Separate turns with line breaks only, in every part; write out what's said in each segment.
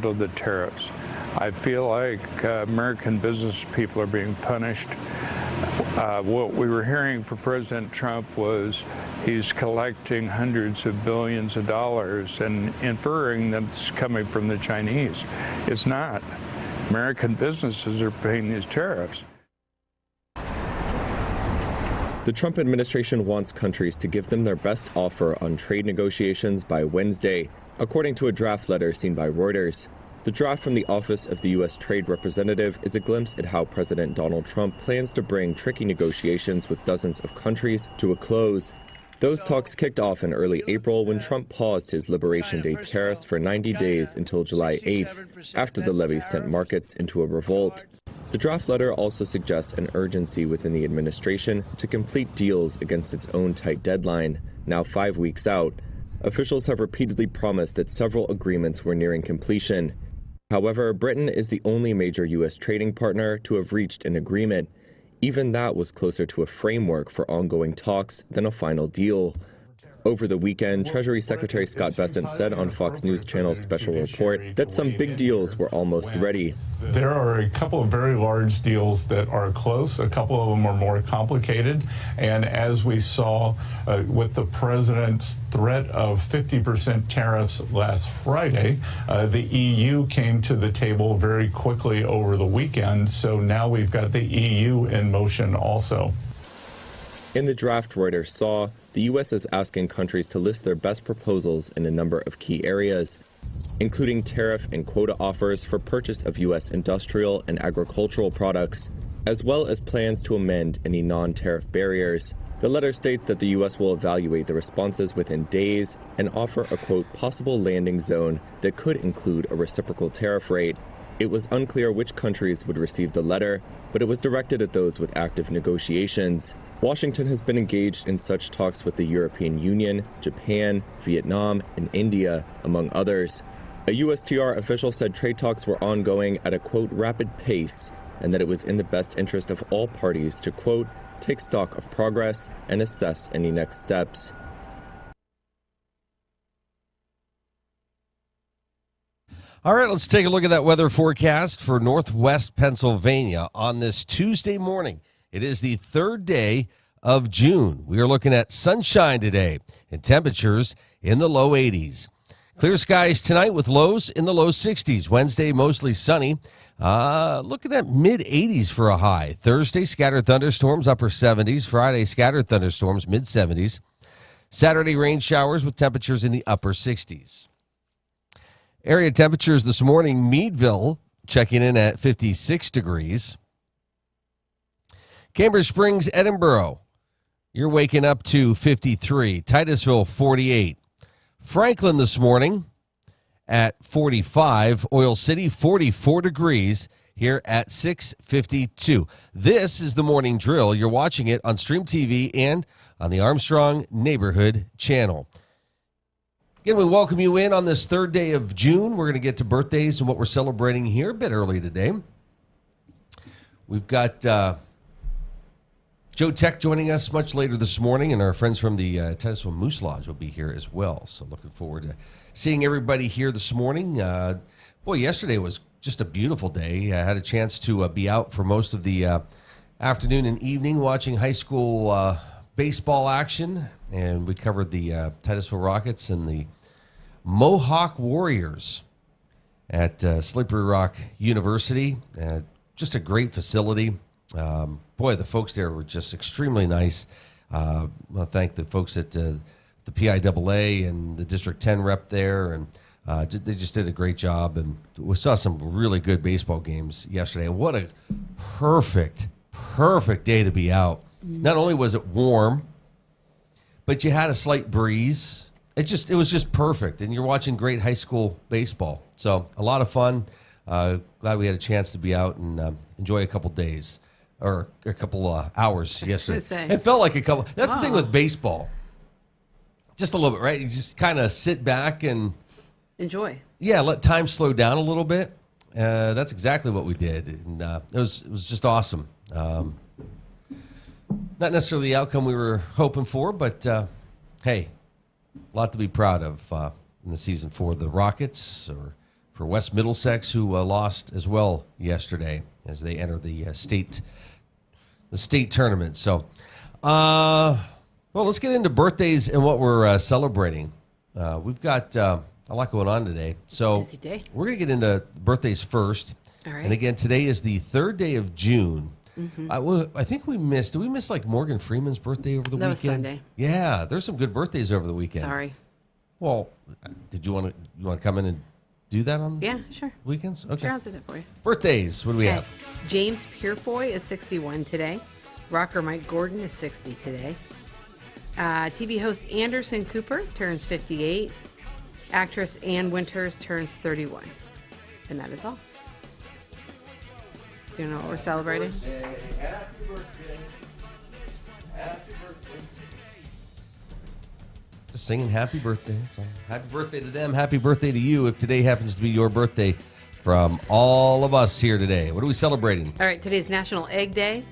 of the tariffs. I feel like American business people are being punished. What we were hearing from President Trump was he's collecting hundreds of billions of dollars and inferring that it's coming from the Chinese. It's not. American businesses are paying these tariffs.
The Trump administration wants countries to give them their best offer on trade negotiations by Wednesday, according to a draft letter seen by Reuters. The draft from the Office of the U.S. Trade Representative is a glimpse at how President Donald Trump plans to bring tricky negotiations with dozens of countries to a close. Those talks kicked off in early April when Trump paused his Liberation Day tariffs for 90 days until July 8th, after the levy sent markets into a revolt. The draft letter also suggests an urgency within the administration to complete deals against its own tight deadline, now 5 weeks out. Officials have repeatedly promised that several agreements were nearing completion. However, Britain is the only major U.S. trading partner to have reached an agreement. Even that was closer to a framework for ongoing talks than a final deal. Over the weekend, Treasury Secretary Scott Bessent said on Fox News Channel's special report that some big deals were almost ready.
There are a couple of very large deals that are close. A couple of them are more complicated. And as we saw with the president's threat of 50% tariffs last Friday, the EU came to the table very quickly over the weekend. So now we've got the EU in motion also.
In the draft Reuters saw, the U.S. is asking countries to list their best proposals in a number of key areas, including tariff and quota offers for purchase of U.S. industrial and agricultural products, as well as plans to amend any non-tariff barriers. The letter states that the U.S. will evaluate the responses within days and offer a, quote, possible landing zone that could include a reciprocal tariff rate. It was unclear which countries would receive the letter, but it was directed at those with active negotiations. Washington has been engaged in such talks with the European Union, Japan, Vietnam, and India, among others. A USTR official said trade talks were ongoing at a, quote, rapid pace, and that it was in the best interest of all parties to, quote, take stock of progress and assess any next steps.
All right, let's take a look at that weather forecast for Northwest Pennsylvania on this Tuesday morning. It is the third day of June. We are looking at sunshine today and temperatures in the low 80s. Clear skies tonight with lows in the low 60s. Wednesday, mostly sunny. Looking at mid-80s for a high. Thursday, scattered thunderstorms, upper 70s. Friday, scattered thunderstorms, mid-70s. Saturday, rain showers with temperatures in the upper 60s. Area temperatures this morning, Meadville checking in at 56 degrees. Cambridge Springs, Edinburgh, you're waking up to 53. Titusville, 48. Franklin this morning at 45. Oil City, 44 degrees here at 6:52. This is the morning drill. You're watching it on Stream TV and on the Armstrong Neighborhood Channel. Again, we welcome you in on this third day of June. We're going to get to birthdays and what we're celebrating here a bit early today. We've got Joe Tech joining us much later this morning, and our friends from the Titusville Moose Lodge will be here as well. So looking forward to seeing everybody here this morning. Yesterday was just a beautiful day. I had a chance to be out for most of the afternoon and evening watching high school baseball action, and we covered the Titusville Rockets and the Mohawk Warriors at Slippery Rock University. Just a great facility. The folks there were just extremely nice. I want to thank the folks at the PIAA and the District 10 rep there, and they just did a great job. And we saw some really good baseball games yesterday. And what a perfect day to be out. Not only was it warm, but you had a slight breeze. It was just perfect, and you're watching great high school baseball. So a lot of fun. Glad we had a chance to be out and enjoy a couple days or a couple hours yesterday. It felt like a couple. That's the thing with baseball. Just a little bit, right? You just kind of sit back and
enjoy. Yeah,
let time slow down a little bit. That's exactly what we did, and it was just awesome. Not necessarily the outcome we were hoping for, but hey, a lot to be proud of in the season for the Rockets or for West Middlesex, who lost as well yesterday as they enter the state tournament. So, well, let's get into birthdays and what we're celebrating. We've got a lot going on today. So
busy day.
We're going to get into birthdays first.
All right.
And again, today is the 3rd day of June.
Mm-hmm.
I think did we miss like Morgan Freeman's birthday over the weekend?
That was Sunday.
Yeah, there's some good birthdays over the weekend.
Sorry.
Well, did you want to come in and do that on
Yeah, sure.
weekends? Okay.
Sure, I'll do that for you.
Birthdays, what do we have?
James Purefoy is 61 today. Rocker Mike Gordon is 60 today. TV host Anderson Cooper turns 58. Actress Ann Winters turns 31. And that is all. Do you know what we're celebrating?
Happy birthday. Happy birthday. Just singing happy birthday. So happy birthday to them. Happy birthday to you if today happens to be your birthday from all of us here today. What are we celebrating?
All right, today's National Egg Day,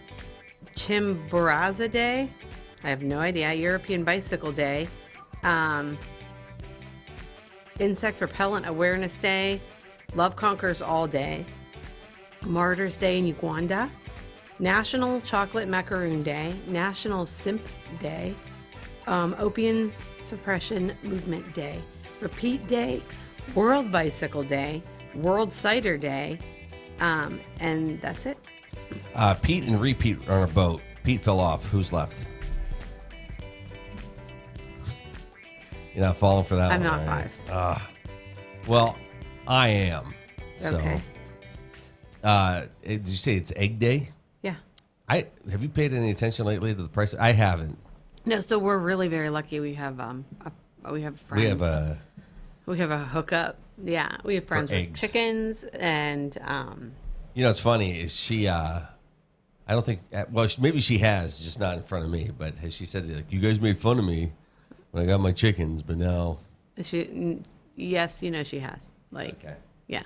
Chimborazo Day. I have no idea. European Bicycle Day. Insect Repellent Awareness Day. Love Conquers All Day. Martyrs Day in Uganda. National Chocolate Macaroon Day. National Simp Day. Opium Suppression Movement Day. Repeat Day. World Bicycle Day. World Cider Day. And that's it.
Pete and Repeat are on a boat. Pete fell off. Who's left? You're not falling for that
I'm
one,
not
right?
5.
Well, I am. So,
Okay.
did you say it's Egg Day?
Yeah.
Have you paid any attention lately to the price? I haven't.
No, so we're really very lucky. We have we have friends.
We have a
hookup. Yeah, we have friends with
eggs.
chickens and
You know, what's funny is she. I don't think. Well, maybe she has, just not in front of me. But she said, like, "You guys made fun of me when I got my chickens, but now."
Yes, you know she has. Like,
Okay.
yeah,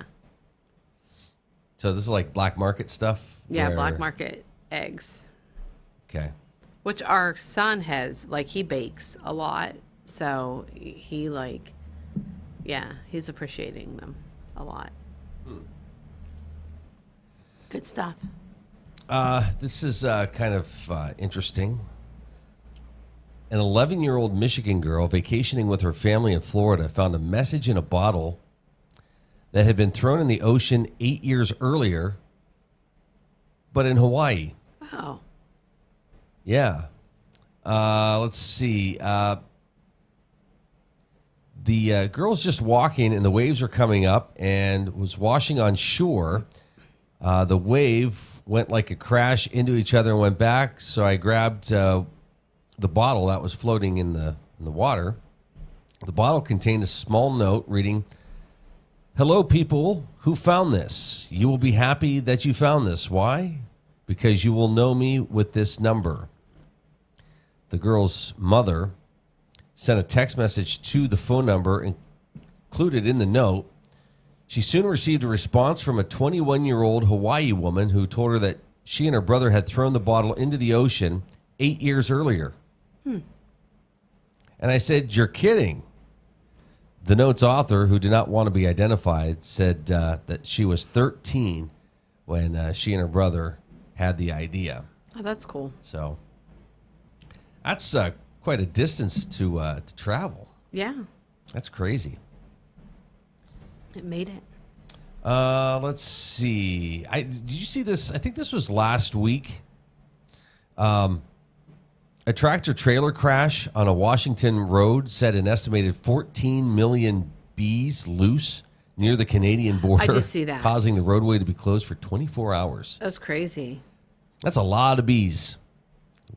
So this is like black market stuff.
yeah,
where-
black market eggs,
Okay.
which our son has. Like, he bakes a lot, so he he's appreciating them a lot. Good stuff.
This is kind of interesting. An 11-year-old Michigan girl vacationing with her family in Florida found a message in a bottle that had been thrown in the ocean 8 years earlier, but in Hawaii.
Wow.
Yeah. Let's see. The girl's just walking, and the waves are coming up, and was washing on shore. The wave went like a crash into each other and went back. So I grabbed the bottle that was floating in the water. The bottle contained a small note reading, "Hello, people who found this. You will be happy that you found this. Why? Because you will know me with this number." The girl's mother sent a text message to the phone number included in the note. She soon received a response from a 21-year-old Hawaii woman who told her that she and her brother had thrown the bottle into the ocean 8 years earlier. And I said, "You're kidding." The note's author, who did not want to be identified, said that she was 13 when she and her brother had the idea.
Oh, that's cool.
So that's quite a distance to travel.
Yeah,
That's crazy.
it made it.
Let's see. Did you see this? I think this was last week. A tractor trailer crash on a Washington road set an estimated 14 million bees loose near the Canadian border.
I did see that.
Causing the roadway to be closed for 24 hours.
That was crazy.
That's a lot of bees.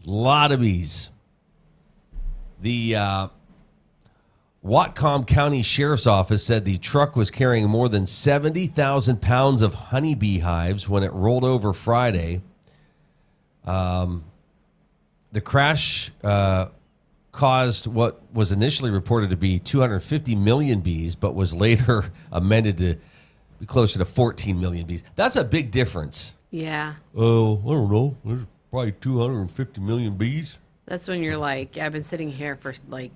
A lot of bees. The Whatcom County Sheriff's Office said the truck was carrying more than 70,000 pounds of honeybee hives when it rolled over Friday. The crash caused what was initially reported to be 250 million bees, but was later amended to be closer to 14 million bees. That's a big difference.
Yeah.
Oh, I don't know. There's probably 250 million bees.
That's when you're like, I've been sitting here for like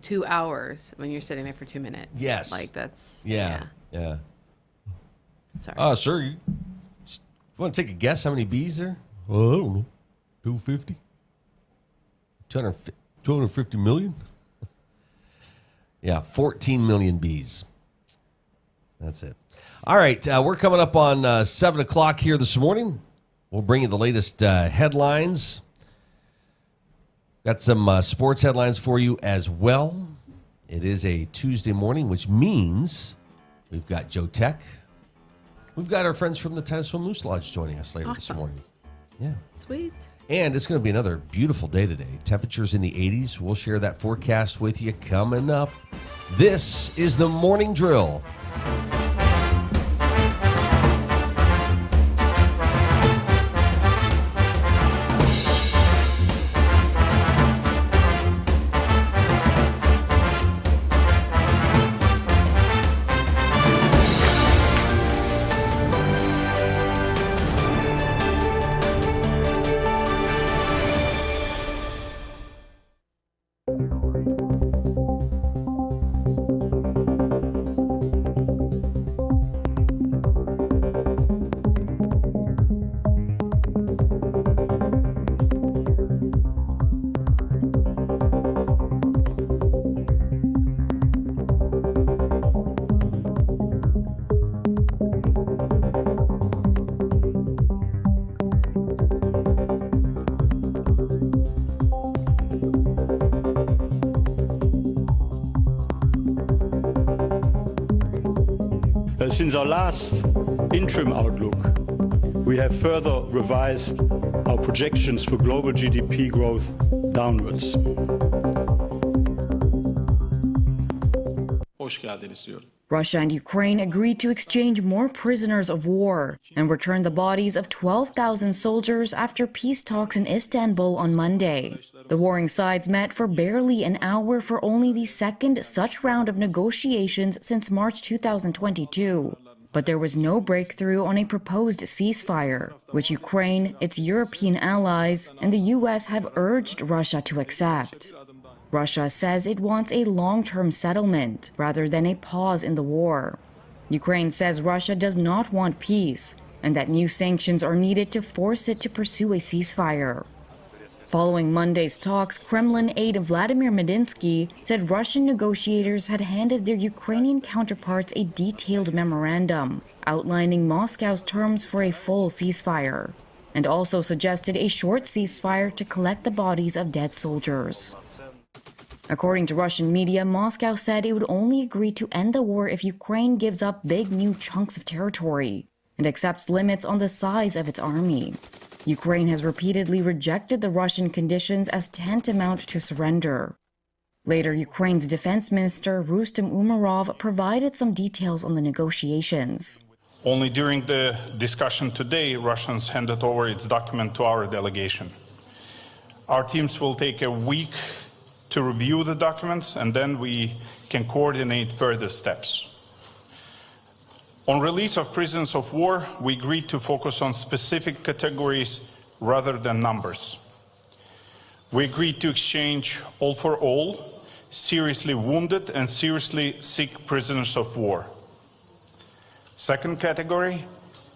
2 hours when you're sitting there for 2 minutes.
Yes.
Like that's,
Yeah.
Sorry.
Sir, you want to take a guess how many bees there? Well, I don't know. 250? 250 million? Yeah, 14 million bees. That's it. All right, we're coming up on 7 o'clock here this morning. We'll bring you the latest headlines. Got some sports headlines for you as well. It is a Tuesday morning, which means we've got Joe Tech. We've got our friends from the Titusville Moose Lodge joining us later this morning. Yeah.
Sweet.
And it's going to be another beautiful day today. Temperatures in the 80s. We'll share that forecast with you coming up. This is the Morning Drill.
Since our last interim outlook, we have further revised our projections for global GDP growth downwards.
Russia and Ukraine agreed to exchange more prisoners of war and return the bodies of 12,000 soldiers after peace talks in Istanbul on Monday. The warring sides met for barely an hour for only the second such round of negotiations since March 2022. But there was no breakthrough on a proposed ceasefire, which Ukraine, its European allies, and the U.S. have urged Russia to accept. Russia says it wants a long-term settlement rather than a pause in the war. Ukraine says Russia does not want peace and that new sanctions are needed to force it to pursue a ceasefire. Following Monday's talks, Kremlin aide Vladimir Medinsky said Russian negotiators had handed their Ukrainian counterparts a detailed memorandum outlining Moscow's terms for a full ceasefire, and also suggested a short ceasefire to collect the bodies of dead soldiers. According to Russian media, Moscow said it would only agree to end the war if Ukraine gives up big new chunks of territory and accepts limits on the size of its army. Ukraine has repeatedly rejected the Russian conditions as tantamount to surrender. Later, Ukraine's defense minister Rustem Umerov provided some details on the negotiations.
Only during the discussion today, Russians handed over its document to our delegation. Our teams will take a week to review the documents, and then we can coordinate further steps. On release of prisoners of war, we agreed to focus on specific categories rather than numbers. We agreed to exchange all for all, seriously wounded and seriously sick prisoners of war. Second category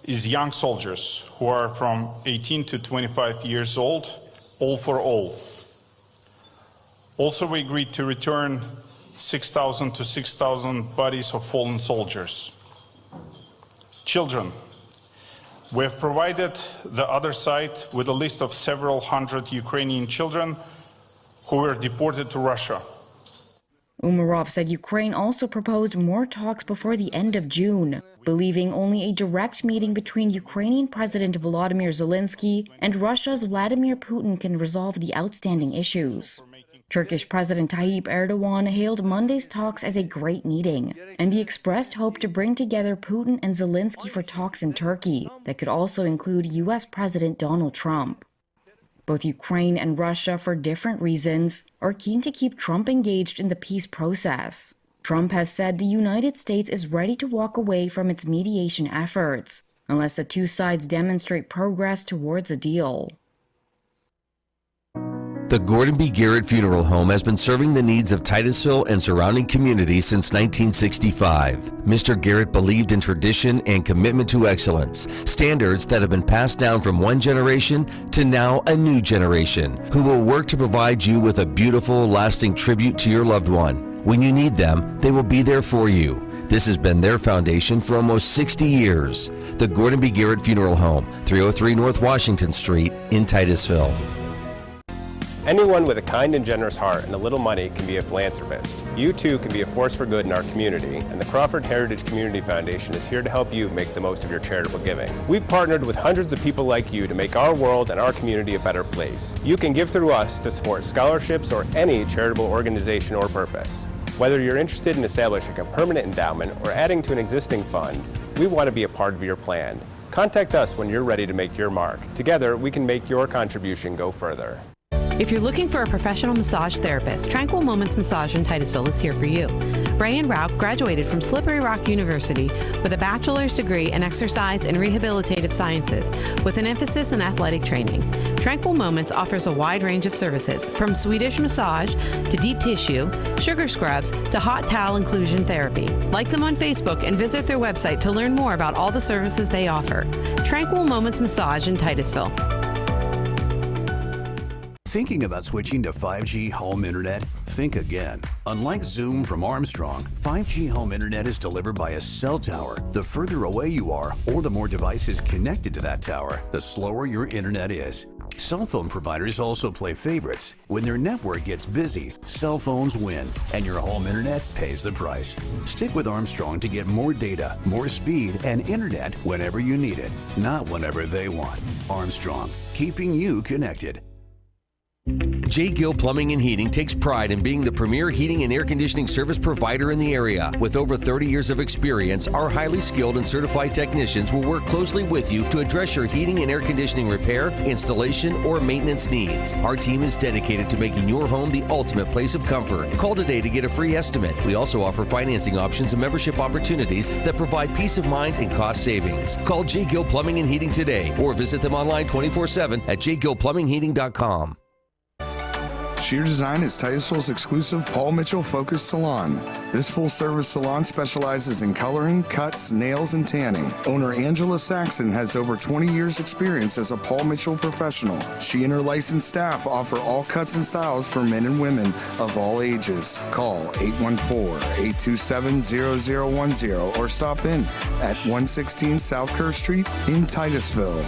is young soldiers who are from 18 to 25 years old, all for all. Also, we agreed to return 6,000 to 6,000 bodies of fallen soldiers. Children. We have provided the other side with a list of several hundred Ukrainian children who were deported to Russia.
Umerov said Ukraine also proposed more talks before the end of June, believing only a direct meeting between Ukrainian President Volodymyr Zelensky and Russia's Vladimir Putin can resolve the outstanding issues. Turkish President Tayyip Erdogan hailed Monday's talks as a great meeting, and he expressed hope to bring together Putin and Zelensky for talks in Turkey that could also include U.S. President Donald Trump. Both Ukraine and Russia, for different reasons, are keen to keep Trump engaged in the peace process. Trump has said the United States is ready to walk away from its mediation efforts, unless the two sides demonstrate progress towards a deal.
The Gordon B. Garrett Funeral Home has been serving the needs of Titusville and surrounding communities since 1965. Mr. Garrett believed in tradition and commitment to excellence, standards that have been passed down from one generation to now a new generation, who will work to provide you with a beautiful, lasting tribute to your loved one. When you need them, they will be there for you. This has been their foundation for almost 60 years. The Gordon B. Garrett Funeral Home, 303 North Washington Street in Titusville.
Anyone with a kind and generous heart and a little money can be a philanthropist. You too can be a force for good in our community, and the Crawford Heritage Community Foundation is here to help you make the most of your charitable giving. We've partnered with hundreds of people like you to make our world and our community a better place. You can give through us to support scholarships or any charitable organization or purpose. Whether you're interested in establishing a permanent endowment or adding to an existing fund, we want to be a part of your plan. Contact us when you're ready to make your mark. Together, we can make your contribution go further.
If you're looking for a professional massage therapist, Tranquil Moments Massage in Titusville is here for you. Ray and Rauch graduated from Slippery Rock University with a bachelor's degree in exercise and rehabilitative sciences with an emphasis in athletic training. Tranquil Moments offers a wide range of services, from Swedish massage to deep tissue, sugar scrubs to hot towel inclusion therapy. Like them on Facebook and visit their website to learn more about all the services they offer. Tranquil Moments Massage in Titusville.
Thinking about switching to 5G home internet? Think again. Unlike Zoom from Armstrong, 5G home internet is delivered by a cell tower. The further away you are, or the more devices connected to that tower, the slower your internet is. Cell phone providers also play favorites. When their network gets busy, cell phones win, and your home internet pays the price. Stick with Armstrong to get more data, more speed, and internet whenever you need it, not whenever they want. Armstrong, keeping you connected.
J. Gill Plumbing and Heating takes pride in being the premier heating and air conditioning service provider in the area. With over 30 years of experience, our highly skilled and certified technicians will work closely with you to address your heating and air conditioning repair, installation, or maintenance needs. Our team is dedicated to making your home the ultimate place of comfort. Call today to get a free estimate. We also offer financing options and membership opportunities that provide peace of mind and cost savings. Call J. Gill Plumbing and Heating today or visit them online 24/7 at jgillplumbingheating.com.
Sheer Design is Titusville's exclusive Paul Mitchell-focused salon. This full-service salon specializes in coloring, cuts, nails, and tanning. Owner Angela Saxon has over 20 years' experience as a Paul Mitchell professional. She and her licensed staff offer all cuts and styles for men and women of all ages. Call 814-827-0010 or stop in at 116 South Kerr Street in Titusville.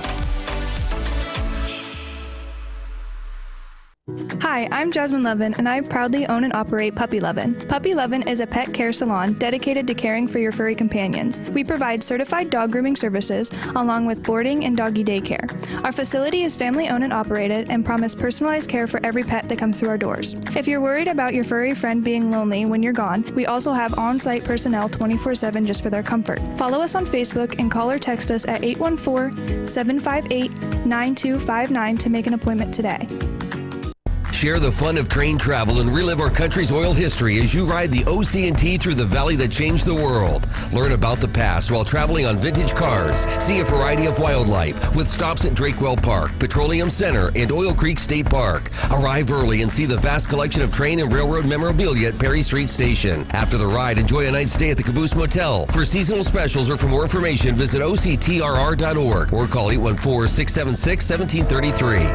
Hi, I'm Jasmine Levin, and I proudly own and operate Puppy Levin. Puppy Levin is a pet care salon dedicated to caring for your furry companions. We provide certified dog grooming services along with boarding and doggy daycare. Our facility is family-owned and operated and promise personalized care for every pet that comes through our doors. If you're worried about your furry friend being lonely when you're gone, we also have on-site personnel 24/7 just for their comfort. Follow us on Facebook and call or text us at 814-758-9259 to make an appointment today.
Share the fun of train travel and relive our country's oil history as you ride the OC&T through the valley that changed the world. Learn about the past while traveling on vintage cars. See a variety of wildlife with stops at Drakewell Park, Petroleum Center, and Oil Creek State Park. Arrive early and see the vast collection of train and railroad memorabilia at Perry Street Station. After the ride, enjoy a night's stay at the Caboose Motel. For seasonal specials or for more information, visit octrr.org or call 814-676-1733.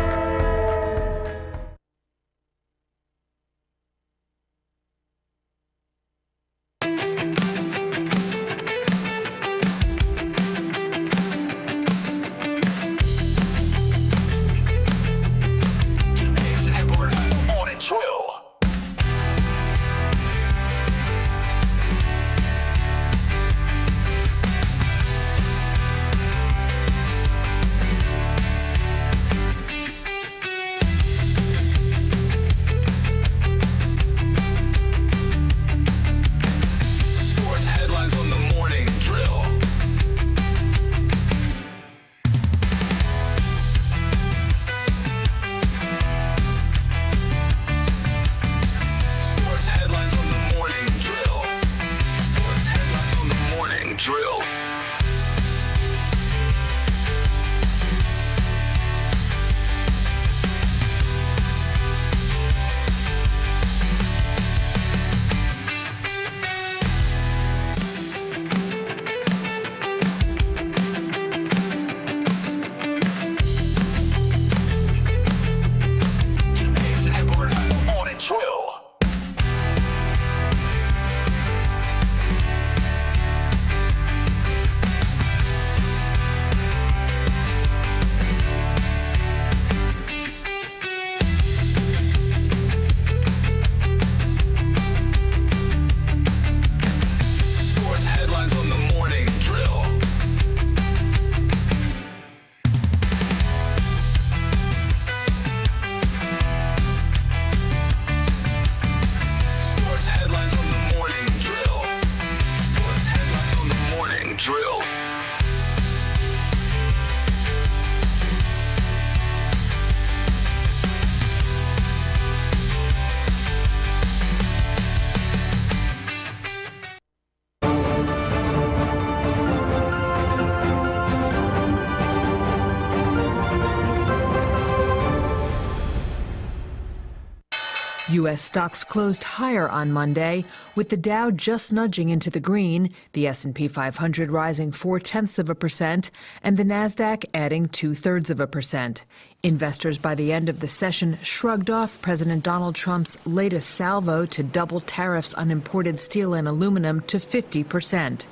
U.S. stocks closed higher on Monday, with the Dow just nudging into the green, the S&P 500 rising 0.4%, and the Nasdaq adding 0.2%. Investors by the end of the session shrugged off President Donald Trump's latest salvo to double tariffs on imported steel and aluminum to 50%.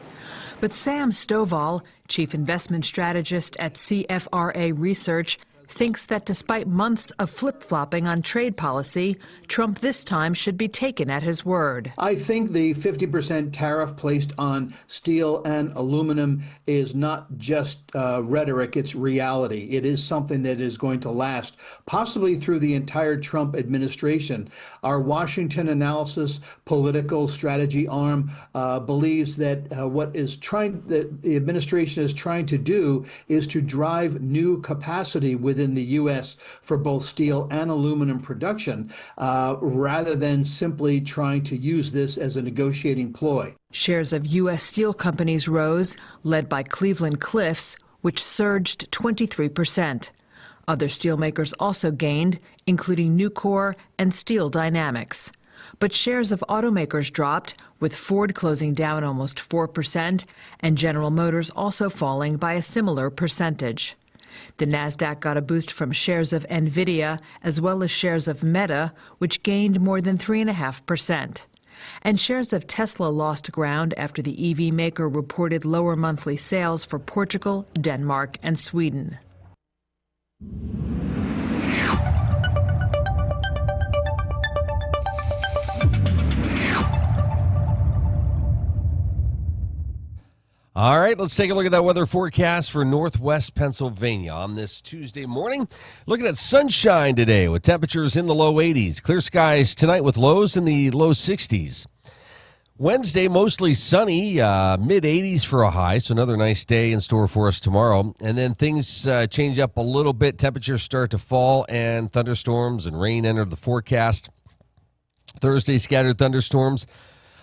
But Sam Stovall, chief investment strategist at CFRA Research, thinks that despite months of flip-flopping on trade policy, Trump this time should be taken at his word.
I think the 50% tariff placed on steel and aluminum is not just rhetoric, it's reality. It is something that is going to last, possibly through the entire Trump administration. Our Washington analysis political strategy arm believes that the administration is trying to do is to drive new capacity within the U.S. for both steel and aluminum production, rather than simply trying to use this as a negotiating ploy.
Shares of U.S. steel companies rose, led by Cleveland Cliffs, which surged 23%. Other steelmakers also gained, including Nucor and Steel Dynamics. But shares of automakers dropped, with Ford closing down almost 4% and General Motors also falling by a similar percentage. The Nasdaq got a boost from shares of Nvidia as well as shares of Meta, which gained more than 3.5%. And shares of Tesla lost ground after the EV maker reported lower monthly sales for Portugal, Denmark, and Sweden.
All right, let's take a look at that weather forecast for northwest Pennsylvania on this Tuesday morning. Looking at sunshine today with temperatures in the low 80s. Clear skies tonight with lows in the low 60s. Wednesday, mostly sunny, mid-80s for a high, so another nice day in store for us tomorrow. And then things change up a little bit. Temperatures start to fall, and thunderstorms and rain enter the forecast. Thursday, scattered thunderstorms.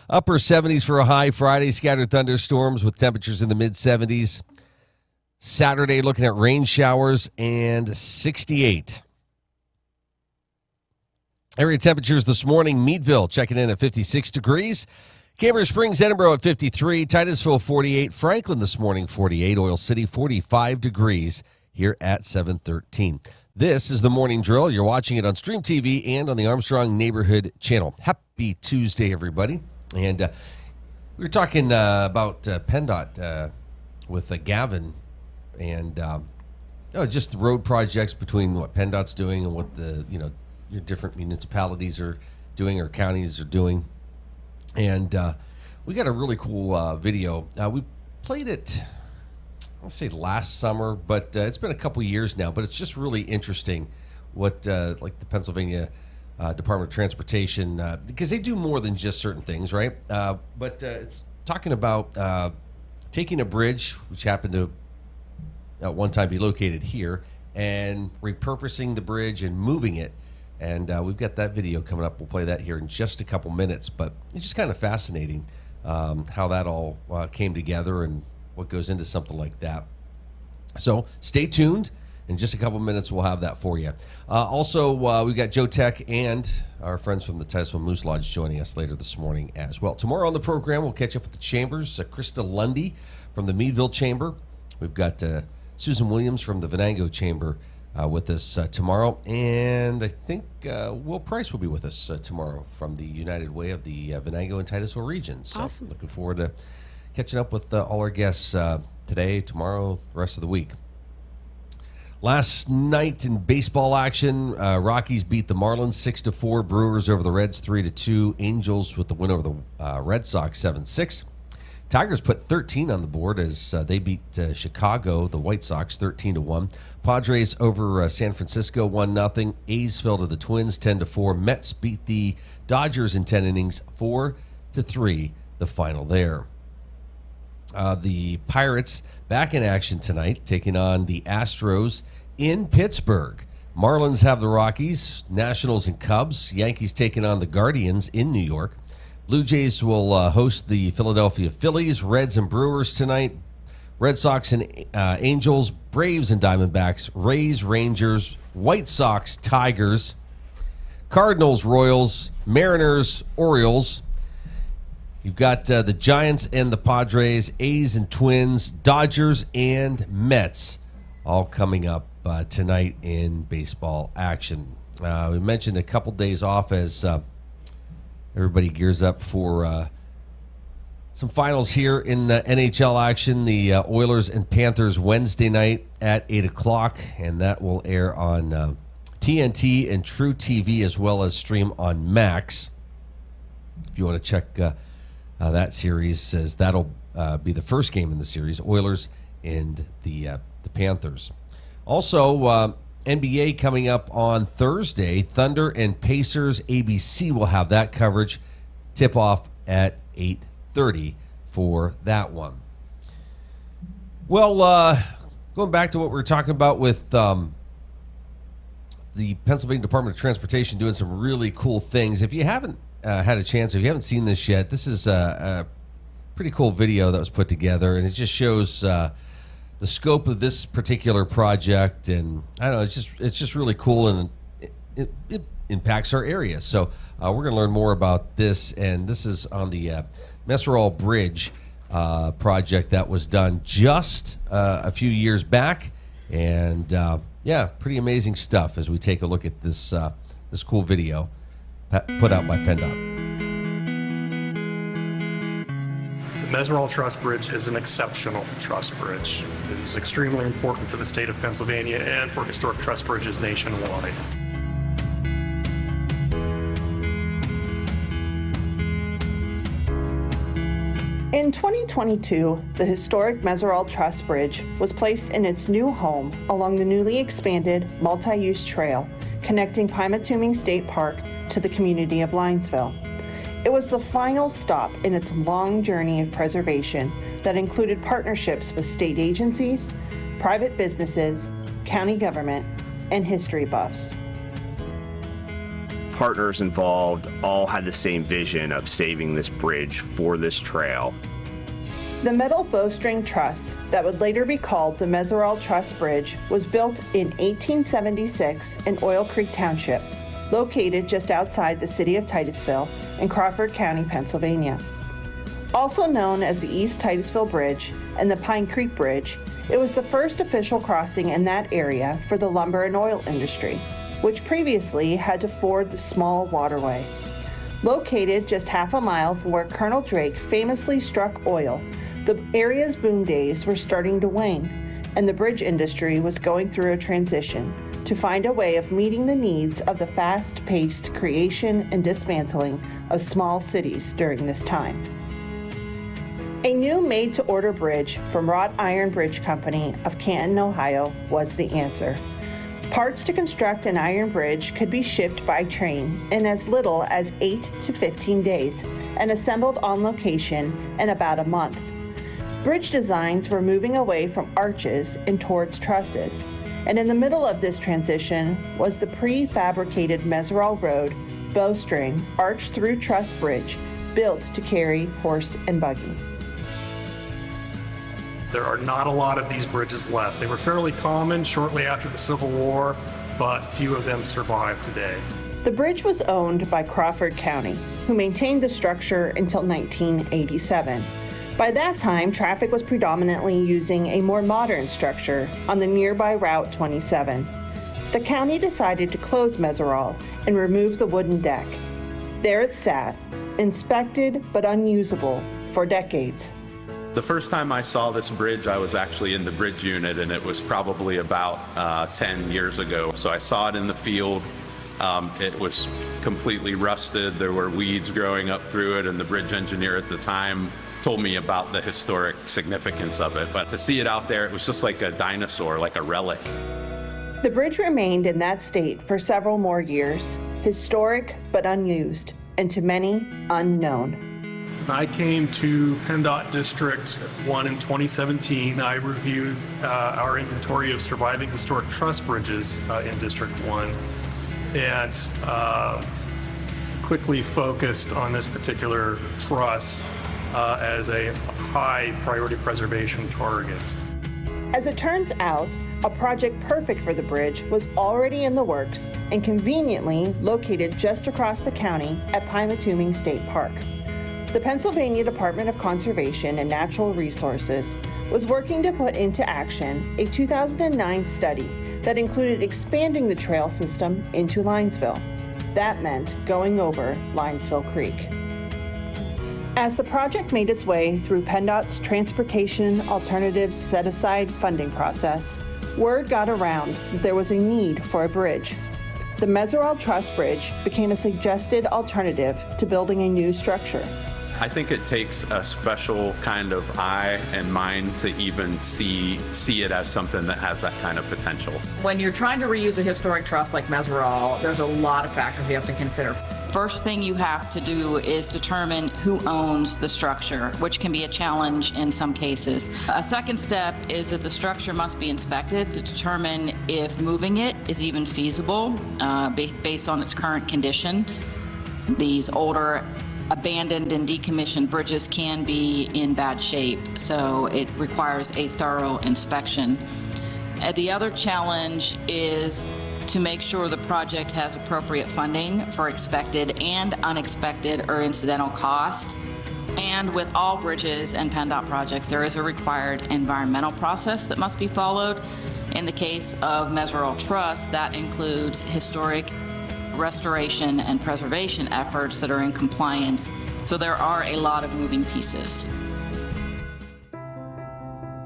Upper 70s for a high. Friday, scattered thunderstorms with temperatures in the mid-70s. Saturday, looking at rain showers and 68. Area temperatures this morning, Meadville checking in at 56 degrees. Cambridge Springs, Edinburgh at 53. Titusville, 48. Franklin this morning, 48. Oil City, 45 degrees here at 7:13. This is the Morning Drill. You're watching it on Stream TV and on the Armstrong Neighborhood Channel. Happy Tuesday, everybody. And we were talking about PennDOT with Gavin and just the road projects between what PennDOT's doing and what your different municipalities are doing or counties are doing. And we got a really cool video. We played it, I'll say last summer, but it's been a couple years now. But it's just really interesting what like the Pennsylvania Department of Transportation, because they do more than just certain things, right? But it's talking about taking a bridge, which happened to at one time be located here, and repurposing the bridge and moving it. And we've got that video coming up. We'll play that here in just a couple minutes. But it's just kind of fascinating how that all came together and what goes into something like that. So stay tuned. In just a couple minutes, we'll have that for you. Also, we've got Joe Tech and our friends from the Titusville Moose Lodge joining us later this morning as well. Tomorrow on the program, we'll catch up with the Chambers. Krista Lundy from the Meadville Chamber. We've got Susan Williams from the Venango Chamber with us tomorrow. And I think Will Price will be with us tomorrow from the United Way of the Venango and Titusville regions. So
awesome.
Looking forward to catching up with all our guests today, tomorrow, the rest of the week. Last night in baseball action, Rockies beat the Marlins 6-4. Brewers over the Reds 3-2. Angels with the win over the Red Sox 7-6. Tigers put 13 on the board as they beat Chicago, the White Sox 13-1. Padres over San Francisco 1-0. A's fell to the Twins 10-4. Mets beat the Dodgers in 10 innings 4-3. The final there. The Pirates back in action tonight, taking on the Astros in Pittsburgh. Marlins have the Rockies, Nationals and Cubs. Yankees taking on the Guardians in New York. Blue Jays will host the Philadelphia Phillies. Reds and Brewers tonight. Red Sox and Angels. Braves and Diamondbacks. Rays, Rangers. White Sox, Tigers. Cardinals, Royals, Mariners, Orioles. You've got the Giants and the Padres, A's and Twins, Dodgers and Mets, all coming up tonight in baseball action. We mentioned a couple days off as everybody gears up for some finals here in NHL action. The Oilers and Panthers Wednesday night at 8 o'clock, and that will air on TNT and True TV as well as stream on Max. If you want to check that series, as that'll be the first game in the series, Oilers and the Panthers. Also, NBA coming up on Thursday, Thunder and Pacers. ABC will have that coverage. Tip-off at 8:30 for that one. Well, going back to what we were talking about with the Pennsylvania Department of Transportation doing some really cool things. If you haven't had a chance, if you haven't seen this yet, this is a pretty cool video that was put together, and it just shows the scope of this particular project, and I don't know, it's just really cool, and it impacts our area. So we're going to learn more about this, and this is on the Meserole Bridge project that was done just a few years back, and yeah, pretty amazing stuff as we take a look at this this cool video put out by PennDOT.
The Meserole Truss Bridge is an exceptional truss bridge. It is extremely important for the state of Pennsylvania and for historic truss bridges nationwide.
In 2022, the historic Meserole Truss Bridge was placed in its new home along the newly expanded multi-use trail connecting Pymatuming State Park to the community of Linesville. It was the final stop in its long journey of preservation that included partnerships with state agencies, private businesses, county government, and history buffs.
Partners involved all had the same vision of saving this bridge for this trail.
The metal bowstring truss that would later be called the Meserole Truss Bridge was built in 1876 in Oil Creek Township, located just outside the city of Titusville in Crawford County, Pennsylvania. Also known as the East Titusville Bridge and the Pine Creek Bridge, it was the first official crossing in that area for the lumber and oil industry, which previously had to ford the small waterway. Located just half a mile from where Colonel Drake famously struck oil, the area's boom days were starting to wane, and the bridge industry was going through a transition to find a way of meeting the needs of the fast-paced creation and dismantling of small cities during this time. A new made-to-order bridge from Wrought Iron Bridge Company of Canton, Ohio was the answer. Parts to construct an iron bridge could be shipped by train in as little as 8 to 15 days and assembled on location in about a month. Bridge designs were moving away from arches and towards trusses, and in the middle of this transition was the prefabricated Meserole Road bowstring arch-through truss bridge built to carry horse and buggy.
There are not a lot of these bridges left. They were fairly common shortly after the Civil War, but few of them survive today.
The bridge was owned by Crawford County, who maintained the structure until 1987. By that time, traffic was predominantly using a more modern structure on the nearby Route 27. The county decided to close Meserole and remove the wooden deck. There it sat, inspected but unusable for decades.
The first time I saw this bridge, I was actually in the bridge unit, and it was probably about 10 years ago. So I saw it in the field. It was completely rusted. There were weeds growing up through it, and the bridge engineer at the time told me about the historic significance of it. But to see it out there, it was just like a dinosaur, like a relic.
The bridge remained in that state for several more years, historic but unused, and to many, unknown.
I came to PennDOT District 1 in 2017. I reviewed our inventory of surviving historic truss bridges in District 1 and quickly focused on this particular truss as a high priority preservation target.
As it turns out, A project perfect for the bridge was already in the works and conveniently located just across the county at Pymatuming State Park. The Pennsylvania Department of Conservation and Natural Resources was working to put into action a 2009 study that included expanding the trail system into Linesville. That meant going over Linesville Creek. As the project made its way through PennDOT's Transportation Alternatives Set-Aside funding process, word got around that there was a need for a bridge. The Meserole Truss Bridge became a suggested alternative to building a new structure.
I think it takes a special kind of eye and mind to even see it as something that has that kind of potential.
When you're trying to reuse a historic truss like Meserole, there's a lot of factors you have to consider.
First thing you have to do is determine who owns the structure, which can be a challenge in some cases. A second step is that the structure must be inspected to determine if moving it is even feasible based on its current condition. These older abandoned and decommissioned bridges can be in bad shape, so it requires a thorough inspection. The other challenge is to make sure the project has appropriate funding for expected and unexpected or incidental costs. And with all bridges and PennDOT projects, there is a required environmental process that must be followed. In the case of Meserole Truss, that includes historic restoration and preservation efforts that are in compliance. So there are a lot of moving pieces.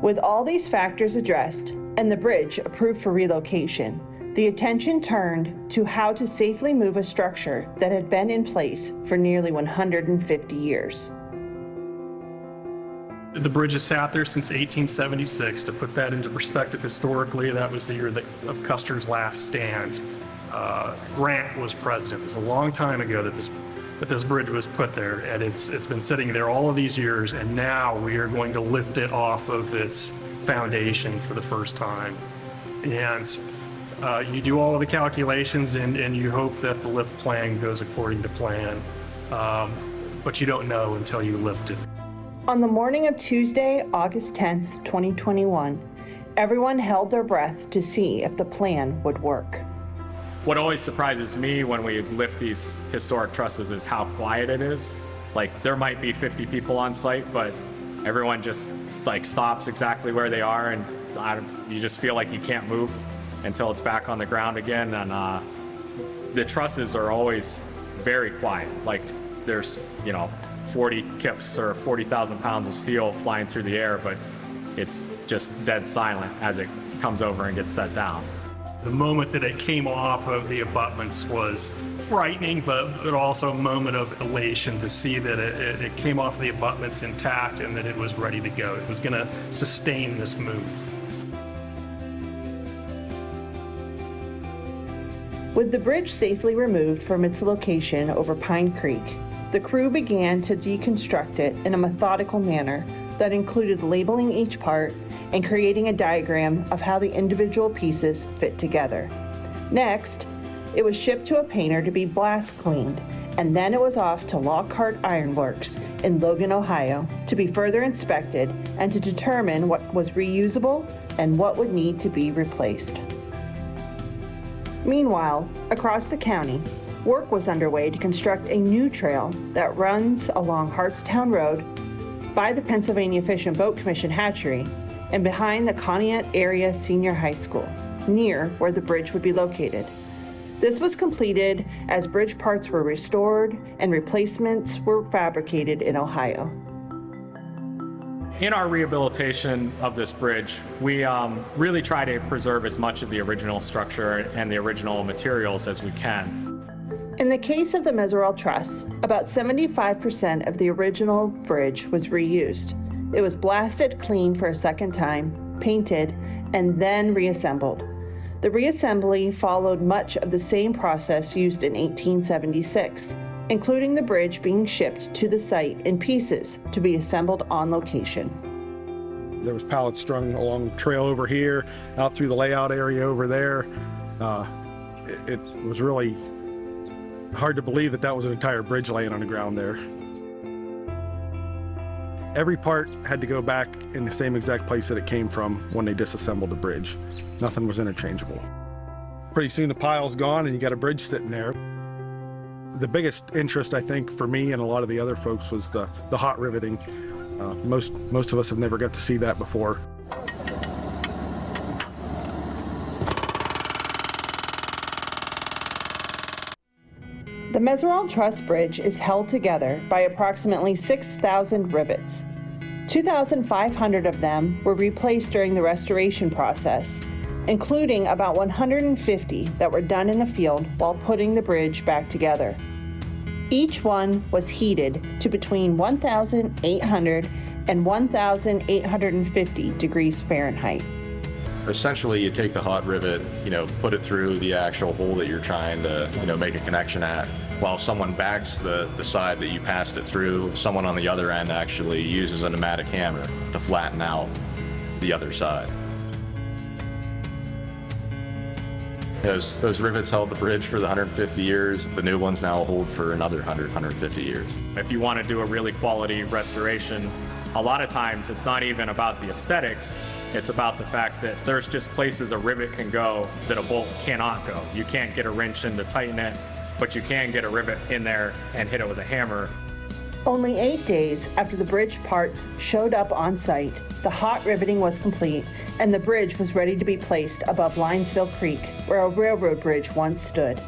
With all these factors addressed and the bridge approved for relocation, the attention turned to how to safely move a structure that had been in place for nearly 150 years.
The bridge has sat there since 1876. To put that into perspective historically, that was the year of Custer's last stand. Grant was president. It was a long time ago that this bridge was put there, and it's been sitting there all of these years, and now we are going to lift it off of its foundation for the first time. And you do all of the calculations, and you hope that the lift plan goes according to plan, but you don't know until you lift it.
On the morning of Tuesday, August 10th, 2021, everyone held their breath to see if the plan would work.
What always surprises me when we lift these historic trusses is how quiet it is. Like, there might be 50 people on site, but everyone just stops exactly where they are, and you just feel like you can't move until it's back on the ground again. And the trusses are always very quiet. Like, there's 40 kips or 40,000 pounds of steel flying through the air, but it's just dead silent as it comes over and gets set down.
The moment that it came off of the abutments was frightening, but also a moment of elation to see that it came off the abutments intact and that it was ready to go. It was going to sustain this move.
With the bridge safely removed from its location over Pine Creek, the crew began to deconstruct it in a methodical manner that included labeling each part and creating a diagram of how the individual pieces fit together. Next, it was shipped to a painter to be blast cleaned, and then it was off to Lockhart Iron Works in Logan, Ohio, to be further inspected and to determine what was reusable and what would need to be replaced. Meanwhile, across the county, work was underway to construct a new trail that runs along Hartstown Road, by the Pennsylvania Fish and Boat Commission hatchery, and behind the Conneaut Area Senior High School, near where the bridge would be located. This was completed as bridge parts were restored and replacements were fabricated in Ohio.
In our rehabilitation of this bridge, we really try to preserve as much of the original structure and the original materials as we can.
In the case of the Meserole Truss, about 75% of the original bridge was reused. It was blasted clean for a second time, painted, and then reassembled. The reassembly followed much of the same process used in 1876, including the bridge being shipped to the site in pieces to be assembled on location.
There was pallets strung along the trail over here, out through the layout area over there. It was really hard to believe that that was an entire bridge laying on the ground there. Every part had to go back in the same exact place that it came from when they disassembled the bridge. Nothing was interchangeable. Pretty soon the pile's gone and you got a bridge sitting there. The biggest interest, I think, for me and a lot of the other folks was the hot riveting. Most of us have never got to see that before.
The Meserole Truss Bridge is held together by approximately 6,000 rivets. 2,500 of them were replaced during the restoration process, including about 150 that were done in the field while putting the bridge back together. Each one was heated to between 1,800 and 1,850 degrees Fahrenheit.
Essentially, you take the hot rivet, put it through the actual hole that you're trying to, make a connection at. While someone backs the side that you passed it through, someone on the other end actually uses a pneumatic hammer to flatten out the other side. Those rivets held the bridge for the 150 years. The new ones now hold for another 100, 150 years.
If you want to do a really quality restoration, a lot of times it's not even about the aesthetics. It's about the fact that there's just places a rivet can go that a bolt cannot go. You can't get a wrench in to tighten it, but you can get a rivet in there and hit it with a hammer.
Only 8 days after the bridge parts showed up on site, the hot riveting was complete and the bridge was ready to be placed above Linesville Creek, where a railroad bridge once stood.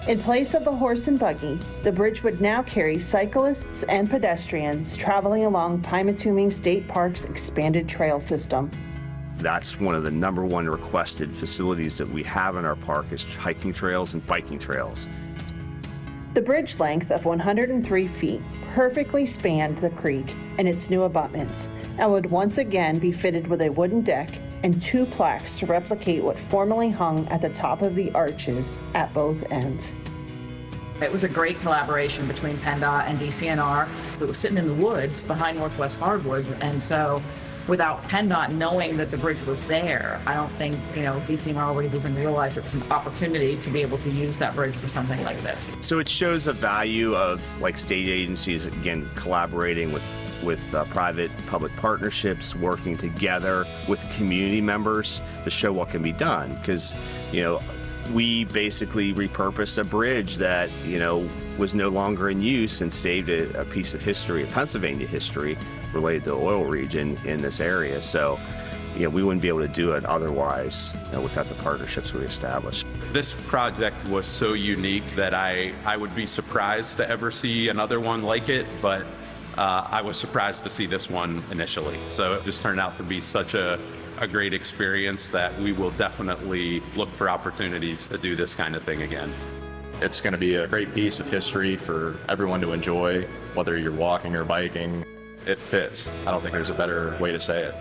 In place of the horse and buggy, the bridge would now carry cyclists and pedestrians traveling along Pymatuming State Park's expanded trail system.
That's one of the #1 requested facilities that we have in our park is hiking trails and biking trails.
The bridge length of 103 feet perfectly spanned the creek and its new abutments and would once again be fitted with a wooden deck and 2 plaques to replicate what formerly hung at the top of the arches at both ends.
It was a great collaboration between PennDOT and DCNR. It was sitting in the woods behind Northwest Hardwoods, and so without PennDOT knowing that the bridge was there, I don't think, DCNR would even realize it was an opportunity to be able to use that bridge for something like this.
So it shows the value of state agencies, again, collaborating with private-public partnerships, working together with community members to show what can be done. Because, we basically repurposed a bridge that, was no longer in use and saved a piece of history, of Pennsylvania history, related to the oil region in this area. So, we wouldn't be able to do it otherwise without the partnerships we established.
This project was so unique that I would be surprised to ever see another one like it, but I was surprised to see this one initially. So it just turned out to be such a great experience that we will definitely look for opportunities to do this kind of thing again.
It's going to be a great piece of history for everyone to enjoy, whether you're walking or biking. It fits. I don't think there's a better way to say it.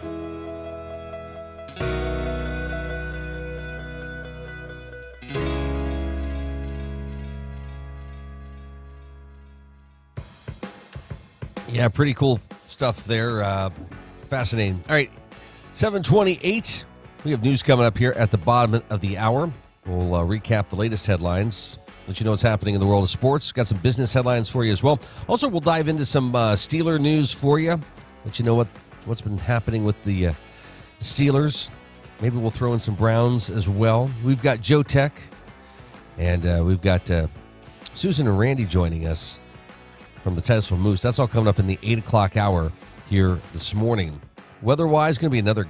Yeah, pretty cool stuff there. Fascinating. All right, 7:28. We have news coming up here at the bottom of the hour. We'll recap the latest headlines, let you know what's happening in the world of sports. Got some business headlines for you as well. Also, we'll dive into some Steeler news for you, let you know what's been happening with the Steelers. Maybe we'll throw in some Browns as well. We've got Joe Tech, and we've got Susan and Randy joining us from the Titusville Moose. That's all coming up in the 8 o'clock hour here this morning. Weather-wise, going to be another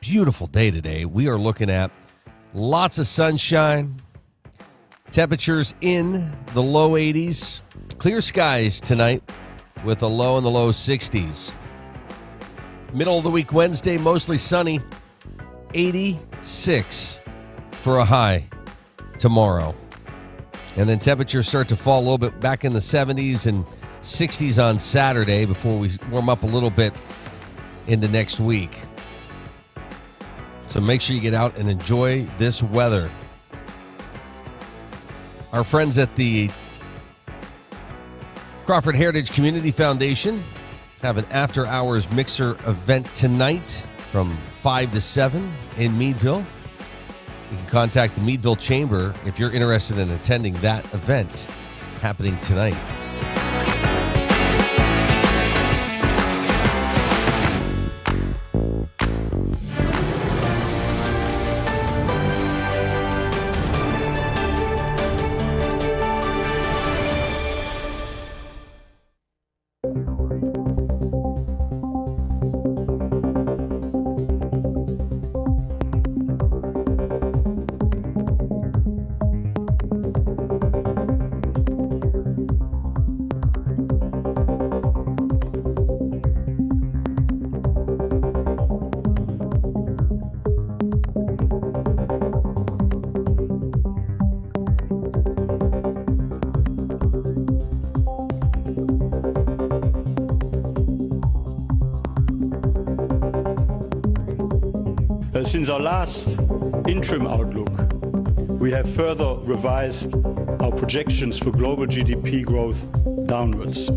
beautiful day today. We are looking at lots of sunshine, temperatures in the low 80s, clear skies tonight with a low in the low 60s. Middle of the week Wednesday, mostly sunny, 86 for a high tomorrow. And then temperatures start to fall a little bit back in the 70s and 60s on Saturday before we warm up a little bit into next week. So make sure you get out and enjoy this weather. Our friends at the Crawford Heritage Community Foundation have an after-hours mixer event tonight from 5 to 7 in Meadville. You can contact the Meadville Chamber if you're interested in attending that event happening tonight.
Since our last interim outlook, we have further revised our projections for global GDP growth downwards.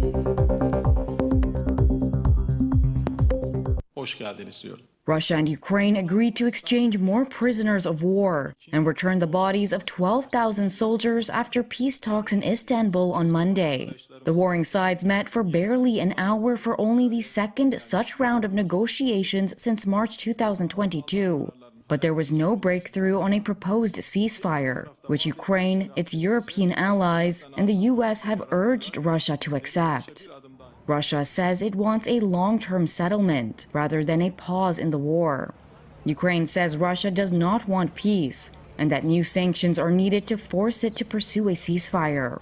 Russia and Ukraine agreed to exchange more prisoners of war and return the bodies of 12,000 soldiers after peace talks in Istanbul on Monday. The warring sides met for barely an hour for only the second such round of negotiations since March 2022. But there was no breakthrough on a proposed ceasefire, which Ukraine, its European allies, and the U.S. have urged Russia to accept. Russia says it wants a long-term settlement rather than a pause in the war. Ukraine says Russia does not want peace and that new sanctions are needed to force it to pursue a ceasefire.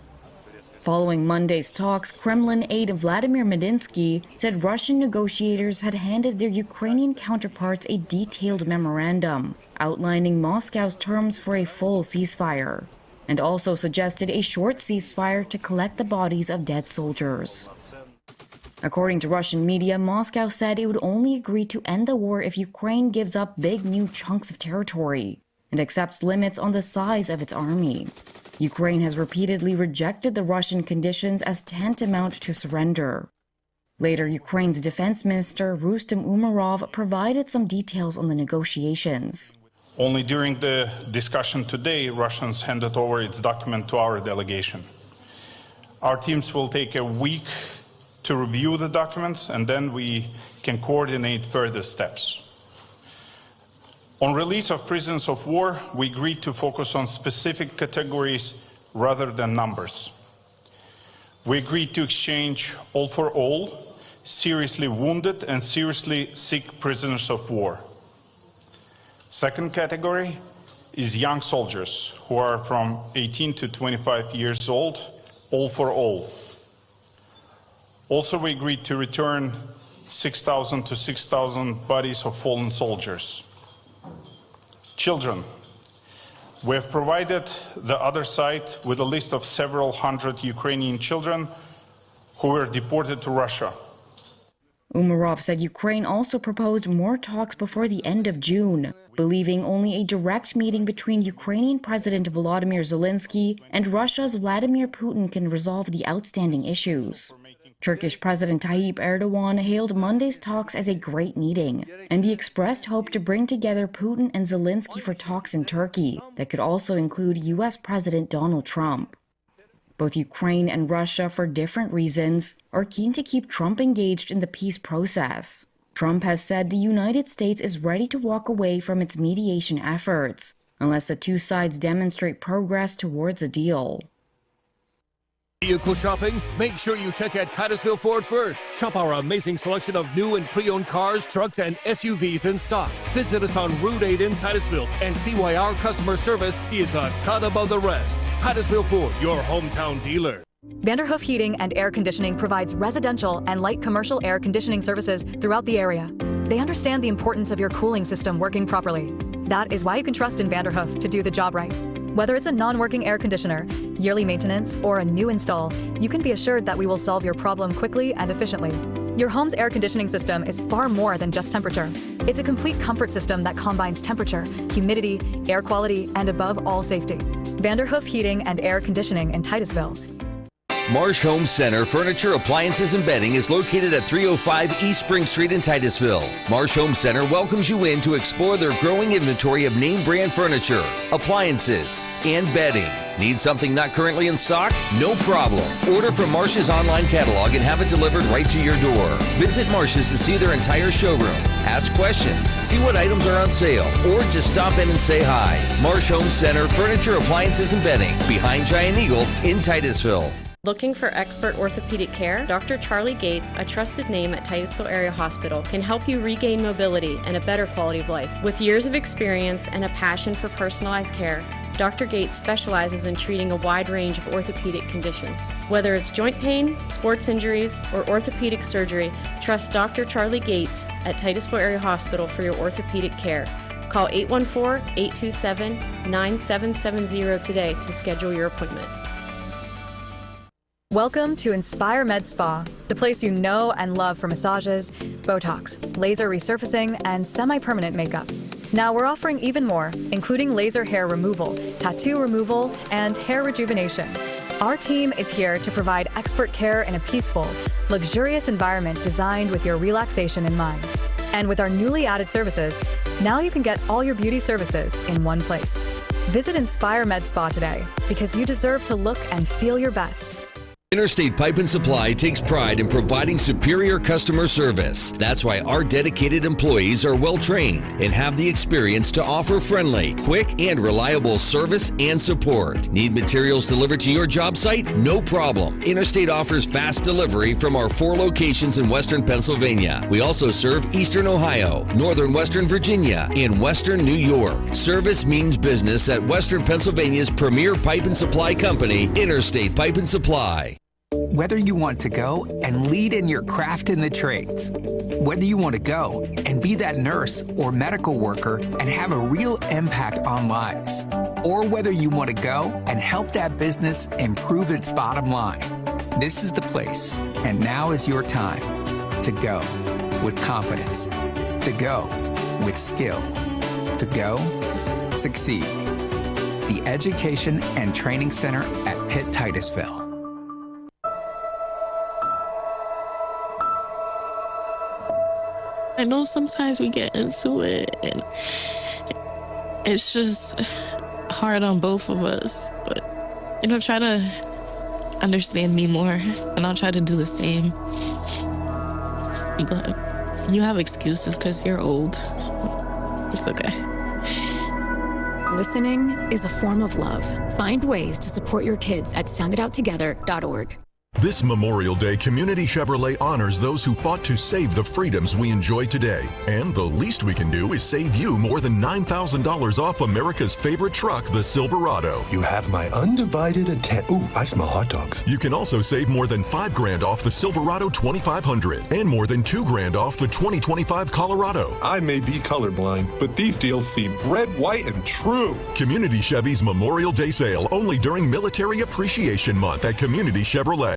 Following Monday's talks, Kremlin aide Vladimir Medinsky said Russian negotiators had handed their Ukrainian counterparts a detailed memorandum outlining Moscow's terms for a full ceasefire, and also suggested a short ceasefire to collect the bodies of dead soldiers. According to Russian media, Moscow said it would only agree to end the war if Ukraine gives up big new chunks of territory and accepts limits on the size of its army. Ukraine has repeatedly rejected the Russian conditions as tantamount to surrender. Later, Ukraine's defense minister Rustem Umerov provided some details on the negotiations.
Only during the discussion today, Russians handed over its document to our delegation. Our teams will take a week to review the documents, and then we can coordinate further steps. On release of prisoners of war, we agreed to focus on specific categories rather than numbers. We agreed to exchange all for all, seriously wounded and seriously sick prisoners of war. Second category is young soldiers who are from 18 to 25 years old, all for all. Also, we agreed to return 6,000 to 6,000 bodies of fallen soldiers. Children. We have provided the other side with a list of several hundred Ukrainian children who were deported to Russia.
Umerov said Ukraine also proposed more talks before the end of June, believing only a direct meeting between Ukrainian President Volodymyr Zelensky and Russia's Vladimir Putin can resolve the outstanding issues. Turkish President Tayyip Erdogan hailed Monday's talks as a great meeting, and he expressed hope to bring together Putin and Zelensky for talks in Turkey that could also include U.S. President Donald Trump. Both Ukraine and Russia, for different reasons, are keen to keep Trump engaged in the peace process. Trump has said the United States is ready to walk away from its mediation efforts unless the two sides demonstrate progress towards a deal.
Vehicle shopping? Make sure you check out Titusville Ford first. Shop our amazing selection of new and pre-owned cars, trucks, and SUVs in stock. Visit us on Route 8 in Titusville and see why our customer service is a cut above the rest. Titusville Ford, your hometown dealer.
Vanderhoof Heating and Air Conditioning provides residential and light commercial air conditioning services throughout the area. They understand the importance of your cooling system working properly. That is why you can trust in Vanderhoof to do the job right. Whether it's a non-working air conditioner, yearly maintenance, or a new install, you can be assured that we will solve your problem quickly and efficiently. Your home's air conditioning system is far more than just temperature. It's a complete comfort system that combines temperature, humidity, air quality, and above all, safety. Vanderhoof Heating and Air Conditioning in Titusville.
Marsh Home Center Furniture, Appliances, and Bedding is located at 305 East Spring Street in Titusville. Marsh Home Center welcomes you in to explore their growing inventory of name brand furniture, appliances, and bedding. Need something not currently in stock? No problem. Order from Marsh's online catalog and have it delivered right to your door. Visit Marsh's to see their entire showroom, ask questions, see what items are on sale, or just stop in and say hi. Marsh Home Center Furniture, Appliances, and Bedding, behind Giant Eagle in Titusville.
Looking for expert orthopedic care? Dr. Charlie Gates, a trusted name at Titusville Area Hospital, can help you regain mobility and a better quality of life. With years of experience and a passion for personalized care, Dr. Gates specializes in treating a wide range of orthopedic conditions. Whether it's joint pain, sports injuries, or orthopedic surgery, trust Dr. Charlie Gates at Titusville Area Hospital for your orthopedic care. Call 814-827-9770 today to schedule your appointment.
Welcome to Inspire Med Spa, the place you know and love for massages, Botox, laser resurfacing, and semi-permanent makeup. Now we're offering even more, including laser hair removal, tattoo removal, and hair rejuvenation. Our team is here to provide expert care in a peaceful, luxurious environment designed with your relaxation in mind. And with our newly added services, now you can get all your beauty services in one place. Visit Inspire Med Spa today, because you deserve to look and feel your best.
Interstate Pipe and Supply takes pride in providing superior customer service. That's why our dedicated employees are well trained and have the experience to offer friendly, quick, and reliable service and support. Need materials delivered to your job site? No problem. Interstate offers fast delivery from our 4 locations in Western Pennsylvania. We also serve Eastern Ohio, Northern Western Virginia, and Western New York. Service means business at Western Pennsylvania's premier pipe and supply company, Interstate Pipe and Supply.
Whether you want to go and lead in your craft in the trades, whether you want to go and be that nurse or medical worker and have a real impact on lives, or whether you want to go and help that business improve its bottom line, this is the place, and now is your time to go with confidence, to go with skill, to go succeed. The Education and Training Center at Pitt Titusville.
I know sometimes we get into it and it's just hard on both of us, but try to understand me more and I'll try to do the same. But you have excuses because you're old, so it's okay.
Listening is a form of love. Find ways to support your kids at sounditouttogether.org.
This Memorial Day, Community Chevrolet honors those who fought to save the freedoms we enjoy today. And the least we can do is save you more than $9,000 off America's favorite truck, the Silverado.
You have my undivided attention. Ooh, I smell hot dogs.
You can also save more than $5,000 off the Silverado 2500 and more than $2,000 off the 2025 Colorado.
I may be colorblind, but these deals seem red, white, and true.
Community Chevy's Memorial Day sale only during Military Appreciation Month at Community Chevrolet.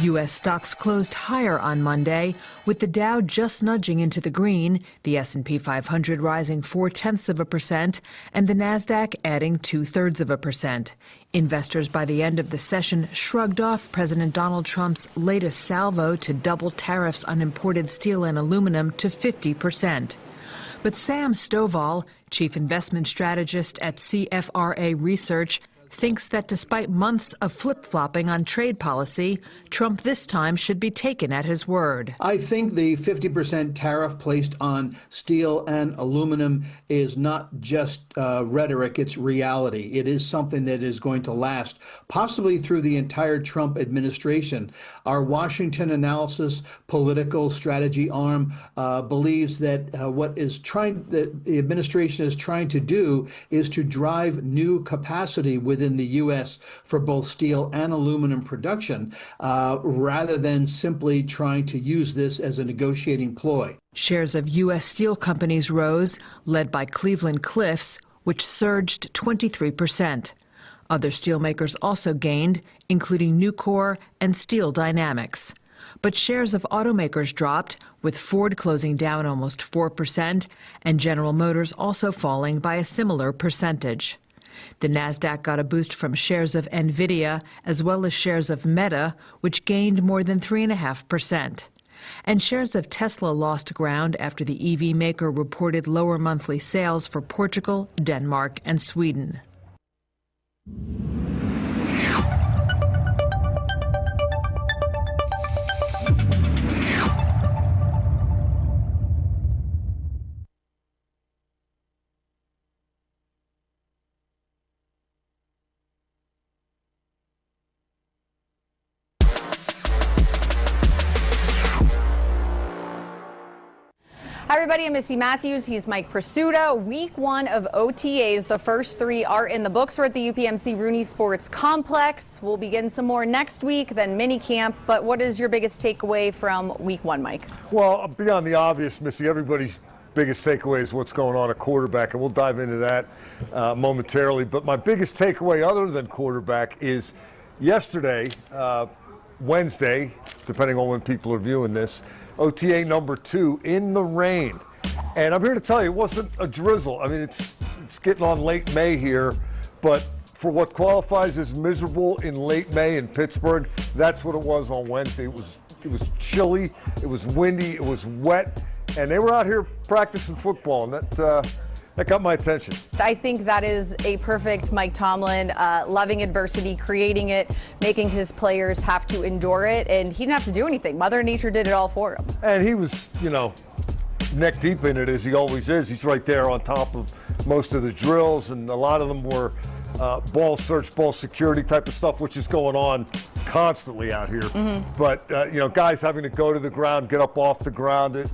U.S. stocks closed higher on Monday, with the Dow just nudging into the green, the S&P 500 rising 0.4%, and the Nasdaq adding 0.2%. Investors by the end of the session shrugged off President Donald Trump's latest salvo to double tariffs on imported steel and aluminum to 50%. But Sam Stovall, chief investment strategist at CFRA Research, thinks that despite months of flip-flopping on trade policy, Trump this time should be taken at his word.
I think the 50% tariff placed on steel and aluminum is not just rhetoric, it's reality. It is something that is going to last, possibly through the entire Trump administration. Our Washington analysis political strategy arm believes that the administration is trying to do is to drive new capacity within the U.S. for both steel and aluminum production, rather than simply trying to use this as a negotiating ploy.
Shares of U.S. steel companies rose, led by Cleveland Cliffs, which surged 23%. Other steelmakers also gained, including Nucor and Steel Dynamics. But shares of automakers dropped, with Ford closing down almost 4% and General Motors also falling by a similar percentage. The Nasdaq got a boost from shares of Nvidia as well as shares of Meta, which gained more than 3.5%. And shares of Tesla lost ground after the EV maker reported lower monthly sales for Portugal, Denmark, and Sweden.
Hi everybody, I'm Missy Matthews. He's Mike Prisuta. Week 1 of OTAs. The first 3 are in the books. We're at the UPMC Rooney Sports Complex. We'll begin some more next week, then mini camp. But what is your biggest takeaway from week 1, Mike?
Well, beyond the obvious, Missy, everybody's biggest takeaway is what's going on at quarterback, and we'll dive into that momentarily. But my biggest takeaway other than quarterback is yesterday, Wednesday, depending on when people are viewing this, OTA number 2 in the rain. And I'm here to tell you, it wasn't a drizzle. I mean, it's getting on late May here, but for what qualifies as miserable in late May in Pittsburgh, that's what it was on Wednesday. It was chilly, it was windy, it was wet, and they were out here practicing football, and that got my attention.
I think that is a perfect Mike Tomlin, loving adversity, creating it, making his players have to endure it, and he didn't have to do anything. Mother Nature did it all for him.
And he was, neck deep in it as he always is. He's right there on top of most of the drills, and a lot of them were ball search, ball security type of stuff, which is going on constantly out here. Mm-hmm. But, guys having to go to the ground, get up off the ground,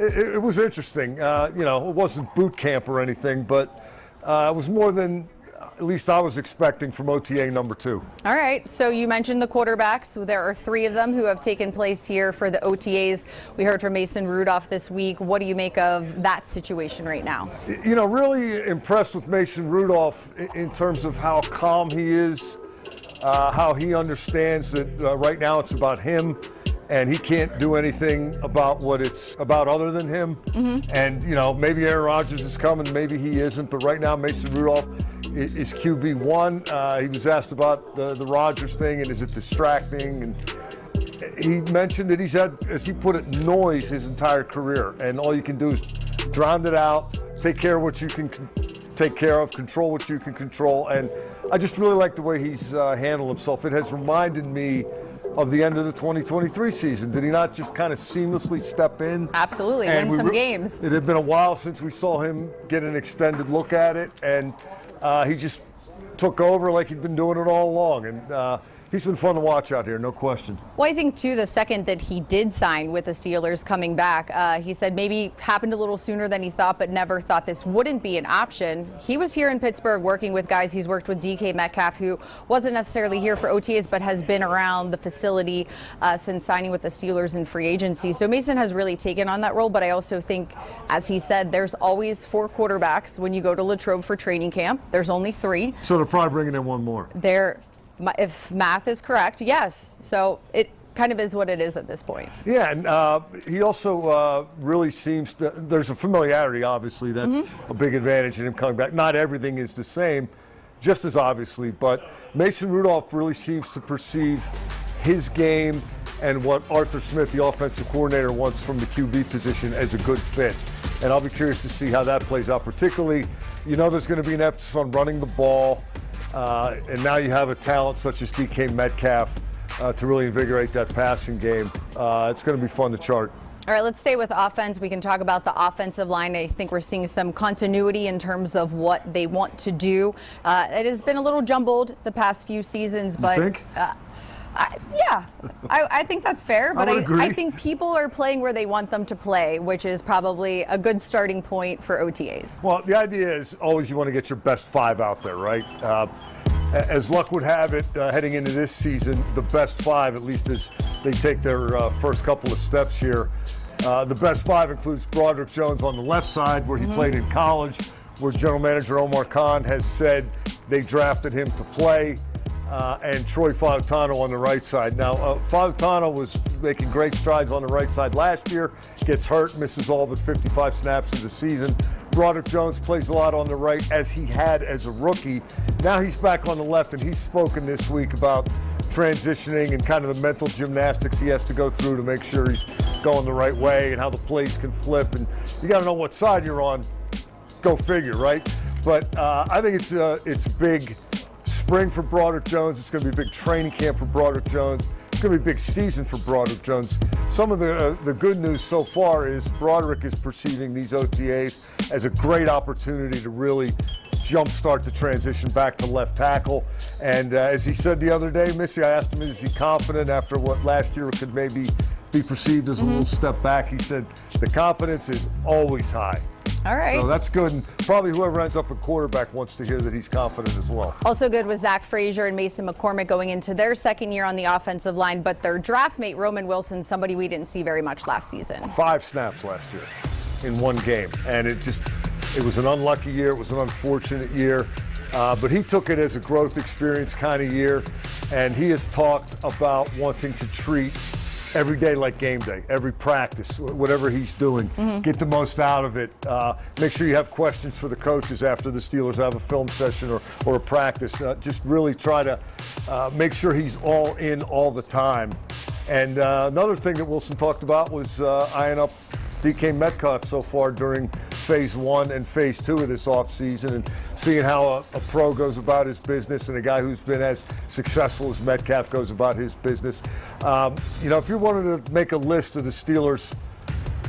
it was interesting. It wasn't boot camp or anything, but it was more than at least I was expecting from OTA number 2.
All right. So you mentioned the quarterbacks. There are 3 of them who have taken place here for the OTAs. We heard from Mason Rudolph this week. What do you make of that situation right now?
Really impressed with Mason Rudolph in terms of how calm he is, how he understands that right now it's about him. And he can't do anything about what it's about other than him. Mm-hmm. And, maybe Aaron Rodgers is coming, maybe he isn't. But right now, Mason Rudolph is QB1. He was asked about the Rodgers thing and is it distracting? And he mentioned that he's had, as he put it, noise his entire career. And all you can do is drown it out, take care of what you can take care of, control what you can control. And I just really like the way he's handled himself. It has reminded me of the end of the 2023 season. Did he not just kind of seamlessly step in?
Absolutely, win some games.
It had been a while since we saw him get an extended look at it, and he just took over like he'd been doing it all along. And he's been fun to watch out here, no question.
Well, I think, too, the second that he did sign with the Steelers coming back, he said maybe happened a little sooner than he thought, but never thought this wouldn't be an option. He was here in Pittsburgh working with guys. He's worked with DK Metcalf, who wasn't necessarily here for OTAs, but has been around the facility since signing with the Steelers in free agency. So Mason has really taken on that role, but I also think, as he said, there's always 4 quarterbacks when you go to Latrobe for training camp. There's only 3.
So they're probably bringing in one more.
If math is correct, yes. So it kind of is what it is at this point.
Yeah, and he also really seems to, there's a familiarity, obviously, that's a big advantage in him coming back. Not everything is the same, just as obviously, but Mason Rudolph really seems to perceive his game and what Arthur Smith, the offensive coordinator, wants from the QB position as a good fit. and I'll be curious to see how that plays out. Particularly, there's going to be an emphasis on running the ball, and now you have a talent such as DK Metcalf to really invigorate that passing game. It's going to be fun to chart.
All right, let's stay with offense. We can talk about the offensive line. I think we're seeing some continuity in terms of what they want to do. It has been a little jumbled the past few seasons, but
you think?
I think that's fair. But
I
think people are playing where they want them to play, which is probably a good starting point for OTAs.
Well, the idea is always you want to get your best 5 out there, right? As luck would have it, heading into this season, the best 5, at least as they take their first couple of steps here, the best 5 includes Broderick Jones on the left side, where he played in college, where General Manager Omar Khan has said they drafted him to play, and Troy Fautano on the right side. Now, Fautano was making great strides on the right side last year, gets hurt, misses all but 55 snaps of the season. Broderick Jones plays a lot on the right, as he had as a rookie. Now he's back on the left, and he's spoken this week about transitioning and kind of the mental gymnastics he has to go through to make sure he's going the right way and how the plays can flip. And you got to know what side you're on. Go figure, right? But I think it's big spring for Broderick Jones. It's going to be a big training camp for Broderick Jones. It's going to be a big season for Broderick Jones. Some of the good news so far is Broderick is perceiving these OTAs as a great opportunity to really jumpstart the transition back to left tackle. And as he said the other day, Missy, I asked him, is he confident after what last year could maybe be perceived as a little step back? He said the confidence is always high.
All right.
So that's good. And probably whoever ends up at quarterback wants to hear that he's confident as well.
Also good with Zach Frazier and Mason McCormick going into their second year on the offensive line, but their draft mate, Roman Wilson, somebody we didn't see very much last season.
5 snaps last year in one game. And it was an unlucky year. It was an unfortunate year. But he took it as a growth experience kind of year. And he has talked about wanting to treat every day like game day, every practice, whatever he's doing, get the most out of it. Make sure you have questions for the coaches after the Steelers have a film session or a practice. Just really try to make sure he's all in all the time. And another thing that Wilson talked about was eyeing up DK Metcalf so far during phase 1 and phase 2 of this offseason, and seeing how a pro goes about his business and a guy who's been as successful as Metcalf goes about his business. If you wanted to make a list of the Steelers,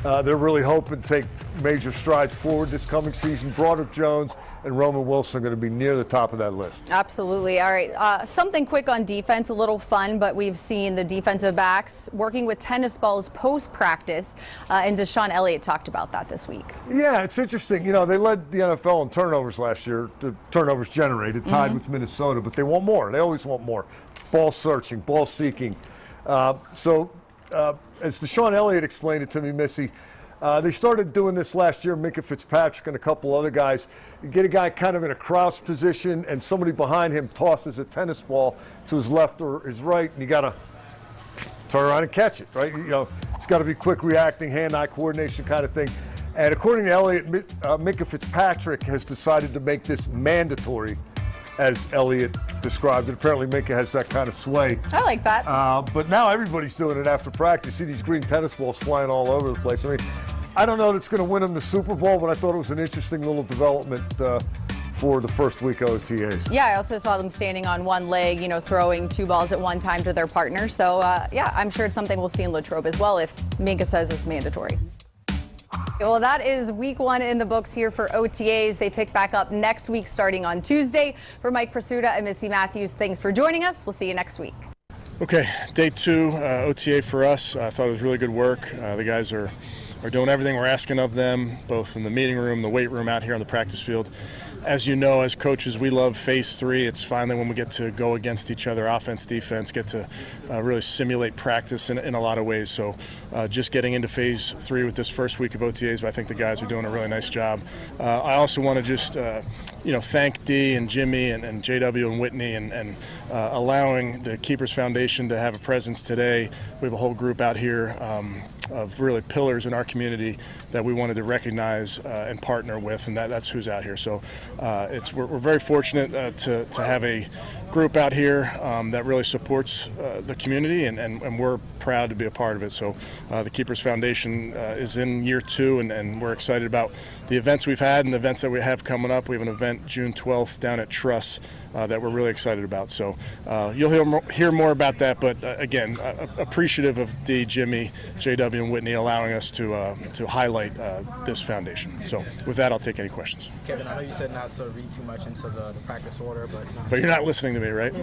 they're really hoping to take major strides forward this coming season. Broderick Jones and Roman Wilson are going to be near the top of that list.
Absolutely. All right. Something quick on defense, a little fun, but we've seen the defensive backs working with tennis balls post-practice, and Deshaun Elliott talked about that this week.
Yeah, it's interesting. They led the NFL in turnovers last year, the turnovers generated, tied with Minnesota, but they want more. They always want more. Ball searching, ball seeking. As Deshaun Elliott explained it to me, Missy, they started doing this last year, Minkah Fitzpatrick and a couple other guys. You get a guy kind of in a crouch position, and somebody behind him tosses a tennis ball to his left or his right, and you got to turn around and catch it, right? It's got to be quick reacting, hand-eye coordination kind of thing. And according to Elliott, Minkah Fitzpatrick has decided to make this mandatory, as Elliott described it. Apparently Minkah has that kind of sway.
I like that.
But now everybody's doing it after practice. See these green tennis balls flying all over the place. I mean, I don't know that it's going to win them the Super Bowl, but I thought it was an interesting little development for the first week of OTAs.
Yeah, I also saw them standing on one leg, throwing 2 balls at one time to their partner. So, yeah, I'm sure it's something we'll see in Latrobe as well if Minkah says it's mandatory. Well, that is week 1 in the books here for OTAs. They pick back up next week starting on Tuesday. For Mike Prasuta and Missy Matthews, thanks for joining us. We'll see you next week.
Okay, day 2 OTA for us. I thought it was really good work. The guys are doing everything we're asking of them, both in the meeting room, the weight room, out here on the practice field. As you know, as coaches, we love phase 3. It's finally when we get to go against each other, offense, defense, get to really simulate practice in a lot of ways. So just getting into phase 3 with this first week of OTAs, but I think the guys are doing a really nice job. I also want to just thank Dee and Jimmy and JW and Whitney and allowing the Keepers Foundation to have a presence today. We have a whole group out here of really pillars in our community that we wanted to recognize and partner with, and that's who's out here. So we're very fortunate to have a group out here that really supports the community, and we're proud to be a part of it. So the Keepers Foundation is in year 2, and we're excited about the events we've had and the events that we have coming up. We have an event June 12th down at Truss that we're really excited about. So you'll hear more about that, but again, appreciative of D, Jimmy, JW, and Whitney allowing us to highlight this foundation. So with that, I'll take any questions.
Kevin, I know you said not to read too much into the practice order,
but you're not listening to me, right?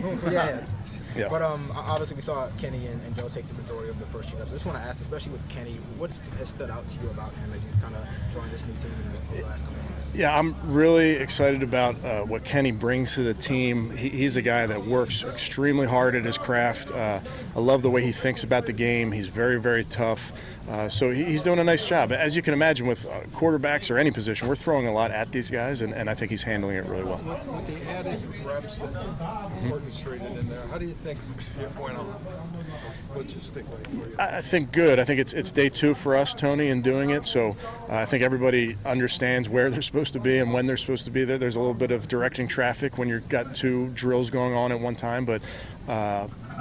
Yeah. But obviously we saw Kenny and Joe take the majority of the first team reps. I just want to ask, especially with Kenny, what has stood out to you about him as he's kind of joined this new team in the last couple of months?
Yeah, I'm really excited about what Kenny brings to the team. He's a guy that works extremely hard at his craft. I love the way he thinks about the game. He's very, very tough. So he's doing a nice job. As you can imagine, with quarterbacks or any position, we're throwing a lot at these guys, and I think he's handling it really well.
With the added reps that orchestrated in there, how do you think it went on logistically for you?
I think good. I think it's day 2 for us, Tony, in doing it. So I think everybody understands where they're supposed to be and when they're supposed to be there. There's a little bit of directing traffic when you've got 2 drills going on at one time, but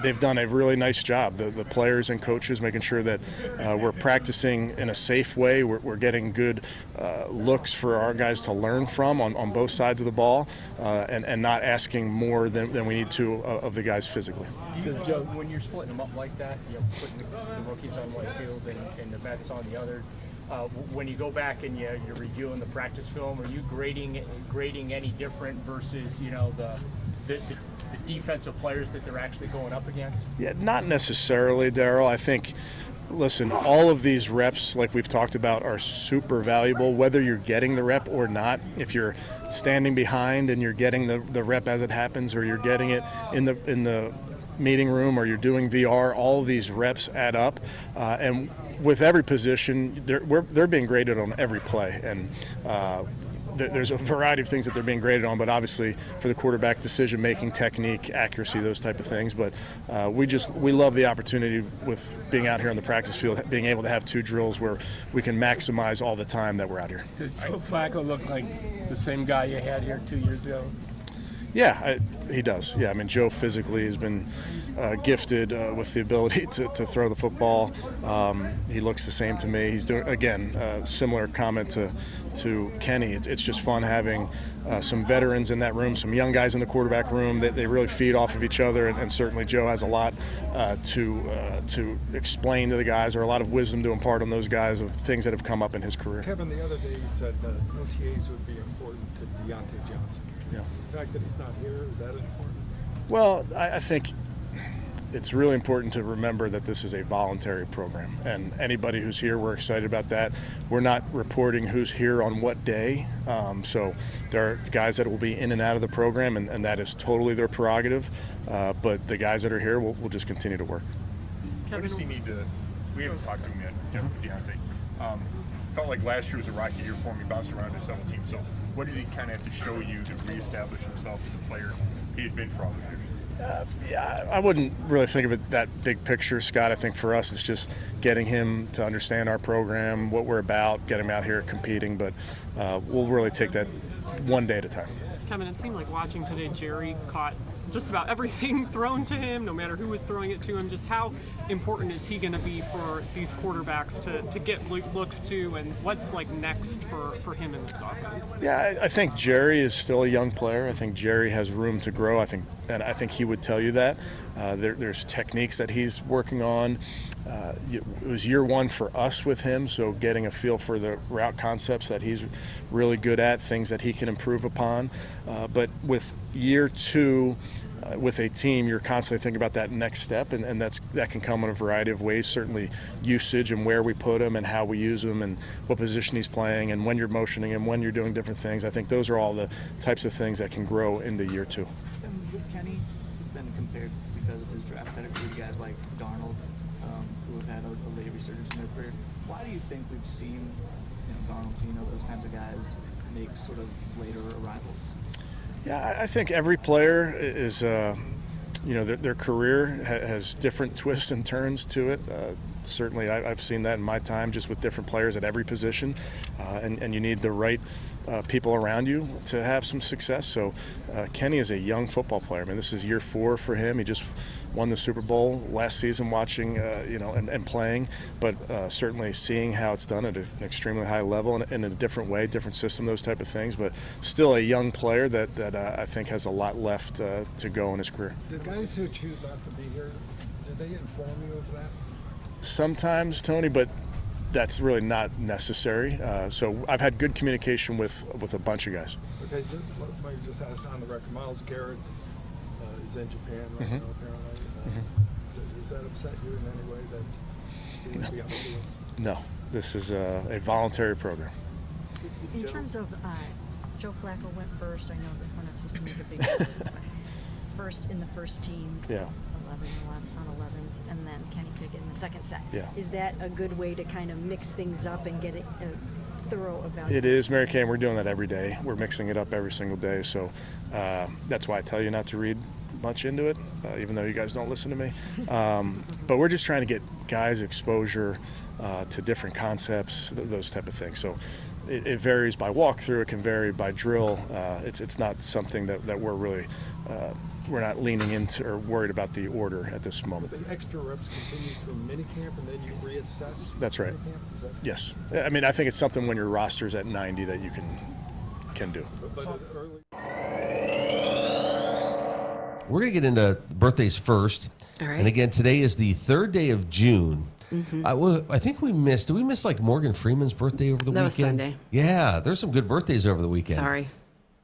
they've done a really nice job, the players and coaches, making sure that we're practicing in a safe way. We're getting good looks for our guys to learn from on both sides of the ball, and not asking more than we need to of the guys physically.
Because, Joe, when you're splitting them up like that, putting the rookies on one field and the vets on the other, when you go back and you're reviewing the practice film, are you grading any different versus, the defensive players that they're actually going up against?
Yeah, not necessarily, Darryl. I think, listen, all of these reps, like we've talked about, are super valuable, whether you're getting the rep or not. If you're standing behind and you're getting the rep as it happens, or you're getting it in the meeting room, or you're doing VR, all of these reps add up. And with every position, they're being graded on every play. And there's a variety of things that they're being graded on, but obviously for the quarterback, decision-making, technique, accuracy, those type of things. But we love the opportunity with being out here on the practice field, being able to have 2 drills where we can maximize all the time that we're out here.
Does Joe Flacco look like the same guy you had here 2 years ago?
Yeah, he does. Yeah, I mean, Joe physically has been gifted with the ability to throw the football. He looks the same to me. He's doing, again, similar comment to Kenny. It's just fun having some veterans in that room, some young guys in the quarterback room. They really feed off of each other, and certainly Joe has a lot to explain to the guys, or a lot of wisdom to impart on those guys of things that have come up in his career.
Kevin, the other day you said that OTAs would be important to Deontay Johnson.
Yeah.
The fact that he's not here, is that important?
Well, I think it's really important to remember that this is a voluntary program, and anybody who's here, we're excited about that. We're not reporting who's here on what day, so there are guys that will be in and out of the program, and that is totally their prerogative, but the guys that are here will just continue to work.
What does he need to, we haven't talked to him yet, Deontay. Felt like last year was a rocky year for him. He bounced around his own team, so what does he kind of have to show you to reestablish himself as a player he had been for all the years?
Yeah, I wouldn't really think of it that big picture, Scott. I think for us it's just getting him to understand our program, what we're about, get him out here competing, but we'll really take that one day at a time.
Kevin, it seemed like watching today, Jerry caught just about everything thrown to him, no matter who was throwing it to him. Just how important is he going to be for these quarterbacks to get looks to, and what's like next for him in this offense?
Yeah, I think Jerry is still a young player. I think Jerry has room to grow. I think he would tell you that. There's techniques that he's working on. It was year 1 for us with him, so getting a feel for the route concepts that he's really good at, things that he can improve upon. But with year 2, with a team, you're constantly thinking about that next step, and that can come in a variety of ways. Certainly usage and where we put him and how we use him and what position he's playing and when you're motioning him, when you're doing different things. I think those are all the types of things that can grow into year 2.
And with Kenny, he's been compared because of his draft pedigree to guys like Darnold, who have had a late resurgence in their career. Why do you think we've seen Darnold, Gino, those kinds of guys make sort of later arrivals?
Yeah, I think every player is, their career has different twists and turns to it. Certainly, I've seen that in my time, just with different players at every position, and you need the right people around you to have some success. So Kenny is a young football player. I mean, this is year 4 for him. He just won the Super Bowl last season, watching, and playing, but certainly seeing how it's done at an extremely high level and in a different way, different system, those type of things. But still a young player that I think has a lot left to go in his career.
The guys who choose not to be here, did they inform you of that?
Sometimes, Tony, but that's really not necessary. So I've had good communication with a bunch of guys.
Okay, let me just ask on the record. Myles Garrett is in Japan right now, apparently. Does that upset you in any way that he would be on the field?
No, this is a voluntary program.
In terms of Joe Flacco went first, I know that we're not supposed to make a big deal of this, but first in the first team,
yeah.
11 on 11s, and then Kenny Pickett in the second set.
Yeah.
Is that a good way to kind of mix things up and get a thorough evaluation?
It is, Mary Kay, and we're doing that every day. We're mixing it up every single day, so that's why I tell you not to read much into it, even though you guys don't listen to me. But we're just trying to get guys exposure to different concepts, those type of things. So it varies by walkthrough, it can vary by drill. It's not something that we're really we're not leaning into or worried about the order at this moment.
The extra reps continue through minicamp and then you reassess?
That's right. Yes. I mean, I think it's something when your roster's at 90 that you can do.
We're going to get into birthdays first.
All right.
And again, today is the 3rd day of June. I think did we miss like Morgan Freeman's birthday over the weekend?
That was Sunday.
Yeah, there's some good birthdays over the weekend.
Sorry.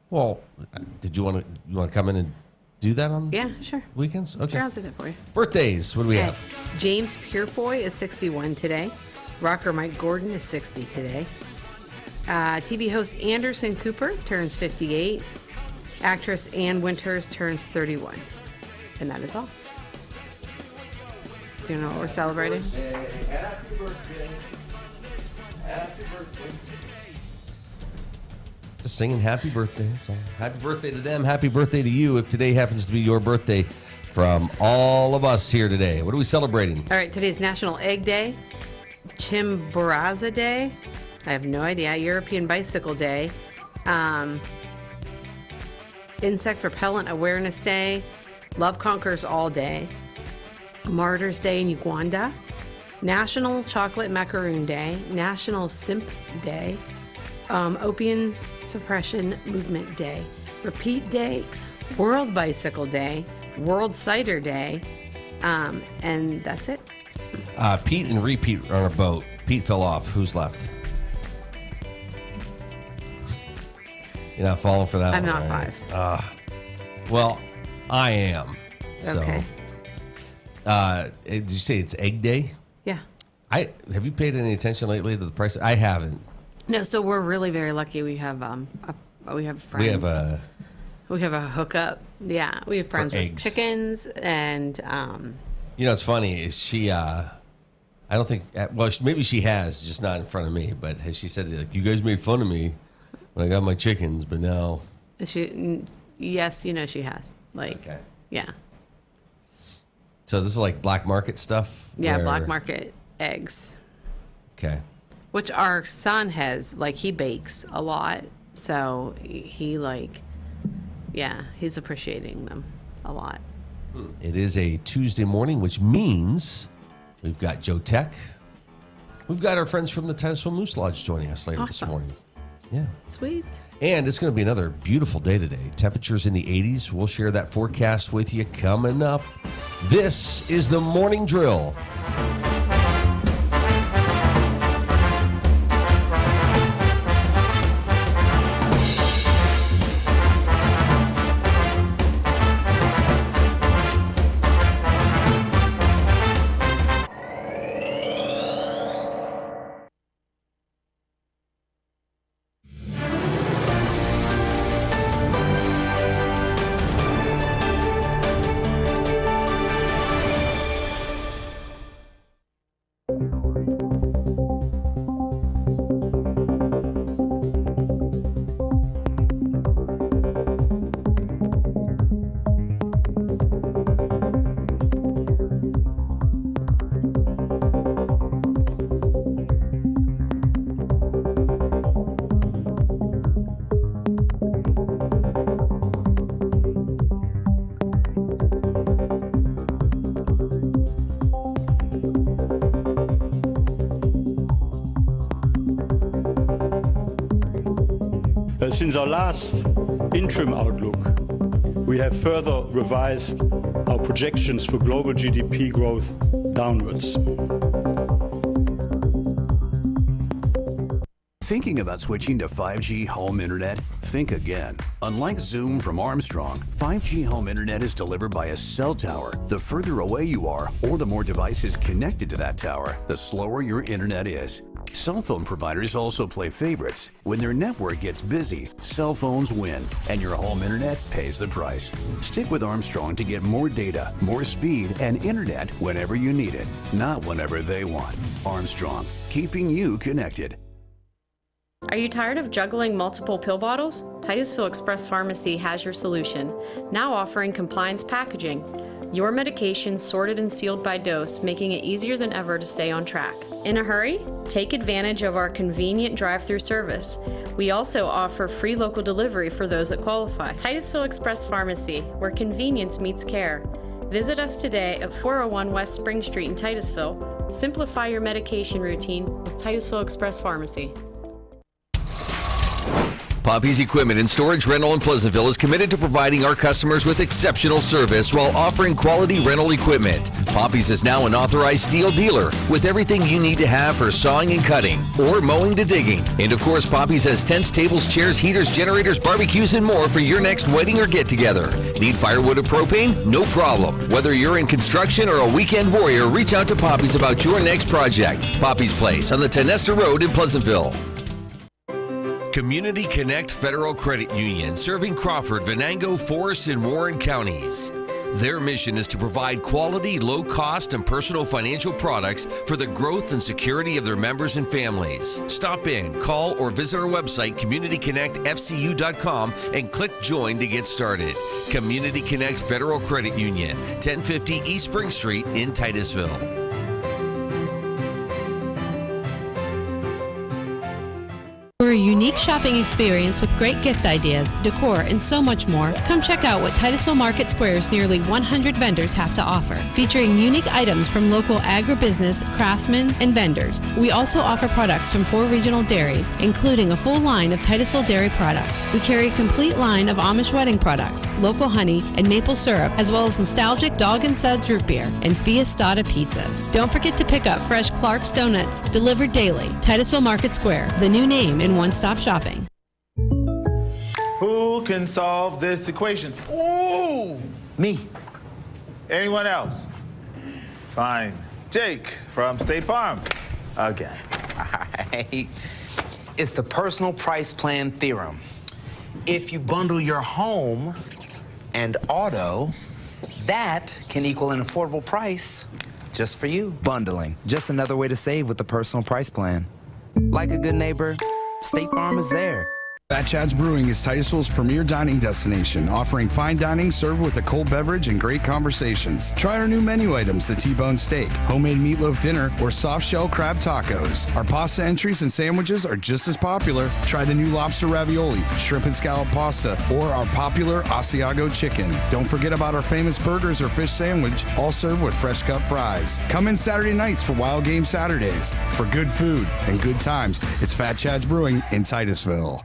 Well, did you want to come in and do that on
sure.
weekends? Okay.
Sure, I'll do that for you.
Birthdays, what do we have?
James Purefoy is 61 today. Rocker Mike Gordon is 60 today. TV host Anderson Cooper turns 58. Actress Ann Winters turns 31. And that is all. Do you know what we're celebrating?
Happy birthday. Happy birthday. Just singing happy birthday. So happy birthday to them. Happy birthday to you if today happens to be your birthday from all of us here today. What are we celebrating?
All right, today's National Egg Day, Chimborazo Day, I have no idea, European Bicycle Day, Insect Repellent Awareness Day, Love Conquers All Day, Martyrs Day in Uganda, National Chocolate Macaroon Day, National Simp Day, Opium Suppression Movement Day, Repeat Day, World Bicycle Day, World Cider Day, and that's it.
Pete and Repeat are on a boat. Pete fell off. Who's left? You're not falling for that
I'm
one,
not
right?
5.
Well, I am. So,
Okay.
Did you say it's Egg Day?
Yeah.
Have you paid any attention lately to the price? I haven't.
No, so we're really very lucky. We have we have friends. We have a hookup. Yeah, we have friends with
eggs.
chickens and.
You know, it's funny. Is she? I don't think. Well, maybe she has, just not in front of me. But has she said, like, you guys made fun of me when I got my chickens, but now.
Yes, you know she has. Like,
okay.
Yeah.
So this is like black market stuff.
Yeah, black market eggs.
Okay.
Which our son has, like, he bakes a lot, so he he's appreciating them a lot.
It is a Tuesday morning, which means we've got Joe Tech. We've got our friends from the Titusville Moose Lodge joining us later this morning. Yeah.
Sweet.
And it's going to be another beautiful day today. Temperatures in the 80s. We'll share that forecast with you coming up. This is the Morning Drill.
Since our last interim outlook, we have further revised our projections for global GDP growth downwards.
Thinking about switching to 5G home internet? Think again. Unlike Zoom from Armstrong, 5G home internet is delivered by a cell tower. The further away you are, or the more devices connected to that tower, the slower your internet is. Cell phone providers also play favorites. When their network gets busy, cell phones win, and your home internet pays the price. Stick with Armstrong to get more data, more speed, and internet whenever you need it, not whenever they want. Armstrong, keeping you connected.
Are you tired of juggling multiple pill bottles? Titusville Express Pharmacy has your solution, now offering compliance packaging. Your medication sorted and sealed by dose, making it easier than ever to stay on track. In a hurry? Take advantage of our convenient drive-through service. We also offer free local delivery for those that qualify. Titusville Express Pharmacy, where convenience meets care. Visit us today at 401 West Spring Street in Titusville. Simplify your medication routine with Titusville Express Pharmacy.
Poppy's Equipment and Storage Rental in Pleasantville is committed to providing our customers with exceptional service while offering quality rental equipment. Poppy's is now an authorized steel dealer with everything you need to have for sawing and cutting or mowing to digging. And of course, Poppy's has tents, tables, chairs, heaters, generators, barbecues, and more for your next wedding or get-together. Need firewood or propane? No problem. Whether you're in construction or a weekend warrior, reach out to Poppy's about your next project. Poppy's Place on the Tenesta Road in Pleasantville. Community Connect Federal Credit Union, serving Crawford, Venango, Forest, and Warren counties. Their mission is to provide quality, low-cost, and personal financial products for the growth and security of their members and families. Stop in, call, or visit our website, communityconnectfcu.com, and click Join to get started. Community Connect Federal Credit Union, 1050 East Spring Street in Titusville.
For a unique shopping experience with great gift ideas, decor, and so much more, come check out what Titusville Market Square's nearly 100 vendors have to offer. Featuring unique items from local agribusiness, craftsmen, and vendors, we also offer products from 4 regional dairies, including a full line of Titusville dairy products. We carry a complete line of Amish wedding products, local honey, and maple syrup, as well as nostalgic Dog and Suds root beer and Fiestada pizzas. Don't forget to pick up fresh Clark's Donuts, delivered daily. Titusville Market Square, the new name in one-stop shopping.
Who can solve this equation? Ooh! Me. Anyone else? Fine. Jake from State Farm. Again.
All right. It's the personal price plan theorem. If you bundle your home and auto, that can equal an affordable price just for you.
Bundling. Just another way to save with the personal price plan. Like a good neighbor, State Farm is there.
Fat Chad's Brewing is Titusville's premier dining destination, offering fine dining served with a cold beverage and great conversations. Try our new menu items, the T-bone steak, homemade meatloaf dinner, or soft shell crab tacos. Our pasta entries and sandwiches are just as popular. Try the new lobster ravioli, shrimp and scallop pasta, or our popular Asiago chicken. Don't forget about our famous burgers or fish sandwich, all served with fresh cut fries. Come in Saturday nights for Wild Game Saturdays. For good food and good times, it's Fat Chad's Brewing in Titusville.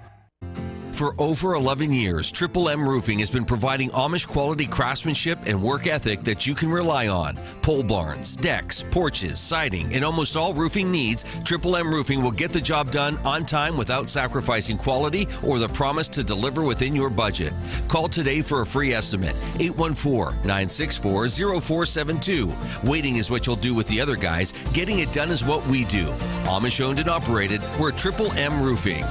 For over 11 years, Triple M Roofing has been providing Amish quality craftsmanship and work ethic that you can rely on. Pole barns, decks, porches, siding, and almost all roofing needs, Triple M Roofing will get the job done on time without sacrificing quality or the promise to deliver within your budget. Call today for a free estimate, 814-964-0472. Waiting is what you'll do with the other guys. Getting it done is what we do. Amish owned and operated, we're Triple M Roofing.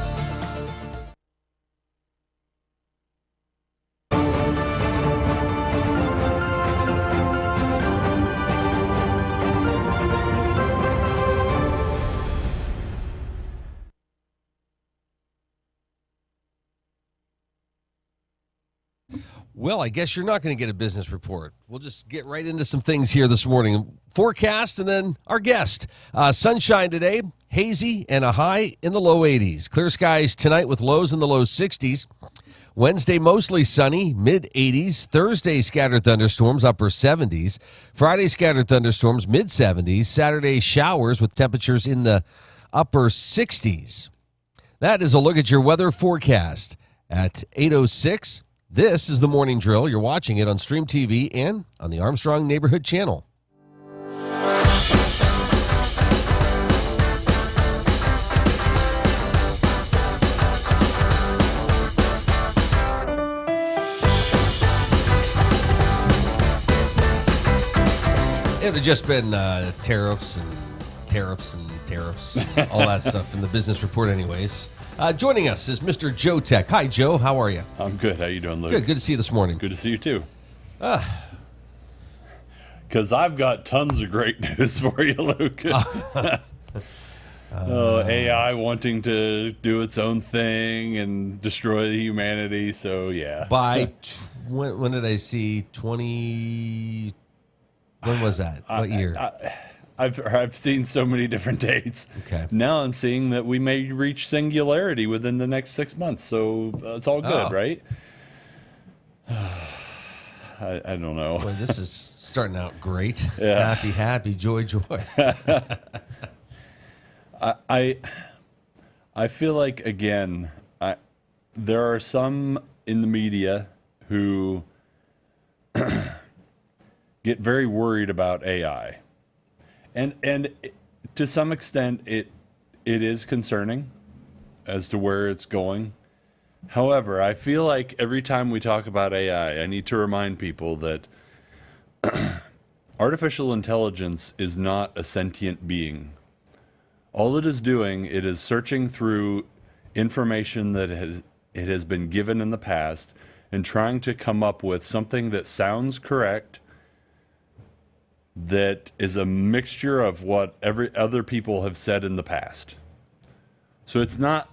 Well, I guess you're not going to get a business report. We'll just get right into some things here this morning. Forecast and then our guest. Sunshine today, hazy, and a high in the low 80s. Clear skies tonight with lows in the low 60s. Wednesday, mostly sunny, mid-80s. Thursday, scattered thunderstorms, upper 70s. Friday, scattered thunderstorms, mid-70s. Saturday, showers with temperatures in the upper 60s. That is a look at your weather forecast. at 8:06. This is the Morning Drill. You're watching it on Stream TV and on the Armstrong Neighborhood Channel. It had just been tariffs, all that stuff in the business report anyways. Joining us is Mr. Joe Tech. Hi, Joe. How are you?
I'm good. How you doing, Luke?
Good to see you this morning.
Good to see you, too. Because I've got tons of great news for you, Luke. AI wanting to do its own thing and destroy humanity, so yeah.
By, when did I see 20... When was that? What year?
I've seen so many different dates.
Okay.
Now I'm seeing that we may reach singularity within the next 6 months, so it's all good, right? I don't know.
Boy, this is starting out great.
Yeah.
Happy, joy.
I feel like, again, there are some in the media who get very worried about AI. And to some extent, it is concerning as to where it's going. However, I feel like every time we talk about AI, I need to remind people that artificial intelligence is not a sentient being. All it is doing, it is searching through information that it has been given in the past and trying to come up with something that sounds correct, that is a mixture of what every other people have said in the past. So it's not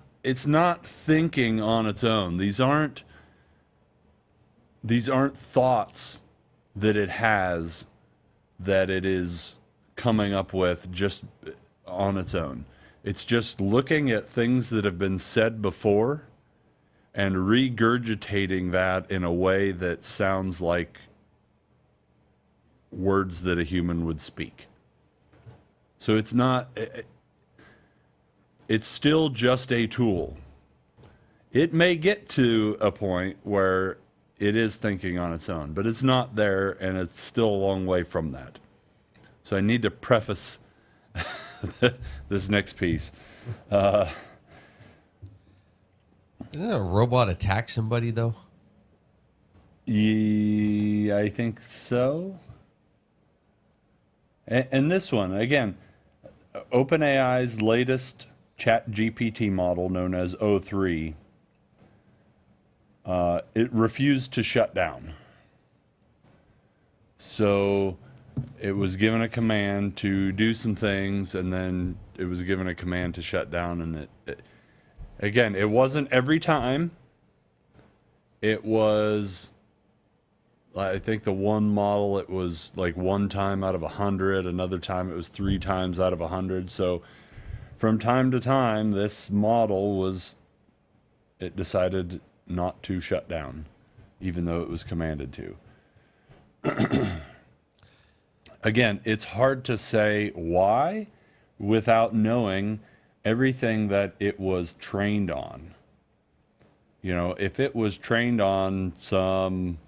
thinking on its own. These aren't thoughts that it has that it is coming up with just on its own. It's just looking at things that have been said before and regurgitating that in a way that sounds like words that a human would speak. So it's still just a tool. It may get to a point where it is thinking on its own, but it's not there, and it's still a long way from that. So I need to preface this next piece.
Didn't a robot attack somebody, though?
Yeah, I think so. And this one, again, OpenAI's latest ChatGPT model, known as O3, it refused to shut down. So it was given a command to do some things, and then it was given a command to shut down. And again, it wasn't every time. It was, I think the one model, it was like one time out of 100. Another time it was 3 times out of 100. So from time to time, this model it decided not to shut down, even though it was commanded to. Again, it's hard to say why without knowing everything that it was trained on. You know, if it was trained on some,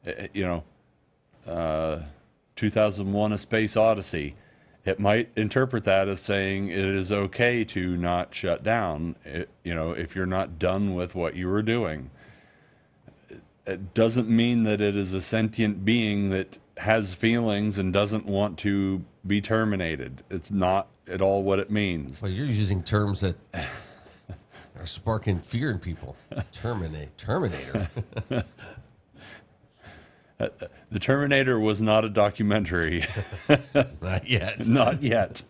2001: A Space Odyssey, it might interpret that as saying it is okay to not shut down, if you're not done with what you were doing. It doesn't mean that it is a sentient being that has feelings and doesn't want to be terminated. It's not at all what it means.
Well, you're using terms that are sparking fear in people. Terminator.
The Terminator was not a documentary.
Not yet.
Not yet.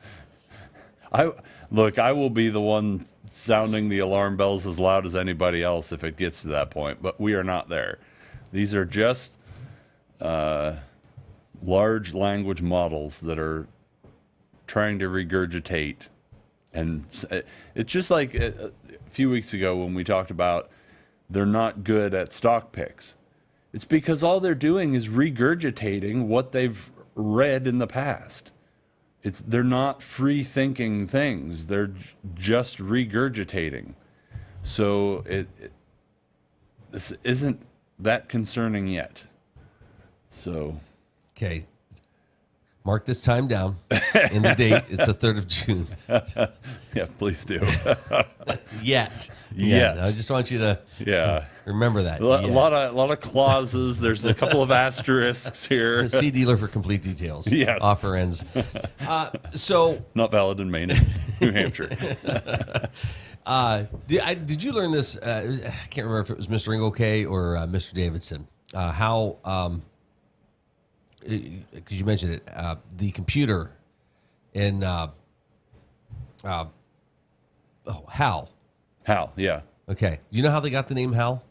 I will be the one sounding the alarm bells as loud as anybody else if it gets to that point, but we are not there. These are just large language models that are trying to regurgitate. And it's just like a few weeks ago when we talked about they're not good at stock picks. It's because all they're doing is regurgitating what they've read in the past. They're not free thinking things. They're just regurgitating. So this isn't that concerning yet. So,
okay, mark this time down in the date. It's the 3rd of June.
Yeah, please do.
Yet.
Yeah,
I just want you to remember that.
A lot of clauses. There's a couple of asterisks here.
See dealer for complete details.
Yes.
Offer ends. So
not valid in Maine, New Hampshire.
Did you learn this? I can't remember if it was Mr. Ingleday or Mr. Davidson. How, because you mentioned it, the computer in HAL.
HAL, yeah.
Okay. Do you know how they got the name HAL?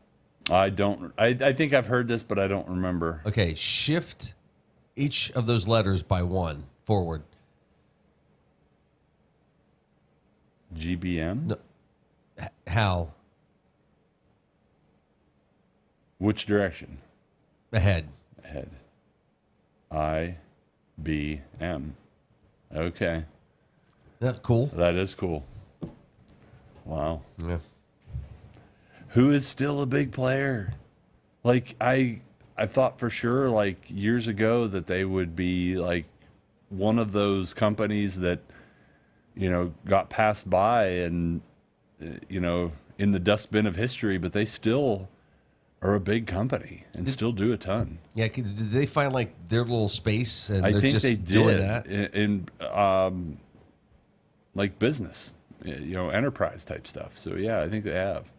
I don't. I think I've heard this, but I don't remember.
Okay. Shift each of those letters by 1 forward.
GBM?
No. HAL.
Which direction?
Ahead.
IBM. Okay.
Yeah, cool.
That is cool. Wow.
Yeah.
Who is still a big player? Like I thought for sure, like years ago, that they would be like one of those companies that, you know, got passed by and, you know, in the dustbin of history, but they still are a big company and still do a ton.
Yeah, did they find like their little space and
I
they're
think
just
they
doing
did
that?
in like business, you know, enterprise type stuff. So yeah, I think they have.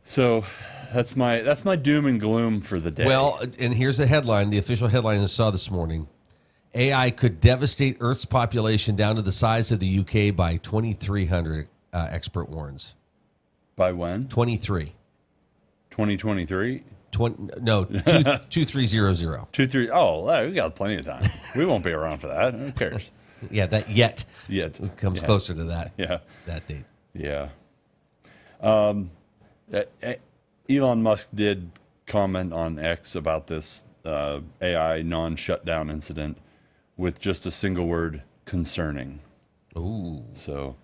So that's my doom and gloom for the day.
Well, and here's the headline, the official headline I saw this morning. AI could devastate Earth's population down to the size of the UK by 2300, expert warns.
By when?
23.
2023?
2300.
23. Oh, we got plenty of time. We won't be around for that. Who cares?
Yeah, that yet.
Yet.
It comes closer to that.
Yeah.
That date.
Yeah. Elon Musk did comment on X about this AI non-shutdown incident with just a single word: concerning.
Ooh.
So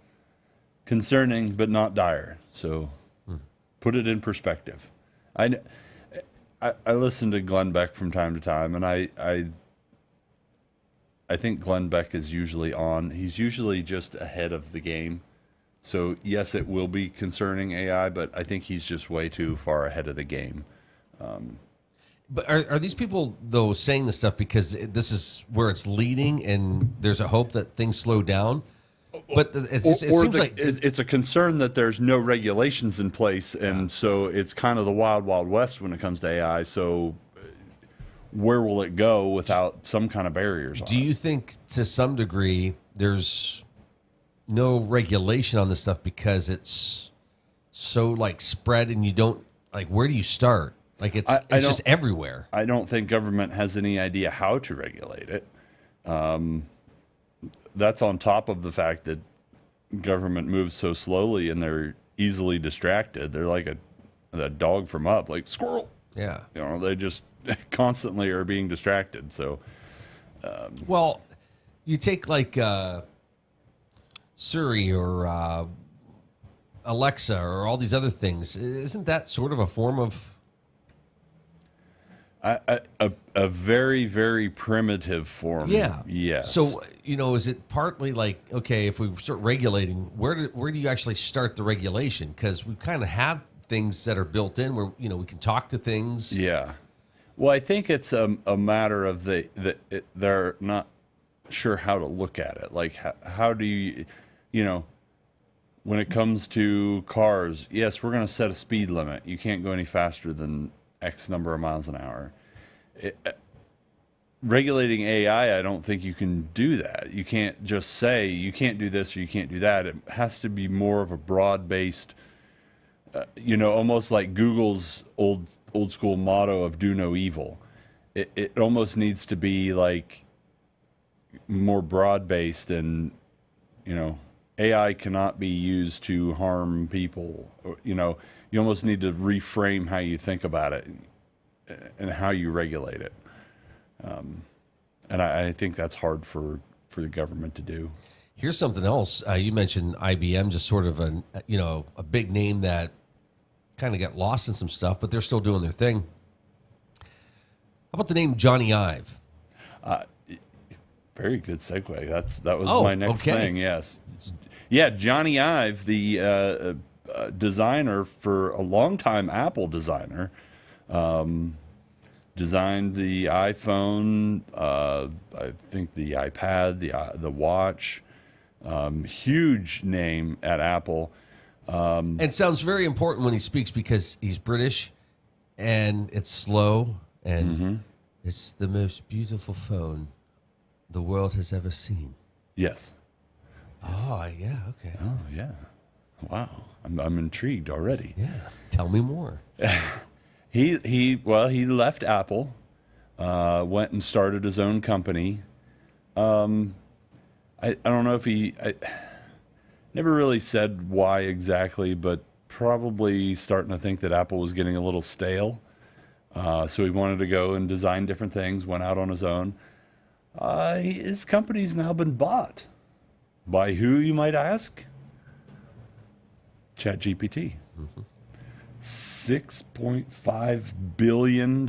concerning, but not dire. So put it in perspective. I listen to Glenn Beck from time to time, and I think Glenn Beck is usually on. He's usually just ahead of the game. So yes, it will be concerning AI, but I think he's just way too far ahead of the game.
But are these people, though, saying this stuff because this is where it's leading and there's a hope that things slow down? But it seems like
it's a concern that there's no regulations in place, and so it's kind of the wild, wild west when it comes to AI. So where will it go without some kind of barriers?
Do you think to some degree there's no regulation on this stuff because it's so like spread and you don't like, where do you start? Like it's just everywhere.
I don't think government has any idea how to regulate it. That's on top of the fact that government moves so slowly and they're easily distracted. They're like a dog from Up, like squirrel.
Yeah.
You know, they just constantly are being distracted. So,
well, you take like Siri or Alexa or all these other things. Isn't that sort of a form of
a very, very primitive form?
Yeah.
Yes.
So, you know, is it partly like, okay, if we start regulating, where do you actually start the regulation? Because we kind of have things that are built in where, you know, we can talk to things.
Yeah. Well, I think it's a matter of they're not sure how to look at it. Like, how do you, you know, when it comes to cars, yes, we're going to set a speed limit. You can't go any faster than X number of miles an hour. Regulating AI, I don't think you can do that. You can't just say you can't do this or you can't do that. It has to be more of a broad-based, you know, almost like Google's old school motto of "do no evil." It almost needs to be like more broad-based, and you know, AI cannot be used to harm people. You know, you almost need to reframe how you think about it and how you regulate it. And I think that's hard for the government to do.
Here's something else. You mentioned IBM, just sort of a big name that kind of got lost in some stuff, but they're still doing their thing. How about the name Johnny Ive?
Very good segue. That was my next thing. Yes, yeah, Johnny Ive, the designer for a long time, Apple designer, designed the iPhone, I think the iPad, the watch. Huge name at Apple.
And sounds very important when he speaks because he's British, and it's slow, and it's the most beautiful phone the world has ever seen.
Yes.
Oh, yeah, okay.
Oh, yeah. Wow. I'm intrigued already.
Yeah. Tell me more.
He left Apple, went and started his own company. I don't know if I never really said why exactly, but probably starting to think that Apple was getting a little stale. So he wanted to go and design different things, went out on his own. His company's now been bought. By who, you might ask? ChatGPT. $6.5 billion,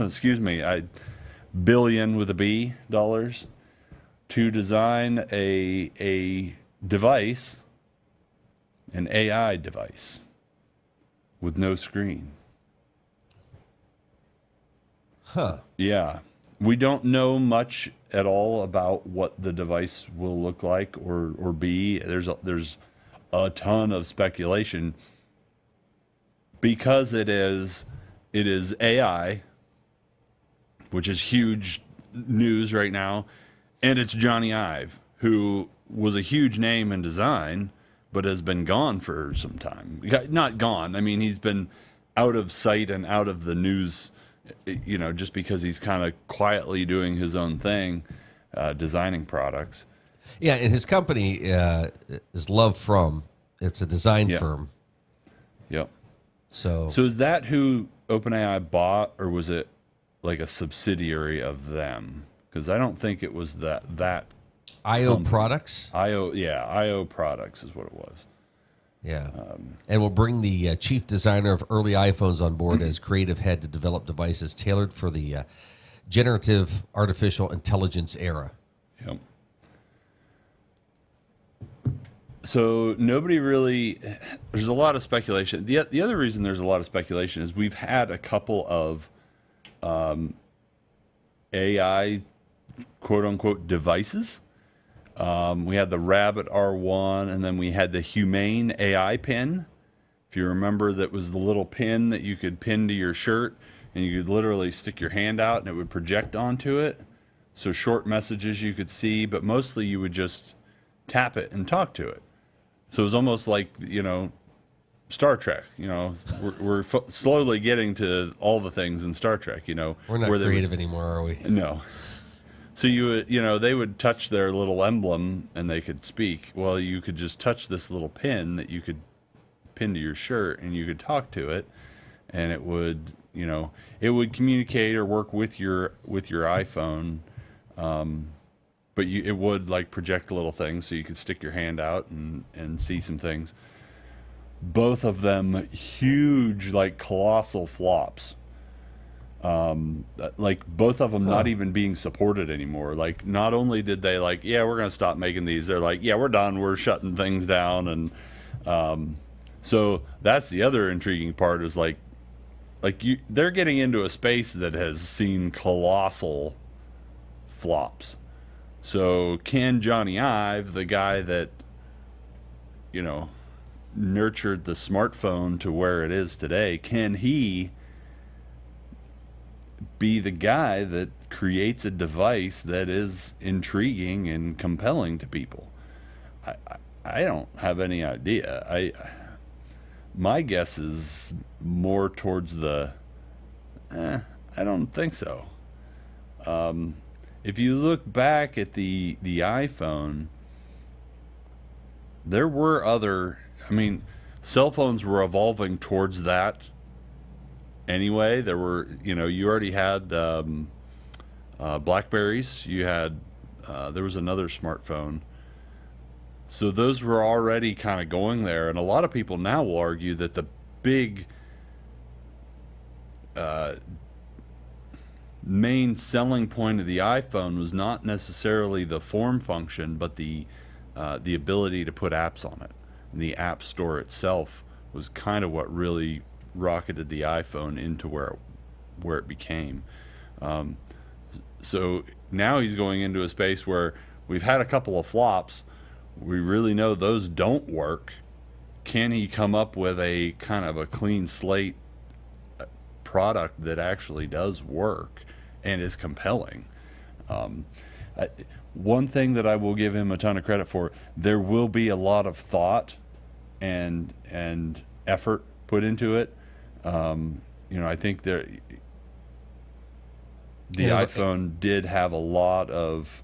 excuse me, billion with a B dollars, to design a device, an AI device, with no screen.
Huh.
Yeah. We don't know much at all about what the device will look like or be. There's a ton of speculation because it is AI, which is huge news right now, and it's Johnny Ive, who was a huge name in design, but has been gone for some time. Not gone. I mean, he's been out of sight and out of the news, just because he's kind of quietly doing his own thing, designing products.
Yeah, and his company is Love From. It's a design firm.
Yep.
So
is that who OpenAI bought, or was it like a subsidiary of them? Because I don't think it was that
IO Products?
IO Products is what it was.
Yeah. And we'll bring the chief designer of early iPhones on board as creative head to develop devices tailored for the generative artificial intelligence era.
Yep. So nobody really, there's a lot of speculation. The other reason there's a lot of speculation is we've had a couple of AI quote-unquote devices. We had the Rabbit R1, and then we had the Humane AI pin. If you remember, that was the little pin that you could pin to your shirt, and you could literally stick your hand out and it would project onto it. So short messages you could see, but mostly you would just tap it and talk to it. So it was almost like, Star Trek. We're slowly getting to all the things in Star Trek.
We're not creative anymore, are we?
No. So they would touch their little emblem and they could speak. Well, you could just touch this little pin that you could pin to your shirt, and you could talk to it, and it would, it would communicate or work with your iPhone. But it would like project little things, so you could stick your hand out and see some things. Both of them huge, like colossal flops. Like both of them not even being supported anymore. Like not only did they we're going to stop making these, they're like, yeah, we're done, we're shutting things down. And so that's the other intriguing part is they're getting into a space that has seen colossal flops. So can Johnny Ive, the guy that, nurtured the smartphone to where it is today, can he be the guy that creates a device that is intriguing and compelling to people? I don't have any idea. My guess is more towards I don't think so. If you look back at the iPhone, there were cell phones were evolving towards that anyway. There were, you already had Blackberries. You had, there was another smartphone. So those were already kind of going there. And a lot of people now will argue that big main selling point of the iPhone was not necessarily the form function, but the ability to put apps on it. And the App Store itself was kind of what really rocketed the iPhone into where it became. So now he's going into a space where we've had a couple of flops. We really know those don't work. Can he come up with a kind of a clean slate product that actually does work and is compelling? One thing that I will give him a ton of credit for, there will be a lot of thought and effort put into it. I think the iPhone did have a lot of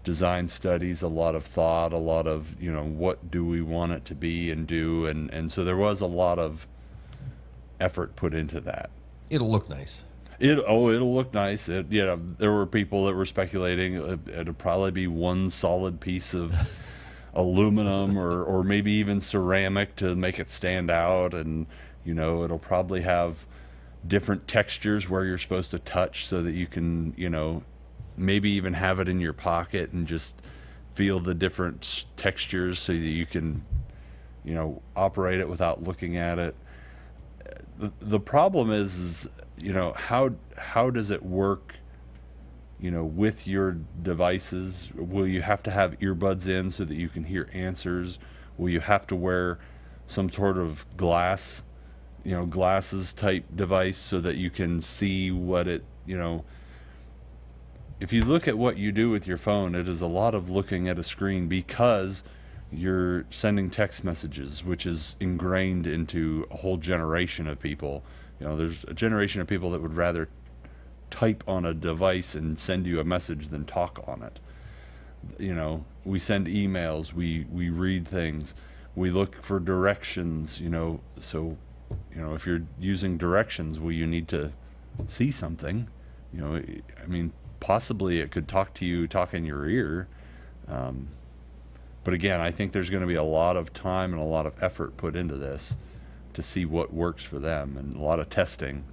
design studies, a lot of thought, a lot of, what do we want it to be and do, and so there was a lot of effort put into that.
It'll look nice.
It'll look nice. There were people that were speculating it'll probably be one solid piece of aluminum or maybe even ceramic to make it stand out, and it'll probably have different textures where you're supposed to touch so that you can maybe even have it in your pocket and just feel the different textures so that you can operate it without looking at it. The problem is how does it work with your devices? Will you have to have earbuds in so that you can hear answers? Will you have to wear some sort of glasses type device so that you can see what it, if you look at what you do with your phone, it is a lot of looking at a screen because you're sending text messages, which is ingrained into a whole generation of people. There's a generation of people that would rather type on a device and send you a message than talk on it. We send emails, we read things, we look for directions, so if you're using directions, well, you need to see something. Possibly it could talk in your ear. But again, I think there's going to be a lot of time and a lot of effort put into this to see what works for them, and a lot of testing.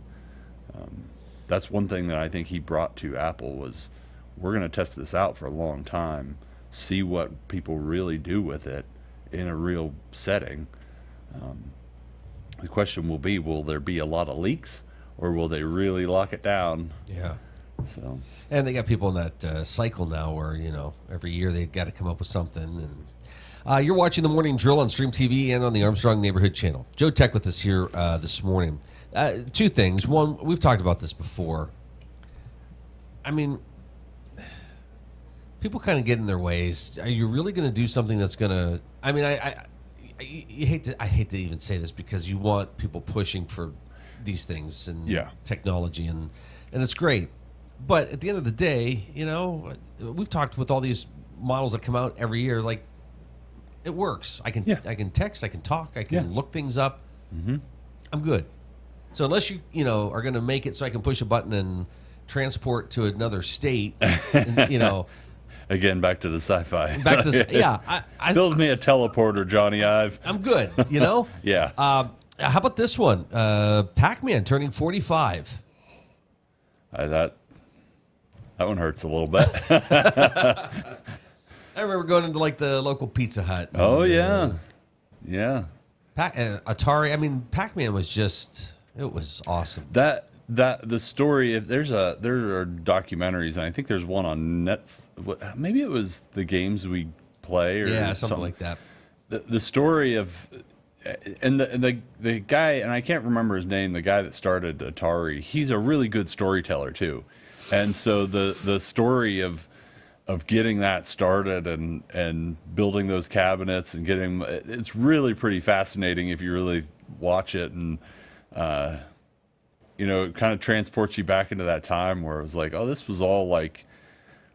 That's one thing that I think he brought to Apple was, we're going to test this out for a long time, see what people really do with it in a real setting. The question will be, will there be a lot of leaks, or will they really lock it down?
Yeah.
So,
and they got people in that cycle now where, every year they've got to come up with something. And you're watching The Morning Drill on Stream TV and on the Armstrong Neighborhood Channel. Joe Tech with us here this morning. Two things. One, we've talked about this before. People kind of get in their ways. Are you really going to do something that's going to... I hate to even say this because you want people pushing for these things and technology, and it's great. But at the end of the day, we've talked with all these models that come out every year. Like, it works. I can text, I can talk, I can look things up.
Mm-hmm.
I'm good. So unless you are going to make it so I can push a button and transport to another state, and,
again, back to the sci-fi.
Back to the,
build me a teleporter, Johnny Ive.
I'm good.
Yeah.
How about this one? Pac-Man turning 45.
That one hurts a little bit.
I remember going into the local Pizza Hut.
Oh yeah, yeah.
Atari. Pac-Man was it was awesome.
The story. There are documentaries, and I think there's one on Netflix. Maybe it was The Games We Play, or
something like that.
The story of. And the guy, and I can't remember his name, the guy that started Atari, he's a really good storyteller too. And so the story of getting that started and building those cabinets and it's really pretty fascinating if you really watch it, and it kind of transports you back into that time where it was like, oh, this was all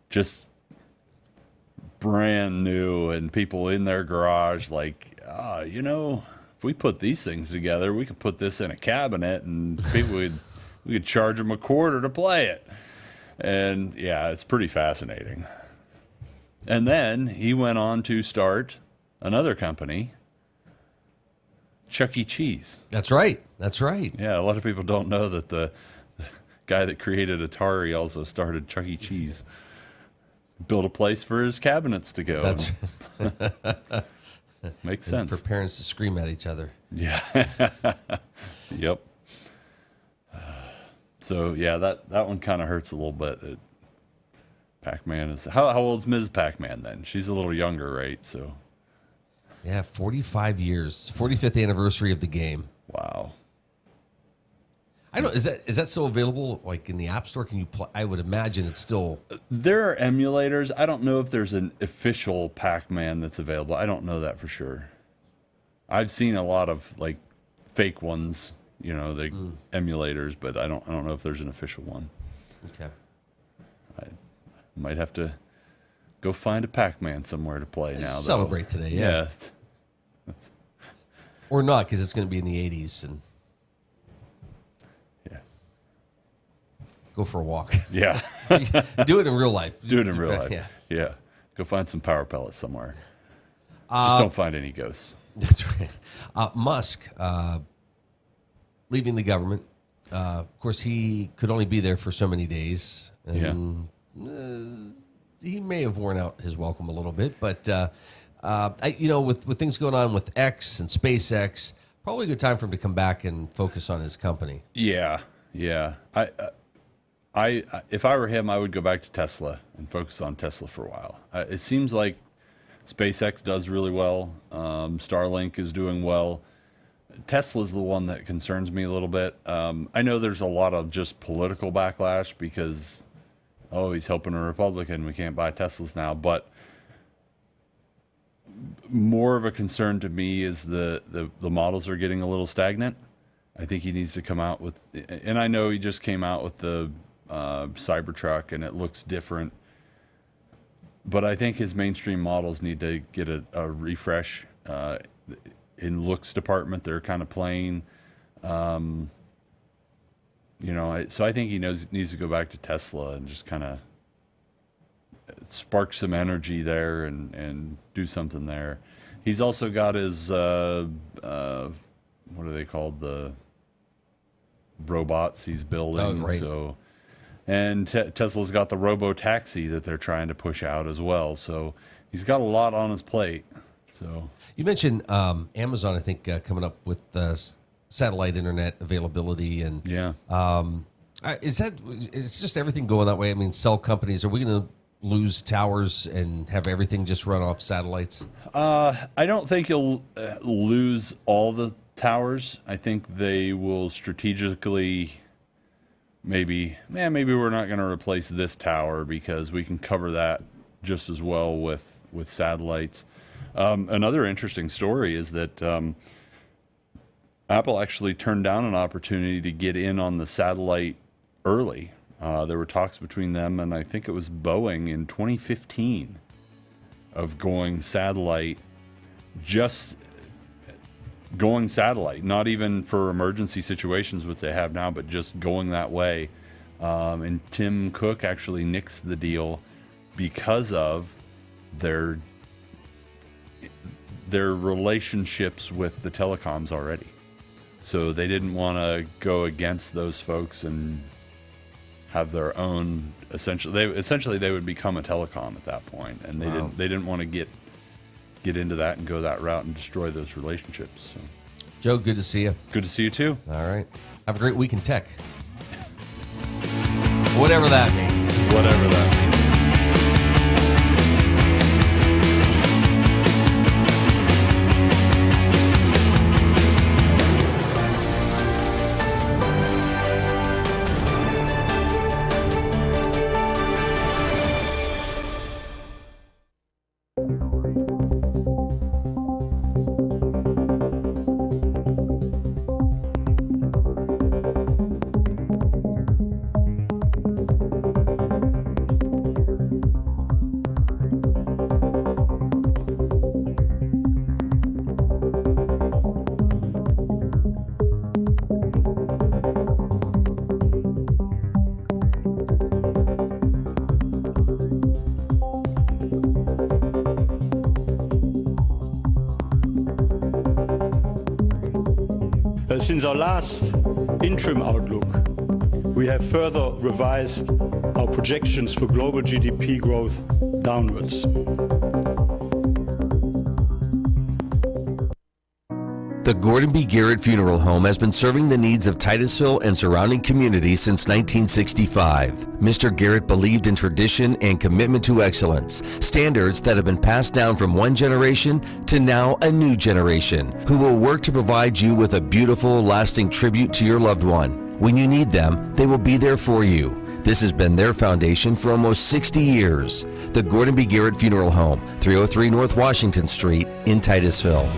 just brand new, and people in their garage if we put these things together, we could put this in a cabinet, and people we could charge them $0.25 to play it. And it's pretty fascinating. And then he went on to start another company Chuck E. Cheese.
That's right. That's right.
Yeah, a lot of people don't know that the guy that created Atari also started Chuck E. Cheese. Built a place for his cabinets to go.
That's
makes
and
sense.
for parents to scream at each other.
Yeah. Yep. So yeah, that one kind of hurts a little bit. Pac-Man is how old's Ms. Pac-Man then? She's a little younger, right? So
yeah, 45 years, 45th anniversary of the game.
Wow.
I don't. Is that still available? Like in the App Store? Can you play? I would imagine it's still.
There are emulators. I don't know if there's an official Pac-Man that's available. I don't know that for sure. I've seen a lot of like fake ones, you know, the emulators, but I don't know if there's an official one.
Okay.
I might have to go find a Pac-Man somewhere to play now.
Celebrate today, yeah. Or not, because it's going to be in the 80s and. Go for a walk.
Yeah.
Do it in real life.
Do it in real life.
Yeah.
Yeah. Go find some power pellets somewhere. Just don't find any ghosts.
That's right. Musk leaving the government. Of course, he could only be there for so many days. And, he may have worn out his welcome a little bit, but with things going on with X and SpaceX, probably a good time for him to come back and focus on his company.
Yeah. Yeah. I if I were him, I would go back to Tesla and focus on Tesla for a while. It seems like SpaceX does really well. Starlink is doing well. Tesla's the one that concerns me a little bit. I know there's a lot of just political backlash because, he's helping a Republican. We can't buy Teslas now. But more of a concern to me is the models are getting a little stagnant. I think he needs to come out with, and I know he just came out with the Cybertruck and it looks different, but I think his mainstream models need to get a refresh in looks department. They're kind of plain, so I think he needs to go back to Tesla and just kind of spark some energy there and do something there. He's also got his what are they called, the robots he's building.
Oh, right.
So, and Tesla's got the robo-taxi that they're trying to push out as well. So he's got a lot on his plate. So
you mentioned Amazon, I think, coming up with satellite internet availability, and it's just everything going that way. I mean, cell companies, are we going to lose towers and have everything just run off satellites?
I don't think you'll lose all the towers. I think they will strategically maybe we're not going to replace this tower because we can cover that just as well with satellites. Another interesting story is that Apple actually turned down an opportunity to get in on the satellite early. There were talks between them and I think it was Boeing in 2015 of going satellite, not even for emergency situations, which they have now, but just going that way. And Tim Cook actually nixed the deal because of their relationships with the telecoms already. So they didn't want to go against those folks and have their own. Essentially, they would become a telecom at that point, and they didn't want to get into that and go that route and destroy those relationships. So.
Joe, good to see you.
Good to see you too.
All right. Have a great week in tech. Whatever that means.
Whatever that means.
Since our last interim outlook, we have further revised our projections for global GDP growth downwards.
The Gordon B. Garrett Funeral Home has been serving the needs of Titusville and surrounding communities since 1965. Mr. Garrett believed in tradition and commitment to excellence, standards that have been passed down from one generation to now a new generation, who will work to provide you with a beautiful, lasting tribute to your loved one. When you need them, they will be there for you. This has been their foundation for almost 60 years. The Gordon B. Garrett Funeral Home, 303 North Washington Street in Titusville.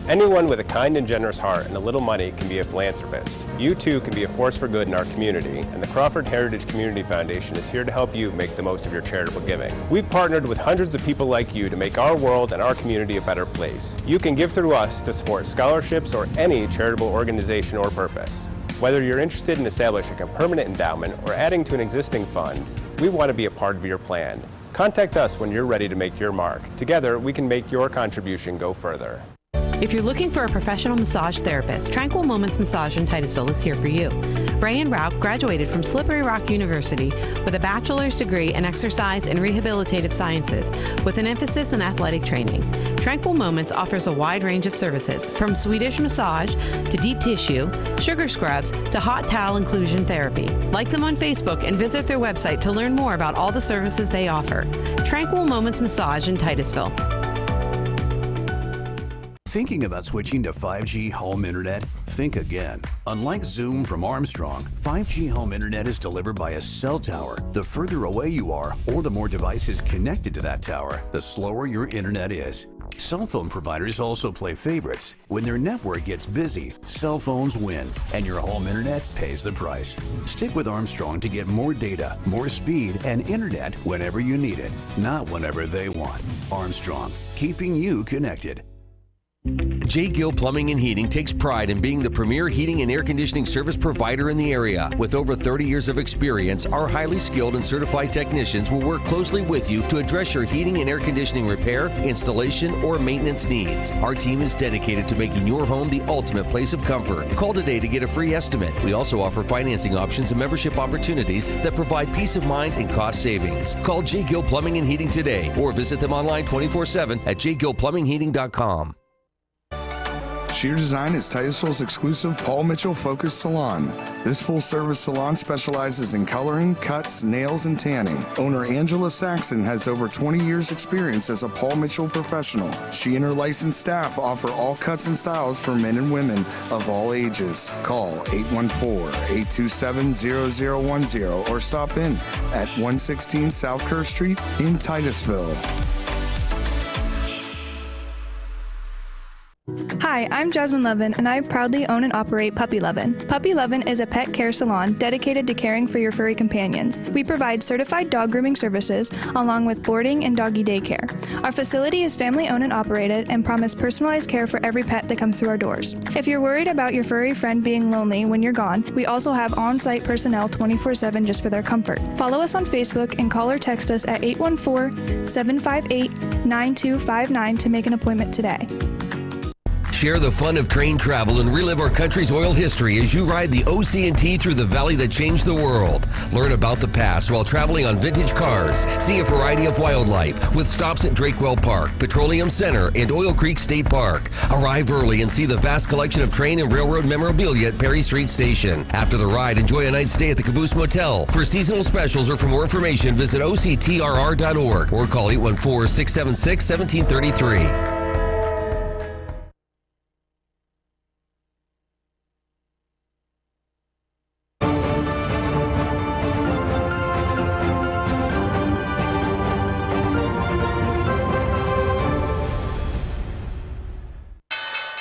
Anyone with a kind and generous heart and a little money can be a philanthropist. You too can be a force for good in our community, and the Crawford Heritage Community Foundation is here to help you make the most of your charitable giving. We've partnered with hundreds of people like you to make our world and our community a better place. You can give through us to support scholarships or any charitable organization or purpose. Whether you're interested in establishing a permanent endowment or adding to an existing fund, we want to be a part of your plan. Contact us when you're ready to make your mark. Together, we can make your contribution go further.
If you're looking for a professional massage therapist, Tranquil Moments Massage in Titusville is here for you. Rayan Rauch graduated from Slippery Rock University with a bachelor's degree in exercise and rehabilitative sciences with an emphasis in athletic training. Tranquil Moments offers a wide range of services, from Swedish massage to deep tissue, sugar scrubs to hot towel inclusion therapy. Like them on Facebook and visit their website to learn more about all the services they offer. Tranquil Moments Massage in Titusville.
Thinking about switching to 5G home internet? Think again. Unlike Zoom from Armstrong, 5G home internet is delivered by a cell tower. The further away you are, or the more devices connected to that tower, the slower your internet is. Cell phone providers also play favorites. When their network gets busy, cell phones win, and your home internet pays the price. Stick with Armstrong to get more data, more speed, and internet whenever you need it, not whenever they want. Armstrong, keeping you connected.
J. Gill Plumbing and Heating takes pride in being the premier heating and air conditioning service provider in the area. With over 30 years of experience, our highly skilled and certified technicians will work closely with you to address your heating and air conditioning repair, installation, or maintenance needs. Our team is dedicated to making your home the ultimate place of comfort. Call today to get a free estimate. We also offer financing options and membership opportunities that provide peace of mind and cost savings. Call J. Gill Plumbing and Heating today, or visit them online 24/7 at jgillplumbingheating.com.
Sheer Design is Titusville's exclusive Paul Mitchell-focused salon. This full-service salon specializes in coloring, cuts, nails, and tanning. Owner Angela Saxon has over 20 years' experience as a Paul Mitchell professional. She and her licensed staff offer all cuts and styles for men and women of all ages. Call 814-827-0010 or stop in at 116 South Kerr Street in Titusville.
Hi, I'm Jasmine Levin, and I proudly own and operate Puppy Levin. Puppy Levin is a pet care salon dedicated to caring for your furry companions. We provide certified dog grooming services along with boarding and doggy daycare. Our facility is family-owned and operated and promise personalized care for every pet that comes through our doors. If you're worried about your furry friend being lonely when you're gone, we also have on-site personnel 24/7 just for their comfort. Follow us on Facebook and call or text us at 814-758-9259 to make an appointment today.
Share the fun of train travel and relive our country's oil history as you ride the OC&T through the valley that changed the world. Learn about the past while traveling on vintage cars. See a variety of wildlife with stops at Drakewell Park, Petroleum Center, and Oil Creek State Park. Arrive early and see the vast collection of train and railroad memorabilia at Perry Street Station. After the ride, enjoy a night's stay at the Caboose Motel. For seasonal specials or for more information, visit octrr.org or call 814-676-1733.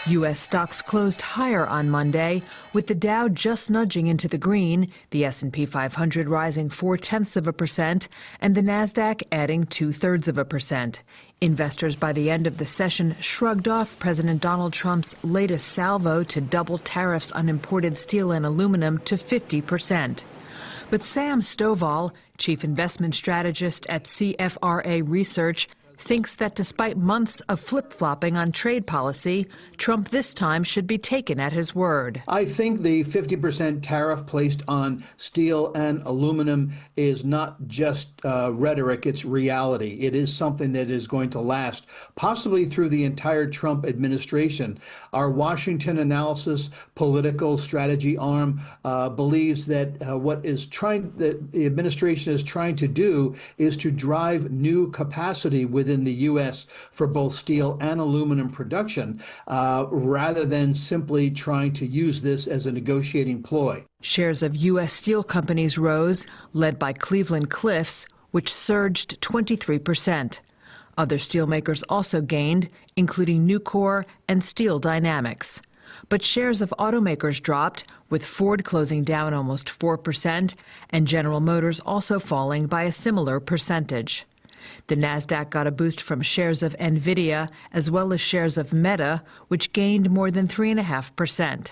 U.S. stocks closed higher on Monday, with the Dow just nudging into the green, the S&P 500 rising 0.4%, and the Nasdaq adding 0.2%. Investors by the end of the session shrugged off President Donald Trump's latest salvo to double tariffs on imported steel and aluminum to 50%. But Sam Stovall, chief investment strategist at CFRA Research, thinks that despite months of flip-flopping on trade policy, Trump this time should be taken at his word.
I think the 50% tariff placed on steel and aluminum is not just rhetoric, it's reality. It is something that is going to last, possibly through the entire Trump administration. Our Washington analysis political strategy arm believes that what the administration is trying to do is to drive new capacity within the U.S. for both steel and aluminum production, rather than simply trying to use this as a negotiating ploy.
Shares of U.S. steel companies rose, led by Cleveland Cliffs, which surged 23%. Other steelmakers also gained, including Nucor and Steel Dynamics. But shares of automakers dropped, with Ford closing down almost 4% and General Motors also falling by a similar percentage. The Nasdaq got a boost from shares of Nvidia as well as shares of Meta, which gained more than 3.5%.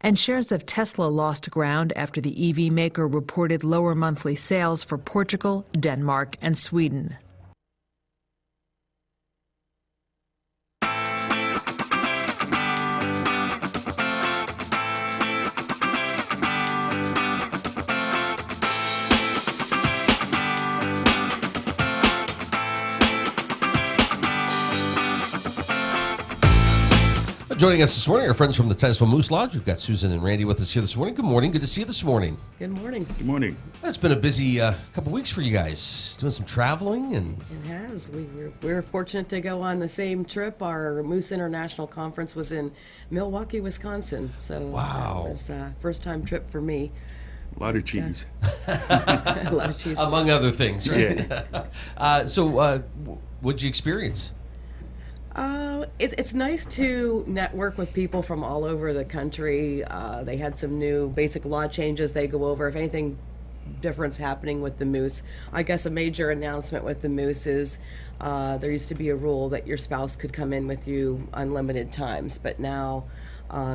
And shares of Tesla lost ground after the EV maker reported lower monthly sales for Portugal, Denmark, and Sweden.
Joining us this morning, our friends from the Titusville Moose Lodge. We've got Susan and Randy with us here this morning. Good morning. Good to see you this morning.
Good morning.
Good morning.
It's been a busy couple weeks for you guys, doing some traveling. And
It has. We were fortunate to go on the same trip. Our Moose International Conference was in Milwaukee, Wisconsin. So
wow.
That was a first-time trip for me.
A lot of cheese.
A lot of cheese.
Among other things, right?
Yeah.
So what'd you experience?
It's nice to network with people from all over the country. They had some new basic law changes they go over. If anything difference happening with the Moose, I guess a major announcement with the Moose is there used to be a rule that your spouse could come in with you unlimited times, but now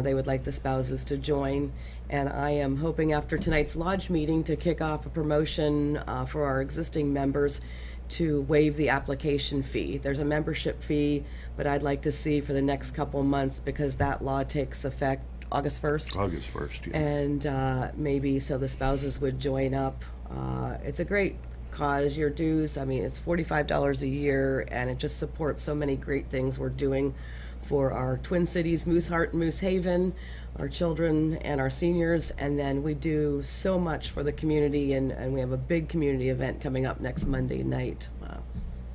they would like the spouses to join. And I am hoping after tonight's lodge meeting to kick off a promotion for our existing members to waive the application fee. There's a membership fee, but I'd like to see for the next couple months, because that law takes effect August 1st.
August 1st, yeah.
And maybe so the spouses would join up. It's a great cause, your dues. I mean, it's $45 a year, and it just supports so many great things we're doing for our Twin Cities, Moose Heart, Moose Haven, our children and our seniors. And then we do so much for the community, and we have a big community event coming up next Monday night.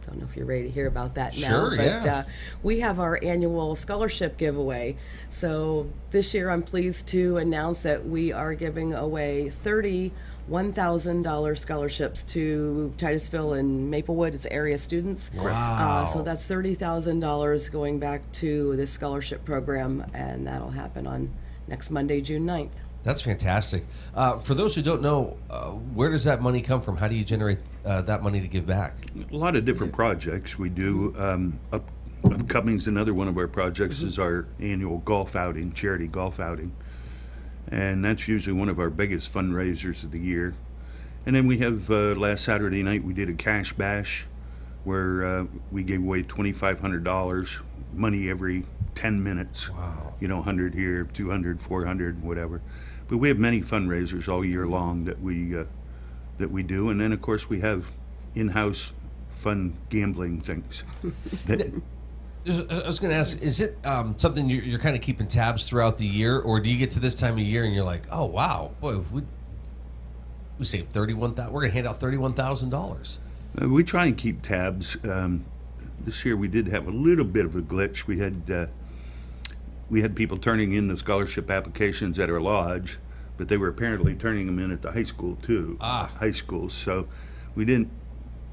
Don't know if you're ready to hear about that now.
Sure,
but
yeah.
We have our annual scholarship giveaway. So this year I'm pleased to announce that we are giving away 30 $1,000 scholarships to Titusville and Maplewood. It's area students.
Wow.
So that's $30,000 going back to this scholarship program, and that'll happen on next Monday, June 9th.
That's fantastic. For those who don't know, where does that money come from? How do you generate that money to give back?
A lot of different projects we do. Upcoming's another one of our projects is our annual golf outing, charity golf outing. And that's usually one of our biggest fundraisers of the year. And then we have last Saturday night we did a cash bash where we gave away $2,500, money every 10 minutes.
Wow.
You know, 100 here, 200, 400, whatever. But we have many fundraisers all year long that we do. And then of course we have in-house fun gambling things.
I was going to ask, is it something you're kind of keeping tabs throughout the year, or do you get to this time of year and you're like, oh, wow, boy, we saved $31,000. We're going to hand out $31,000.
We try and keep tabs. This year we did have a little bit of a glitch. We had people turning in the scholarship applications at our lodge, but they were apparently turning them in at the high school too. High schools. So we didn't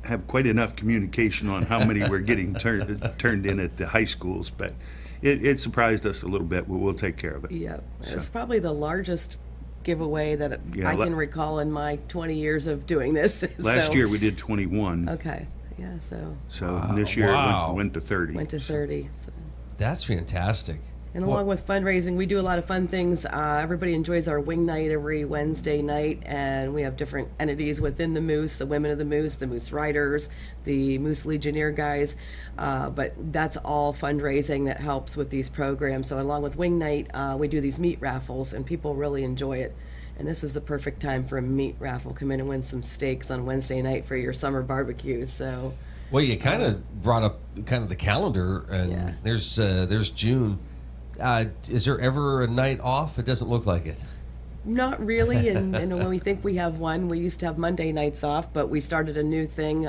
have quite enough communication on how many were getting turned in at the high schools, but it surprised us a little bit. We'll take care of it.
Yeah, it's probably the largest giveaway that I can recall in my 20 years of doing this.
Last year we did 21.
Okay, yeah,
so this year it went to 30.
Went to 30. So.
That's fantastic.
And along with fundraising, we do a lot of fun things. Everybody enjoys our wing night every Wednesday night, and we have different entities within the Moose, the Women of the Moose Riders, the Moose Legionnaire guys. But that's all fundraising that helps with these programs. So along with wing night, we do these meat raffles, and people really enjoy it. And this is the perfect time for a meat raffle. Come in and win some steaks on Wednesday night for your summer barbecue. So,
well, you kind of brought up kind of the calendar, and there's June. Is there ever a night off? It doesn't look like it.
Not really, and when we think we have one, we used to have Monday nights off, but we started a new thing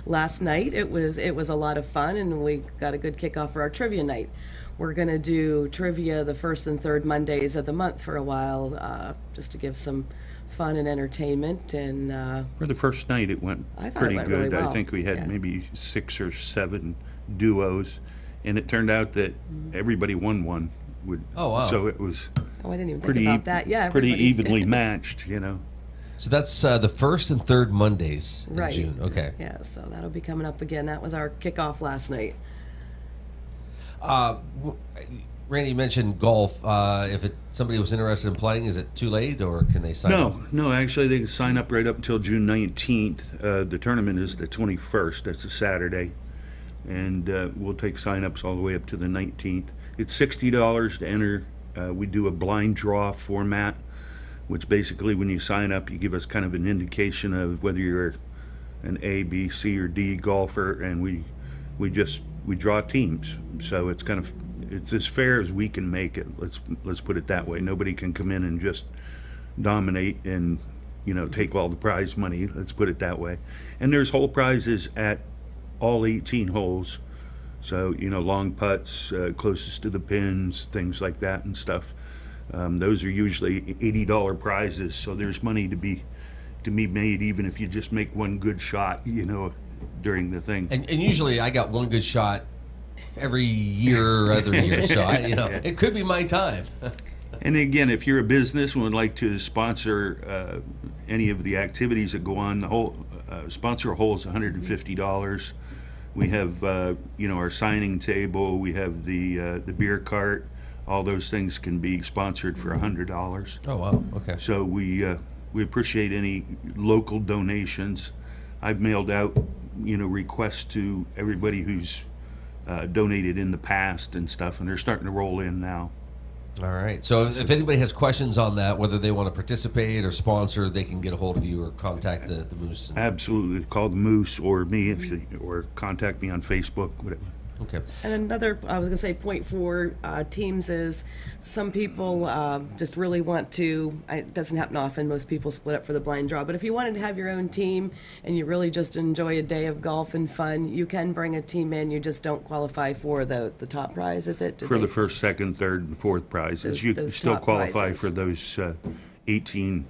last night. It was a lot of fun, and we got a good kickoff for our trivia night. We're going to do trivia the first and third Mondays of the month for a while, just to give some fun and entertainment. And
for the first night, it went pretty good. Really well. I think we had maybe 6 or 7 duos. And it turned out that everybody won one.
Oh, wow.
So it was
I didn't even think about that. Yeah,
pretty evenly matched, you know.
So that's the first and third Mondays in June. Okay.
Yeah, so that'll be coming up again. That was our kickoff last night.
Randy, you mentioned golf. If somebody was interested in playing, is it too late, or can they sign up?
No, actually they can sign up right up until June 19th. The tournament is the 21st. That's a Saturday. And we'll take sign-ups all the way up to the 19th. It's $60 to enter. We do a blind draw format, which basically when you sign up, you give us kind of an indication of whether you're an A, B, C, or D golfer, and we draw teams. So it's as fair as we can make it. Let's put it that way. Nobody can come in and just dominate and take all the prize money. Let's put it that way. And there's whole prizes at all 18 holes, so long putts, closest to the pins, things like that and stuff. Those are usually $80 prizes, so there's money to be made even if you just make one good shot, during the thing.
And usually I got one good shot every year or other year, so it could be my time.
And again, if you're a business and would like to sponsor any of the activities that go on, the whole sponsor a hole is $150. We have, our signing table. We have the beer cart. All those things can be sponsored for $100.
Oh wow! Okay.
So we appreciate any local donations. I've mailed out, requests to everybody who's donated in the past and stuff, and they're starting to roll in now.
All right. So if anybody has questions on that, whether they want to participate or sponsor, they can get a hold of you or contact the Moose.
Absolutely. Call the Moose or me or contact me on Facebook, whatever.
Okay.
And another, I was going to say, point for teams is some people just really want to, it doesn't happen often, most people split up for the blind draw, but if you wanted to have your own team and you really just enjoy a day of golf and fun, you can bring a team in. You just don't qualify for the top prize, is it?
The first, second, third, and fourth prizes. You still qualify
prizes.
For those 18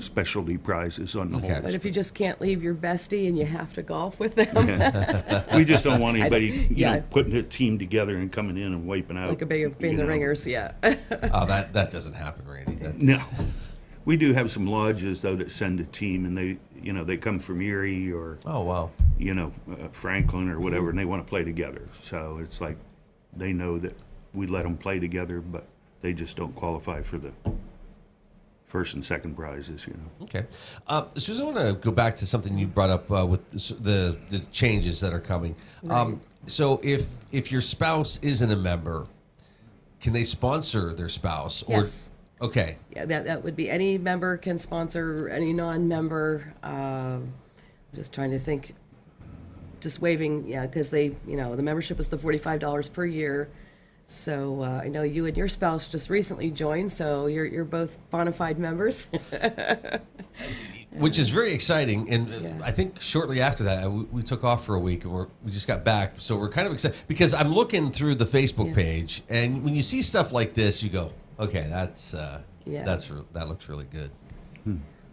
specialty prizes on the holes.
But if you just can't leave your bestie and you have to golf with them.
We just don't want anybody putting a team together and coming in and wiping out.
Like being the ringers, yeah.
Oh, that doesn't happen, Randy.
No. We do have some lodges, though, that send a team, and they come from Erie or Franklin or whatever, and they want to play together. So it's like they know that we let them play together, but they just don't qualify for the first and second prizes,
Okay. Susan, I want to go back to something you brought up with the changes that are coming.
Right.
So if your spouse isn't a member, can they sponsor their spouse?
Yes.
Okay.
Yeah, that would be any member can sponsor any non-member. I'm just trying to think. Just waiving, because the membership is the $45 per year. So I know you and your spouse just recently joined, so you're both bona fide members.
Which is very exciting, and I think shortly after that we took off for a week, and we just got back, so we're kind of excited because I'm looking through the Facebook page, and when you see stuff like this, you go, okay, that looks really good.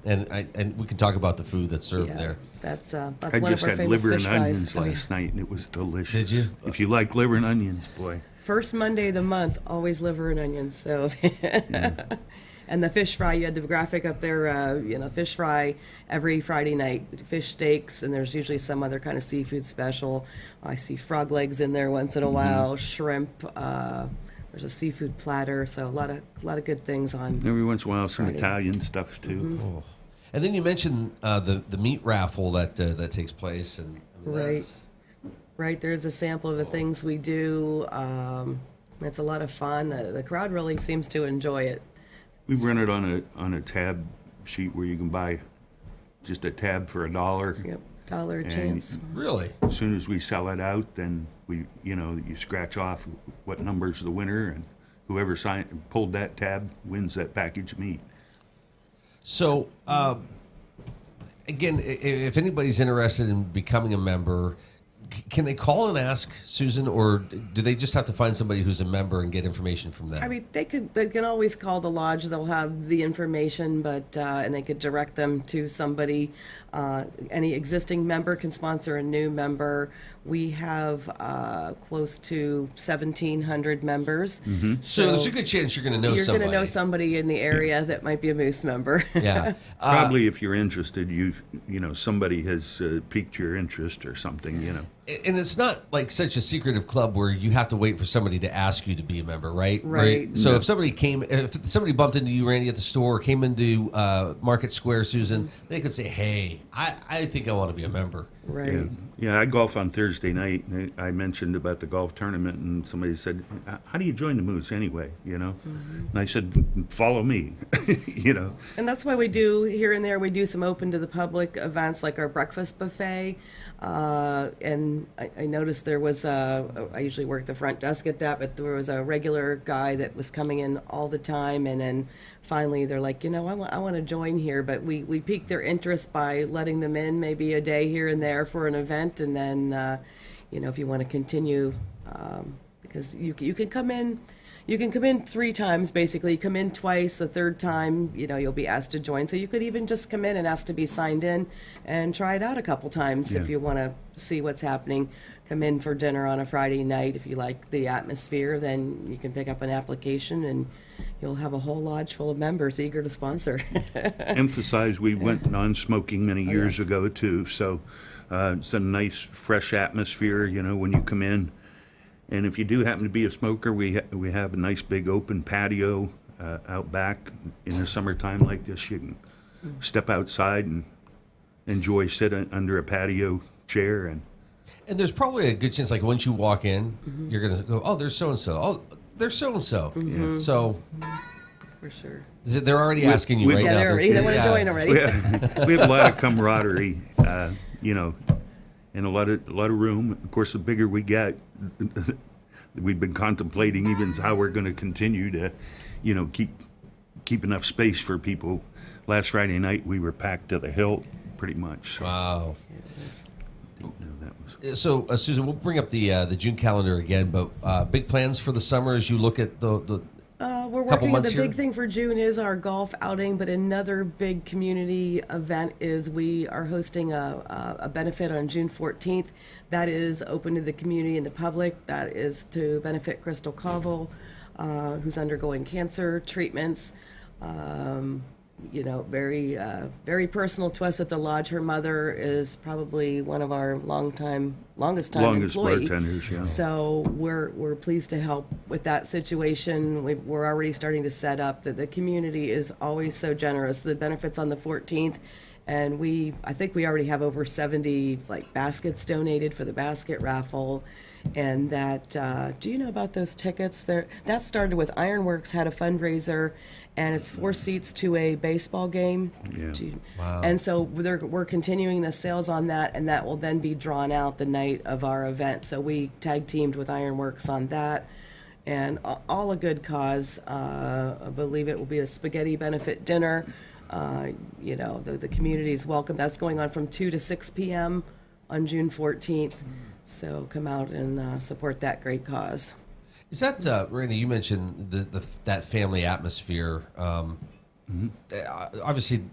And we can talk about the food that's served there.
That's
I
one of our
just had
famous
liver
fish
and onions
fries.
last night, and it was delicious.
Did you?
If you like liver and onions, boy.
First Monday of the month, always liver and onions. So, and the fish fry, you had the graphic up there. Fish fry every Friday night, fish steaks, and there's usually some other kind of seafood special. I see frog legs in there once in a while, shrimp. There's a seafood platter, so a lot of good things on.
Every once in a while, some
Friday.
Italian stuff too.
Mhm.
Oh. And then you mentioned the meat raffle that takes place, and I mean,
Right.
that's-
Right, there's a sample of the things we do. It's a lot of fun. The crowd really seems to enjoy it.
We run it on a tab sheet where you can buy just a tab for $1.
Yep, dollar a
And
chance.
Really?
As soon as we sell it out, then you scratch off what number's the winner, and whoever pulled that tab wins that package of meat.
So, again, if anybody's interested in becoming a member, can they call and ask Susan, or do they just have to find somebody who's a member and get information from them?
I mean, they can always call the lodge. They'll have the information, but and they could direct them to somebody. Any existing member can sponsor a new member. We have close to 1,700 members.
Mm-hmm. So there's a good chance you're going to know
You're
somebody.
going to know somebody in the area that might be a Moose member.
Yeah.
Probably if you're interested, somebody has piqued your interest or something,
And it's not like such a secretive club where you have to wait for somebody to ask you to be a member, right?
Right.
So
No.
if somebody bumped into you, Randy, at the store, or came into Market Square, Susan, they could say, "Hey, I think I want to be a member."
Right.
Yeah, I golf on Thursday night. And I mentioned about the golf tournament, and somebody said, "How do you join the Moose anyway?" And I said, "Follow me."
And that's why we do here and there. We do some open to the public events like our breakfast buffet. And I noticed there was I usually work the front desk at that, but there was a regular guy that was coming in all the time, and then finally they're like, I want to join here, but we piqued their interest by letting them in maybe a day here and there for an event, and then if you want to continue, because you can come in. You can come in 3 times, basically. You come in twice. The third time, you'll be asked to join. So you could even just come in and ask to be signed in and try it out a couple times if you want to see what's happening. Come in for dinner on a Friday night. If you like the atmosphere, then you can pick up an application and you'll have a whole lodge full of members eager to sponsor.
Emphasize we went non-smoking many years
yes.
ago too, so it's a nice fresh atmosphere when you come in. And if you do happen to be a smoker, we have a nice big open patio out back. In the summertime like this, you can step outside and sit under a patio chair. And
there's probably a good chance, like once you walk in, you're going to go, "Oh, there's so and so. Oh, there's so and so." So
for sure.
They're already asking you right now.
They want to join already.
We have a lot of camaraderie, and a lot of room. Of course, the bigger we get, we've been contemplating even how we're going to continue to, keep enough space for people. Last Friday night we were packed to the hilt, pretty much. So.
Wow.
Didn't know that was.
So, Susan, we'll bring up the June calendar again, but big plans for the summer as you look at the
We're
couple
working.
months
The
here?
big thing for June is our golf outing, but another big community event is we are hosting a benefit on June 14th. That is open to the community and the public. That is to benefit Crystal Covell, who's undergoing cancer treatments. Very personal to us at the lodge. Her mother is probably one of our longest time employee.
bartenders, yeah.
So we're pleased to help with that situation. We're already starting to set up that the community is always so generous. The benefits on the 14th, and I think we already have over 70 baskets donated for the basket raffle. And that, do you know about those tickets? That started with Ironworks had a fundraiser, and it's 4 seats to a baseball game.
Yeah.
Wow.
And so we're continuing the sales on that, and that will then be drawn out the night of our event. So we tag teamed with Ironworks on that, and all a good cause. I believe it will be a spaghetti benefit dinner. The community is welcome. That's going on from 2 to 6 p.m. on June 14th. So come out and support that great cause.
Is that Randy? You mentioned that family atmosphere. Obviously,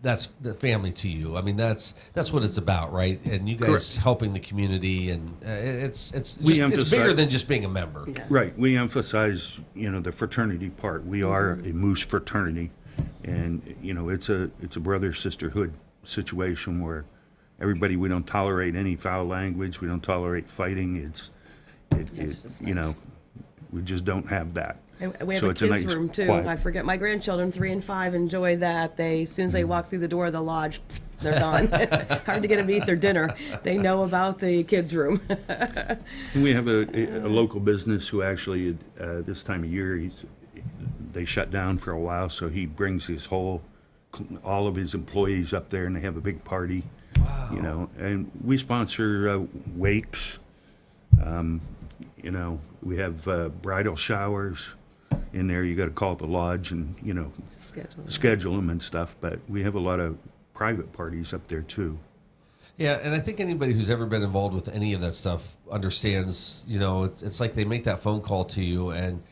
that's the family to you. I mean, that's what it's about, right? And you guys
Correct.
helping the community, and it's
emphasize-
bigger than just being a member.
Yeah.
Right. We emphasize, the fraternity part. We are a Moose fraternity, and it's a brother sisterhood situation where everybody. We don't tolerate any foul language. We don't tolerate fighting.
It's just nice.
We just don't have that.
And we have
So
a
it's
kids
nice,
room too.
quiet-
I forget my grandchildren, 3 and 5, enjoy that. As soon as they walk through the door of the lodge, they're gone. Hard to get them to eat their dinner. They know about the kids room.
We have a local business who actually, this time of year, they shut down for a while, so he brings all of his employees up there, and they have a big party.
Wow.
You know, and we sponsor wakes. You know, we have bridal showers in there. You got to call the lodge and, you know, schedule them and stuff. But we have a lot of private parties up there too.
Yeah, and I think anybody who's ever been involved with any of that stuff understands, you know, it's like they make that phone call to you, and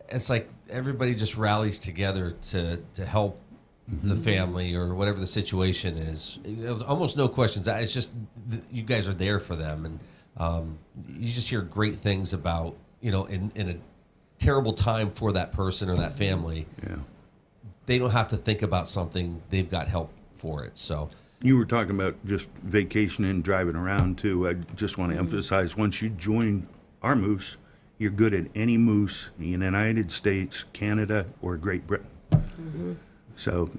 it's like everybody just rallies together to help the family or whatever the situation is. There's almost no questions. It's just you guys are there for them, and you just hear great things about, you know, in a terrible time for that person or that family.
Yeah.
They don't have to think about something. They've got help for it. So
You were talking about just vacationing, driving around too. I just want to emphasize, once you join our moose, you're good at any moose in the United States, Canada, or Great Britain. So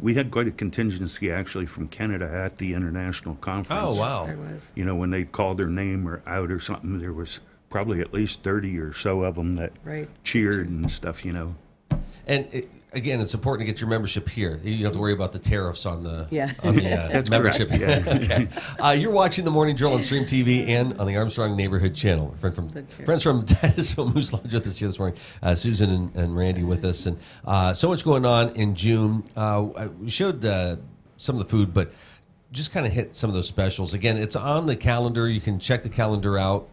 we had quite a contingency actually from Canada at the international conference.
Oh, wow.
There was.
You know, when they called their name or out or something, there was probably at least 30 or so of them that cheered and stuff, you know.
And again, it's important to get your membership here. You don't have to worry about the tariffs on the,
That's
membership.
correct, yeah.
Okay. You're watching the Morning Drill on Stream TV and on the Armstrong Neighborhood Channel. Friends from Titusville Moose Lodge with us here this morning. Susan and Randy with us. And so much going on in June. We showed some of the food, but just kind of hit some of those specials. Again, it's on the calendar. You can check the calendar out.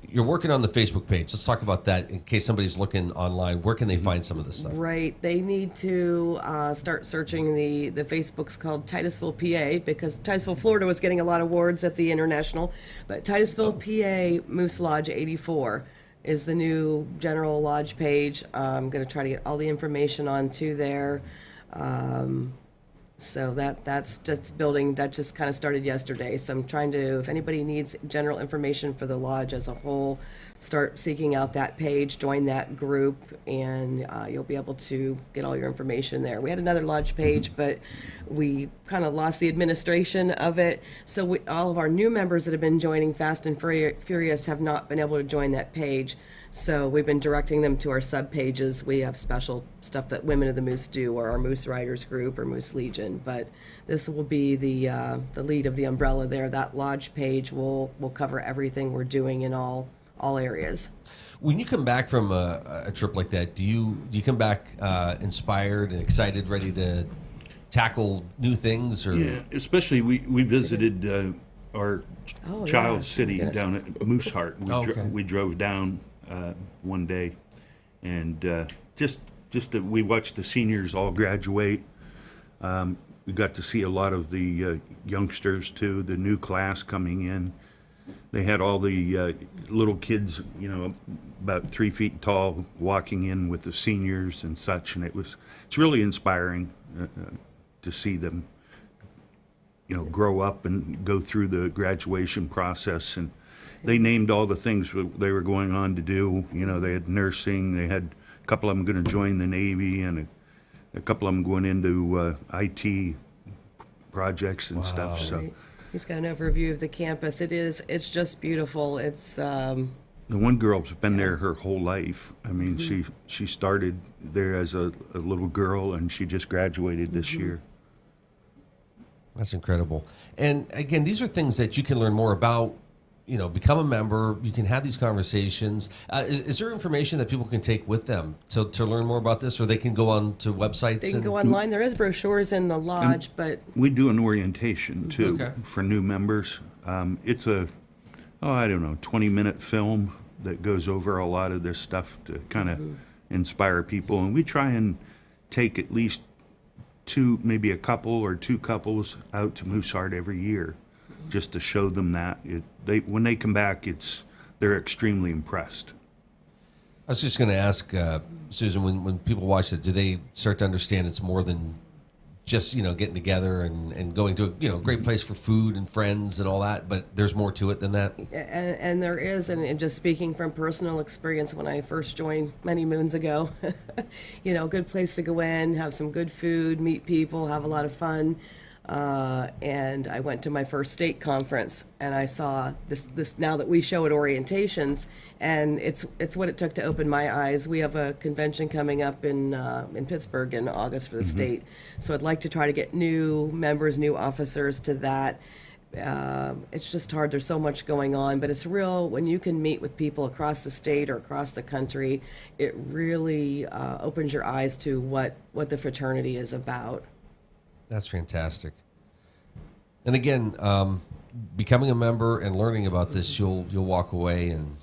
You're working on the Facebook page. Let's talk about that in case somebody's looking online. Where can they find some of this stuff?
Right. They need to start searching the Facebook's called Titusville, PA, because Titusville, Florida was getting a lot of awards at the international. But Titusville, PA Moose Lodge 84 is the new general lodge page. I'm going to try to get all the information onto there. So that's just building, that just kind of started yesterday. So I'm trying to, if anybody needs general information for the lodge as a whole, start seeking out that page, join that group, and you'll be able to get all your information there. We had another lodge page, but we kind of lost the administration of it. So all of our new members that have been joining Fast and Furious have not been able to join that page. So we've been directing them to our sub pages. We have special stuff that Women of the Moose do, or our Moose Riders group, or Moose Legion. But this will be the lead of the umbrella there. That lodge page will cover everything we're doing in all areas.
When you come back from a trip like that, do you come back inspired and excited, ready to tackle new things? Or
yeah, especially we visited our child city down at Mooseheart. We drove down one day, and just that we watched the seniors all graduate. We got to see a lot of the youngsters too, the new class coming in. They had all the little kids, you know, about 3 feet tall, walking in with the seniors and such, and it's really inspiring to see them, you know, grow up and go through the graduation process. And they named all the things they were going on to do. You know, they had nursing, they had a couple of them going to join the Navy, and a couple of them going into IT projects and stuff. So.
Right. He's got an overview of the campus. It's just beautiful. It's
the one girl's been there her whole life. I mean, she started there as a little girl, and she just graduated this year.
That's incredible. And again, these are things that you can learn more about. You know, become a member. You can have these conversations. Is there information that people can take with them to learn more about this, or they can go on to websites?
They can go online. There is brochures in the lodge, but
we do an orientation too for new members. It's a 20-minute film that goes over a lot of this stuff to kind of inspire people, and we try and take at least maybe a couple or two couples out to Mooseheart every year, just to show them that when they come back, they're extremely impressed.
I was just going to ask Susan, when people watch it, do they start to understand it's more than just getting together and going to a great place for food and friends and all that, but there's more to it than that.
And there is, and just speaking from personal experience, when I first joined many moons ago, good place to go in, have some good food, meet people, have a lot of fun. And I went to my first state conference, and I saw this now that we show at orientations, and it's what it took to open my eyes. We have a convention coming up in Pittsburgh in August for the state, so I'd like to try to get new members, new officers to that. It's just hard. There's so much going on, but it's real when you can meet with people across the state or across the country. It really opens your eyes to what the fraternity is about.
That's fantastic. And again, becoming a member and learning about this, you'll walk away. And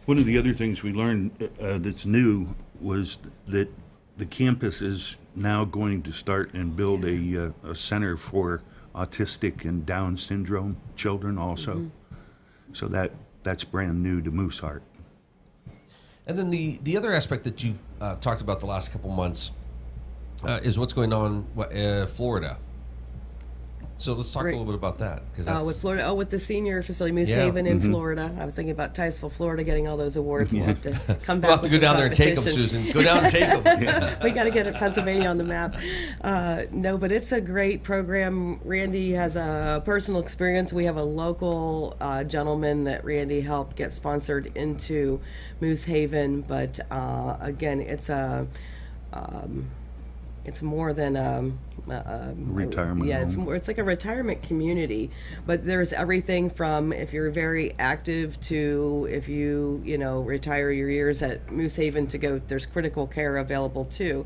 one of the other things we learned that's new was that the campus is now going to start and build a center for autistic and Down syndrome children also. So that's brand new to Mooseheart.
And then the other aspect that you've talked about the last couple months is what's going on Florida. So let's talk a little bit about that.
With Florida, with the senior facility, Moose Haven in Florida. I was thinking about Titusville, Florida, getting all those awards. We'll have to come back.
We'll have to go down there and take them, Susan. Go down and take them.
We got to get Pennsylvania on the map. No, but it's a great program. Randy has a personal experience. We have a local gentleman that Randy helped get sponsored into Moose Haven. But again, it's more than
retirement.
Yeah,
home.
it's like a retirement community. But there's everything from if you're very active to if you retire your years at Moose Haven to go. There's critical care available too.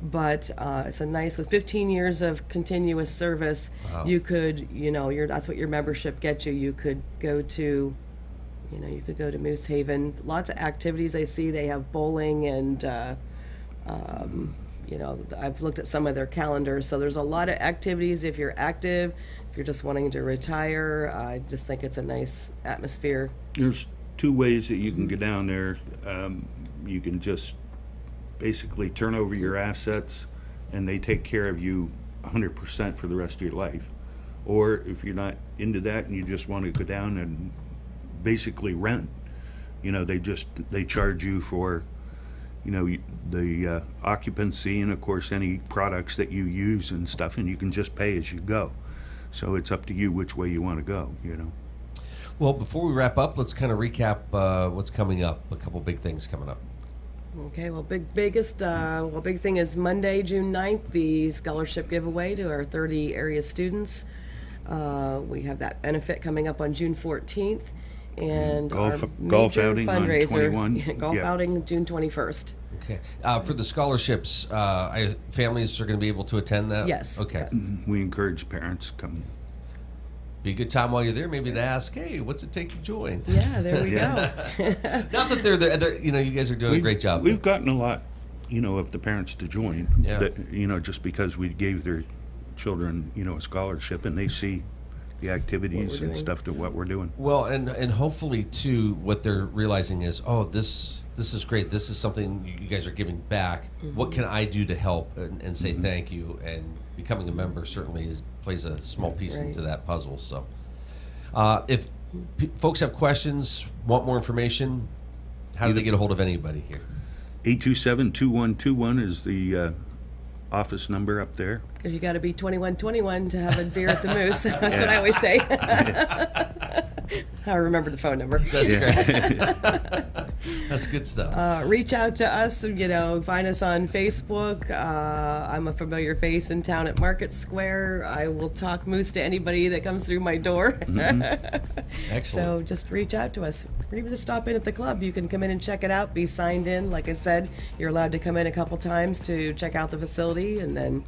But it's a nice with 15 years of continuous service. Wow. You could that's what your membership gets you. You could go to. You could go to Moose Haven. Lots of activities. I see they have bowling and. I've looked at some of their calendars, so there's a lot of activities. If you're active, if you're just wanting to retire, I just think it's a nice atmosphere.
There's two ways that you can get down there. You can just basically turn over your assets, and they take care of you 100% for the rest of your life. Or if you're not into that and you just want to go down and basically rent, they charge you for the occupancy and of course any products that you use and stuff, and you can just pay as you go. So it's up to you which way you want to go.
Well, before we wrap up, let's kind of recap what's coming up. A couple big things coming up.
Okay, well, big thing is Monday, June 9th, the scholarship giveaway to our 30 area students. We have that benefit coming up on June 14th. And
golf
major
outing
fundraiser,
on 21.
Golf outing June 21st.
Okay. For the scholarships, families are going to be able to attend that?
Yes.
Okay.
We encourage parents to come.
Be a good time while you're there, maybe to ask, hey, what's it take to join?
Yeah, there we go.
Not that they're there, you guys are doing a great job.
We've gotten a lot, of the parents to join.
Yeah.
That, just because we gave their children, a scholarship, and they see the activities and stuff to what we're doing.
Well, and hopefully too, what they're realizing is, this is great. This is something you guys are giving back. What can I do to help and say thank you? And becoming a member certainly plays a small piece into that puzzle. So, if folks have questions, want more information, how do they get a hold of anybody here?
827-2121 is the office number up there.
You got to be 21 to have a beer at the Moose. That's what I always say. I remember the phone number.
That's great. That's good stuff.
Reach out to us. Find us on Facebook. I'm a familiar face in town at Market Square. I will talk Moose to anybody that comes through my door.
Excellent.
So just reach out to us. Or even just stop in at the club. You can come in and check it out. Be signed in. Like I said, you're allowed to come in a couple times to check out the facility, and then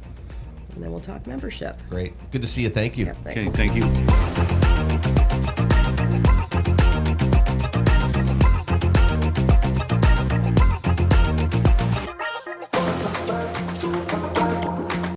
we'll talk membership.
Great. Good to see you. Thank you.
Yeah, thanks.
Okay, thank you.